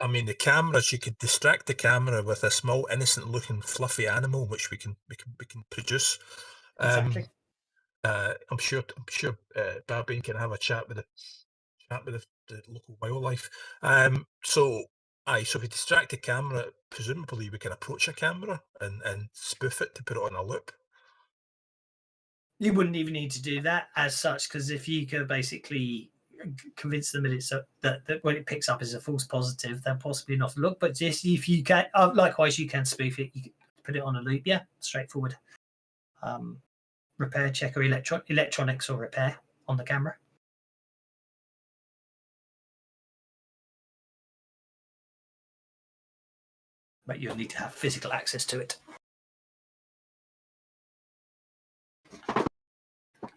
I mean, the cameras, you could distract the camera with a small, innocent-looking, fluffy animal, which we can produce. Exactly. I'm sure Barbine can have a chat with the local wildlife. So if we distract the camera, presumably we can approach a camera and spoof it to put it on a loop. You wouldn't even need to do that as such, because if you could basically convince them that when it picks up is a false positive, they'll possibly not look. But just if you can, likewise, you can spoof it. You can put it on a loop. Yeah, straightforward. Repair check or electronics or repair on the camera. But you'll need to have physical access to it.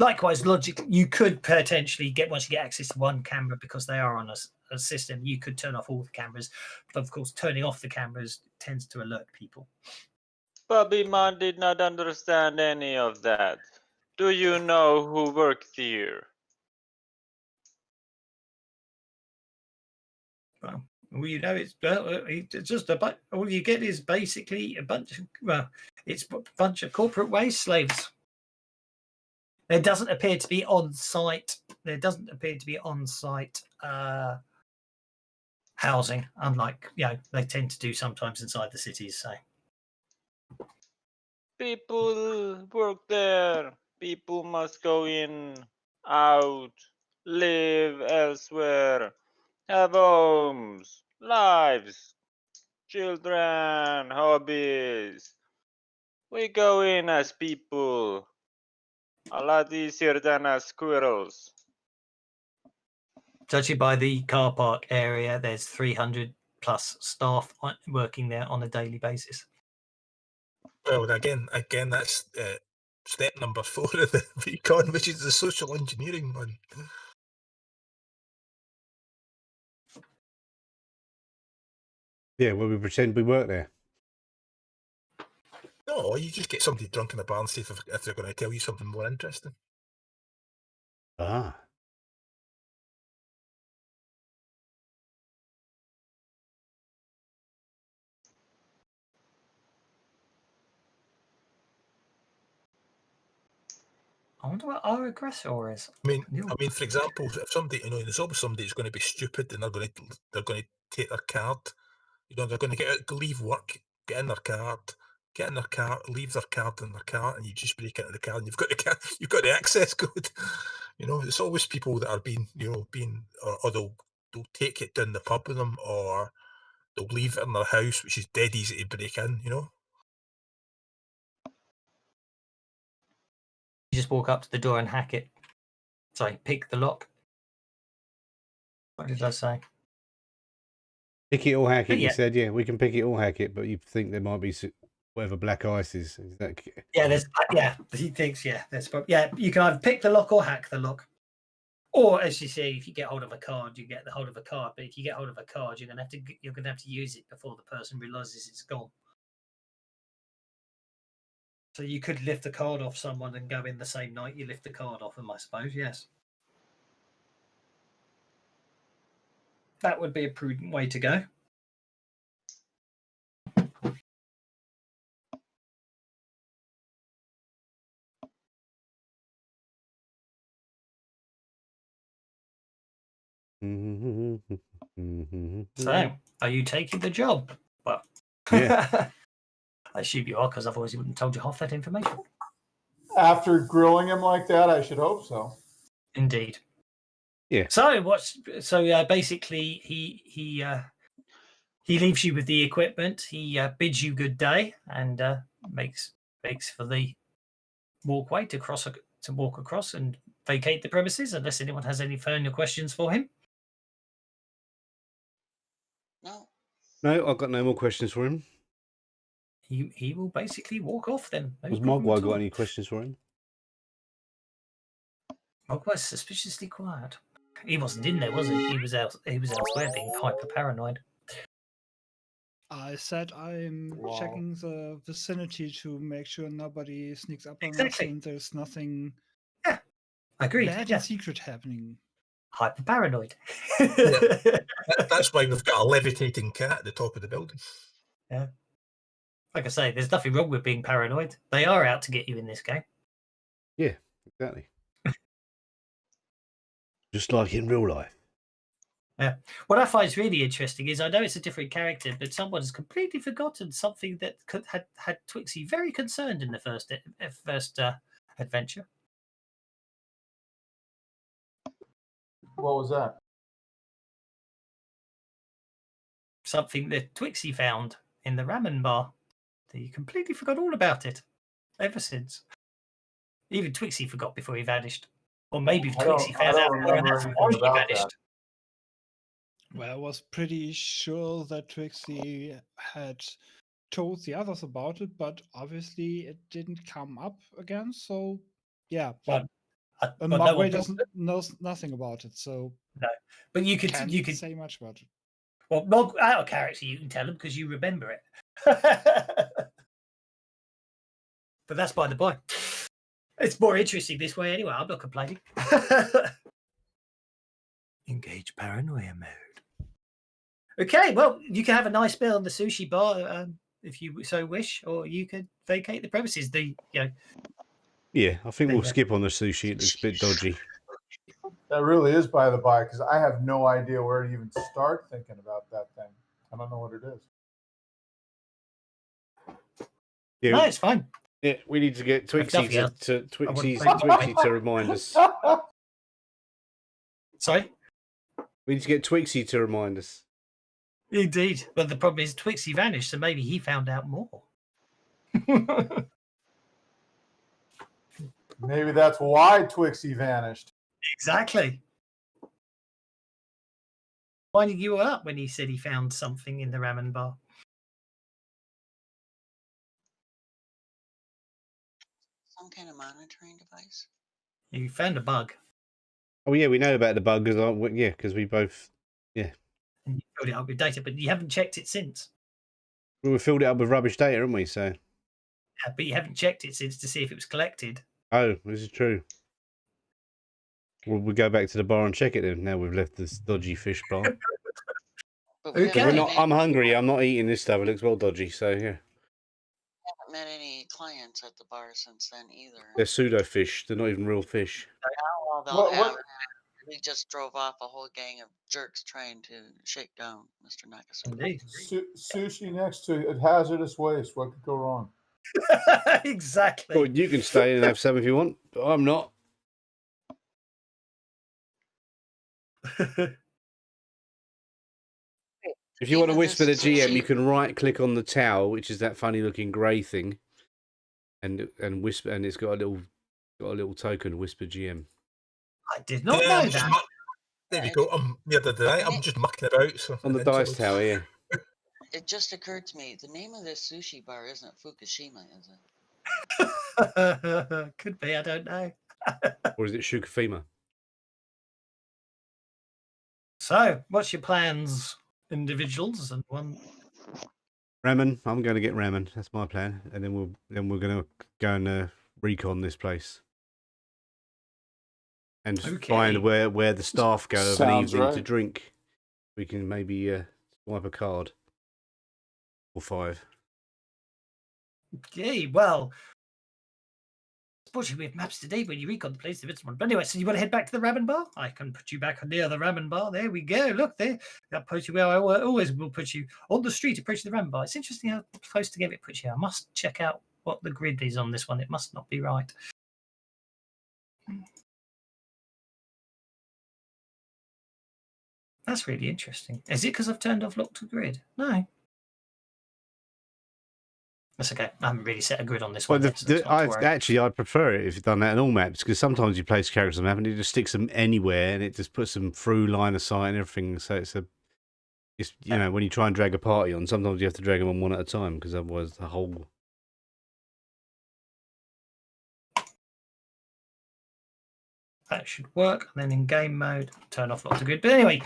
Likewise, logically, you could potentially once you get access to one camera, because they are on a system, you could turn off all the cameras. But of course, turning off the cameras tends to alert people. Bobby Man did not understand any of that. Do you know who worked here? Well, it's just a bunch. All you get is basically a bunch. It's a bunch of corporate wage slaves. There doesn't appear to be on site. Housing, unlike they tend to do sometimes inside the cities. So People work there. People must go in, out, live elsewhere, have homes, lives. Children, hobbies. We go in as people. A lot easier than as squirrels. Judging by the car park area, there's 300 plus staff working there on a daily basis. Well, again, that's step number 4 of the recon, which is the social engineering one. Yeah, well, we pretend we work there. No, you just get somebody drunk in a bar and see if they're going to tell you something more interesting. Ah. I wonder what our aggressor is. I mean, for example, if somebody, there's always somebody who's going to be stupid and they're going to take their card. They're going to get out, leave work, get in their car, leave their card in their car, and you just break into the car and you've got the access code. It's always people that are or they'll take it down the pub with them, or they'll leave it in their house, which is dead easy to break in. You just walk up to the door and hack it. Sorry, pick the lock. What did I say? Pick it or hack it, Yeah. you said. Yeah, we can pick it or hack it, but you think there might be whatever black ice is. Yeah, he thinks, you can either pick the lock or hack the lock. Or, as you say, if you get hold of a card, you get the hold of a card. But if you get hold of a card, you're gonna have to use it before the person realizes it's gone. So you could lift the card off someone and go in the same night you lift the card off them, I suppose, yes. That would be a prudent way to go. So, are you taking the job? Well, Yeah. I assume you are, because otherwise he wouldn't have told you half that information. After grilling him like that, I should hope so. Indeed. Yeah. So basically he leaves you with the equipment. He bids you good day and makes for the walkway to walk across and vacate the premises, unless anyone has any further questions for him. No, I've got no more questions for him. He will basically walk off then. No Has problem Mogwai at all. got any questions for him? Mogwai's suspiciously quiet. He wasn't in there, was he? He was elsewhere being hyper paranoid. I said I'm checking the vicinity to make sure nobody sneaks up on us Exactly. and there's nothing Agreed. bad and secret happening. Hyper paranoid. That's why we've got a levitating cat at the top of the building. Yeah. Like I say, there's nothing wrong with being paranoid. They are out to get you in this game. Yeah, exactly. Just like in real life. Yeah. What I find really interesting is I know it's a different character, but someone has completely forgotten something that had Twixie very concerned in the first adventure. What was that? Something that Twixie found in the ramen bar. He completely forgot all about it ever since. Even Twixie forgot before he vanished. Or maybe Twixie found out and that's why he vanished. Well, I was pretty sure that Twixie had told the others about it, but obviously it didn't come up again. So, yeah. But Mogwai knows nothing about it, so no. But you could say much about it. Well, out of character, you can tell him because you remember it. But that's by the by. It's more interesting this way anyway. I'm not complaining. Engage paranoia mode. Okay, well, you can have a nice meal in the sushi bar if you so wish, or you could vacate the premises. Yeah, I think we'll skip on the sushi. It looks a bit dodgy. That really is by the by, because I have no idea where to even start thinking about that thing. I don't know what it is. Yeah, no, it's fine. Yeah, we need to get Twixie to remind us. Sorry? We need to get Twixie to remind us. Indeed. But the problem is Twixie vanished, so maybe he found out more. Maybe that's why Twixie vanished. Exactly. Winding you up when he said he found something in the ramen bar. Some kind of monitoring device. You found a bug. Oh yeah, we know about the bug because we both And you filled it up with data, but you haven't checked it since. we filled it up with rubbish data, haven't we? So Yeah, but you haven't checked it since to see if it was collected. oh, this is true. Well, we go back to the bar and check it then. Now we've left this dodgy fish bar. But we Okay. haven't, I'm hungry. I'm not eating this stuff. It looks well dodgy. So yeah, haven't met any clients at the bar since then either. they're pseudo fish. They're not even real fish. Well, they'll What- have. We just drove off a whole gang of jerks trying to shake down Mr. Nakasura. Indeed. Sushi next to hazardous waste. What could go wrong? Exactly. Well, you can stay and have some if you want, but I'm not. If you want to Even whisper the this GM, sushi- you can right click on the towel, which is that funny looking grey thing, and whisper, and it's got a little token, whisper GM. I did not Yeah, know I'm just that. muck- there we go. Neither did I. I'm just mucking about. So On the eventually- dice tower, yeah. It just occurred to me, the name of this sushi bar isn't Fukushima, is it? Could be, I don't know. Or is it Shukafima? So, what's your plans, individuals? And one. Ramen. I'm going to get ramen. That's my plan, and then we're going to go and recon this place, and Okay. find where the staff go of an Sounds evening to right. drink. We can maybe swipe a card or 5. Okay, well. Unfortunately, we have maps today when you recon the place if it's one. But anyway, so you want to head back to the ramen bar? I can put you back near the ramen bar. There we go. Look there. That puts you where I always will put you on the street approaching the ramen bar. It's interesting how close together it puts you. I must check out what the grid is on this one. It must not be right. That's really interesting. Is it because I've turned off lock to grid? No. That's okay. I haven't really set a grid on this Well, one. yet, so it's not to worry. actually, I'd prefer it if you've done that in all maps, because sometimes you place characters on a map and it just sticks them anywhere and it just puts them through line of sight and everything. So it's you know, when you try and drag a party on, sometimes you have to drag them on one at a time because otherwise the whole. That should work. And then in game mode, turn off lock to grid. But anyway,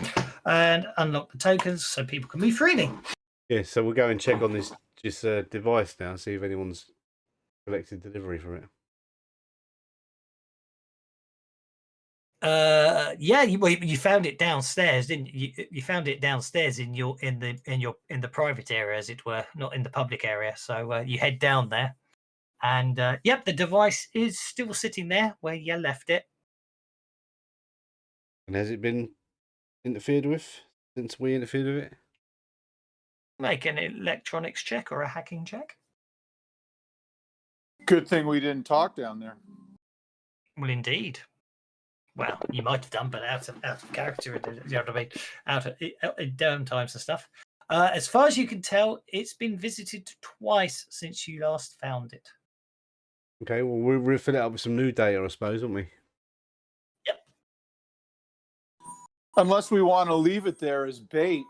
and unlock the tokens so people can move freely. Yeah, so we'll go and check on this device now, see if anyone's collected delivery from it. Yeah, you found it downstairs, didn't you? You found it downstairs in the private area, as it were, not in the public area. So you head down there, and yep, the device is still sitting there where you left it. And has it been interfered with since we interfered with it? Make an electronics check or a hacking check. Good thing we didn't talk down there. Well, indeed. Well, you might have done, but out of character, you know what I mean? Out of downtimes and stuff. As far as you can tell, it's been visited twice since you last found it. Okay, well, we'll fill it up with some new data, I suppose, won't we? Yep. Unless we want to leave it there as bait.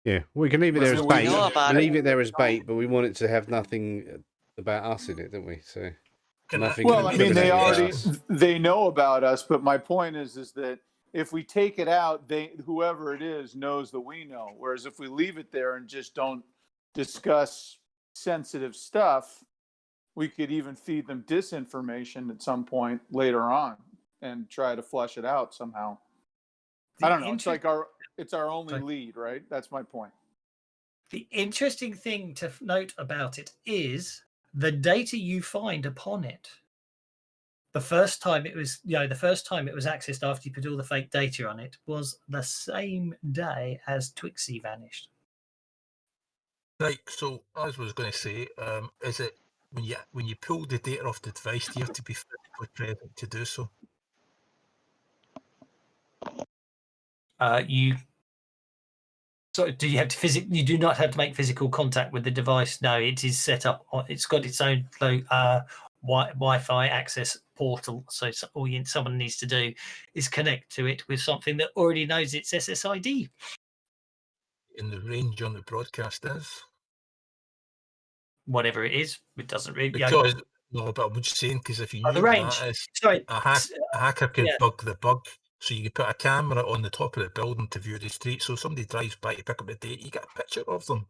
Yeah, we can leave it there as Listen, we bait. know about it. Leave it there as bait, but we want it to have nothing about us in it, don't we? So Can I- nothing. Well, I mean, they incriminating already us. they know about us, but my point is that if we take it out, whoever it is knows that we know. Whereas if we leave it there and just don't discuss sensitive stuff, we could even feed them disinformation at some point later on and try to flush it out somehow. I don't know. It's like it's our only lead, right? That's my point. The interesting thing to note about it is the data you find upon it. The first time it was accessed after you put all the fake data on it was the same day as Twixie vanished. Right, so as I was going to say, is it when you pull the data off the device, do you have to be physically present to do so? You So do you have to you do not have to make physical contact with the device. No, it is set up. It's got its own Wi-Fi access portal. So all someone needs to do is connect to it with something that already knows its SSID. In the range on the broadcast is. Whatever it is, it doesn't really. Because, no, but I'm just saying, because if you the knew range. that is, Sorry, a hacker could yeah. bug the bug. So you could put a camera on the top of the building to view the street. So if somebody drives by to pick up the date, you get a picture of them.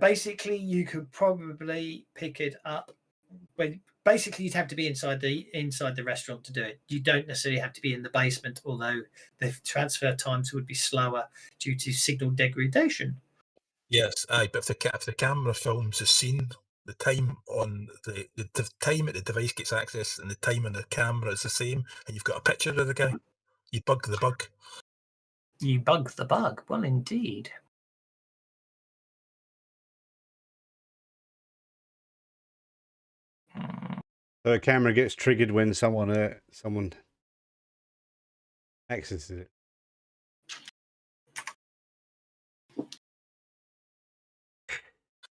Basically, you could probably pick it up. Basically, you'd have to be inside the restaurant to do it. You don't necessarily have to be in the basement, although the transfer times would be slower due to signal degradation. Yes, aye, but if the camera films the scene, the time on the time that the device gets access and the time on the camera is the same, and you've got a picture of the guy, you bug the bug. You bug the bug. Well, indeed. So a camera gets triggered when someone accesses it.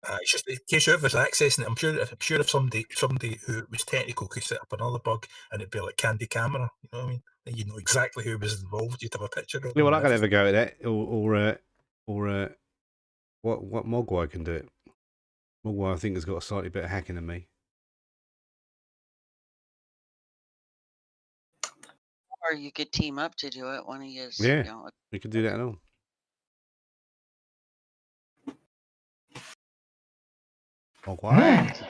It's just in case whoever's accessing it, I'm sure if somebody who was technical could set up another bug and it'd be like Candy Camera, you know what I mean? And you know exactly who was involved. You'd have a picture of Yeah, well, I them. can never go at that, or what Mogwai can do it. Mogwai, I think, has got a slightly better hacking than me. Or you could team up to do it. One of you. Yeah, You know, we could do that at all. Mogwai.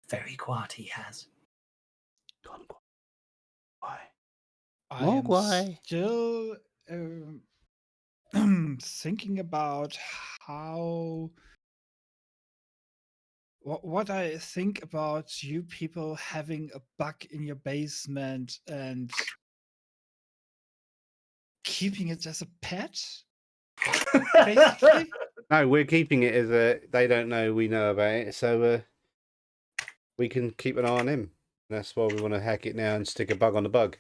Very quiet he has. I am Mogwai. still thinking about how what I think about you people having a bug in your basement and keeping it as a pet. Basically, No, we're keeping it as they don't know we know about it, so we can keep an eye on him. That's why we want to hack it now and stick a bug on the bug.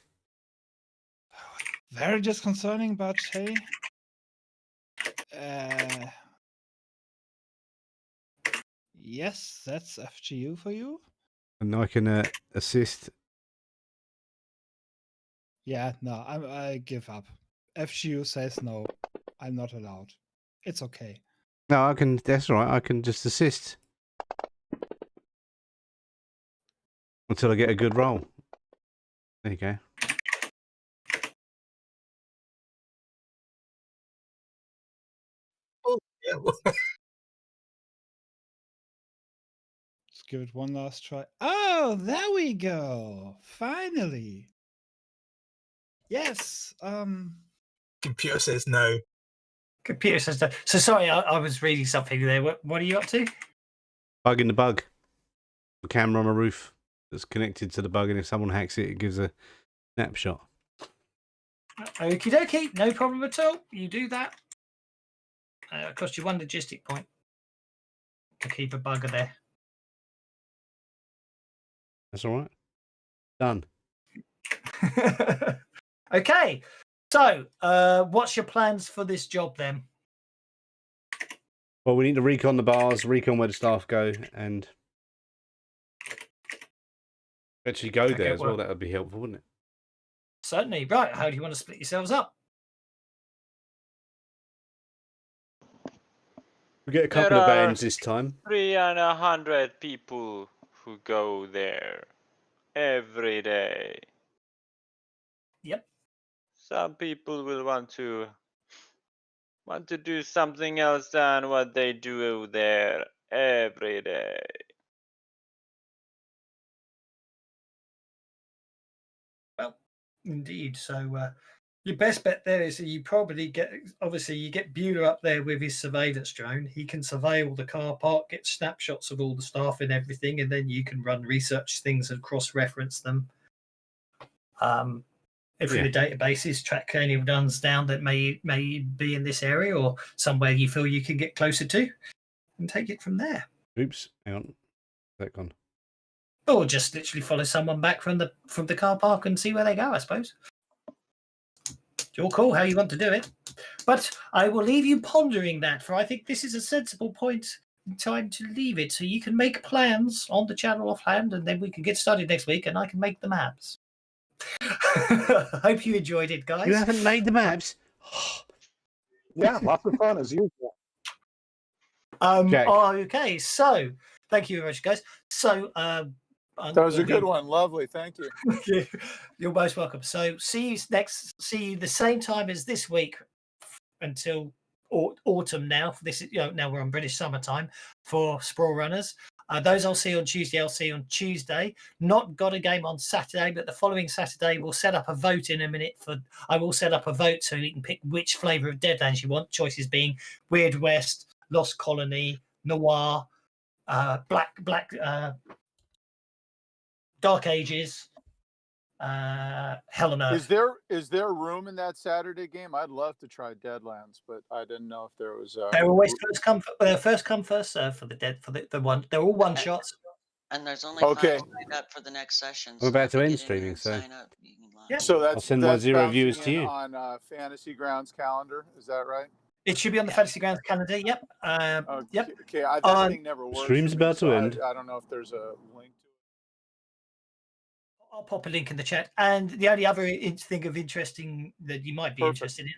very disconcerting, but hey. Yes, that's FGU for you. And I can assist. Yeah, no, I give up. FGU says no, I'm not allowed. It's okay. No, I can. That's all right. I can just assist until I get a good roll. There you go. Oh, yeah. Let's give it one last try. Oh, there we go. Finally. Yes. Computer says no. Computer says no. So sorry, I was reading something there. What are you up to? Bugging the bug. The camera on a roof that's connected to the bug, and if someone hacks it, it gives a snapshot. Okie dokie, no problem at all. You do that. It'll cost you 1 logistic point to keep a bugger there. That's all right. Done. Okay, so what's your plans for this job then? Well, we need to recon the bars, recon where the staff go, and actually go there as well. That would be helpful, wouldn't it? Certainly. Right, how do you want to split yourselves up? We get a couple of bands this time. 300 people who go there every day. Yep. Some people will want to do something else than what they do there every day. Well, indeed. So your best bet there is you probably get, obviously you get Bueller up there with his surveillance drone. He can surveil the car park, get snapshots of all the staff and everything, and then you can run research things and cross-reference them. Through the databases, track any guns down that may be in this area or somewhere you feel you can get closer to, and take it from there. Oops, hang on. That gone. Or just literally follow someone back from the car park and see where they go, I suppose. your call how you want to do it. But I will leave you pondering that, for I think this is a sensible point in time to leave it, so you can make plans on the channel offhand, and then we can get started next week, and I can make the maps. Hope you enjoyed it, guys. You haven't made the maps. Yeah, lots of fun as usual. Jack. Okay, so thank you very much, guys. So That was a good one. Lovely. Thank you. You're most welcome. So see you the same time as this week until autumn now. This is now we're on British summertime for Sprawlrunners. Those I'll see on Tuesday. I'll see on Tuesday. Not got a game on Saturday, but the following Saturday we'll set up a vote in a minute. I will set up a vote so you can pick which flavour of Deadlands you want. Choices being Weird West, Lost Colony, Noir, Dark Ages, Hell on Earth. Is there room in that Saturday game? I'd love to try Deadlands, but I didn't know if there was. They're always first come first serve for the one. They're all one shots. And there's only Okay. 5 signed up for the next session. I'm about to if you end get in streaming, there and so- sign up, you can log Yeah. in. So that's I'll send my that's 0 bouncing viewers to in you. on Fantasy Grounds calendar. Is that right? It should be on the Fantasy Grounds calendar. Yep. Okay. Yep. Okay. That thing never works. Stream's for me, about to so end. I don't know if there's a link to it. I'll pop a link in the chat. And the only other thing of interesting that you might be Perfect. interested in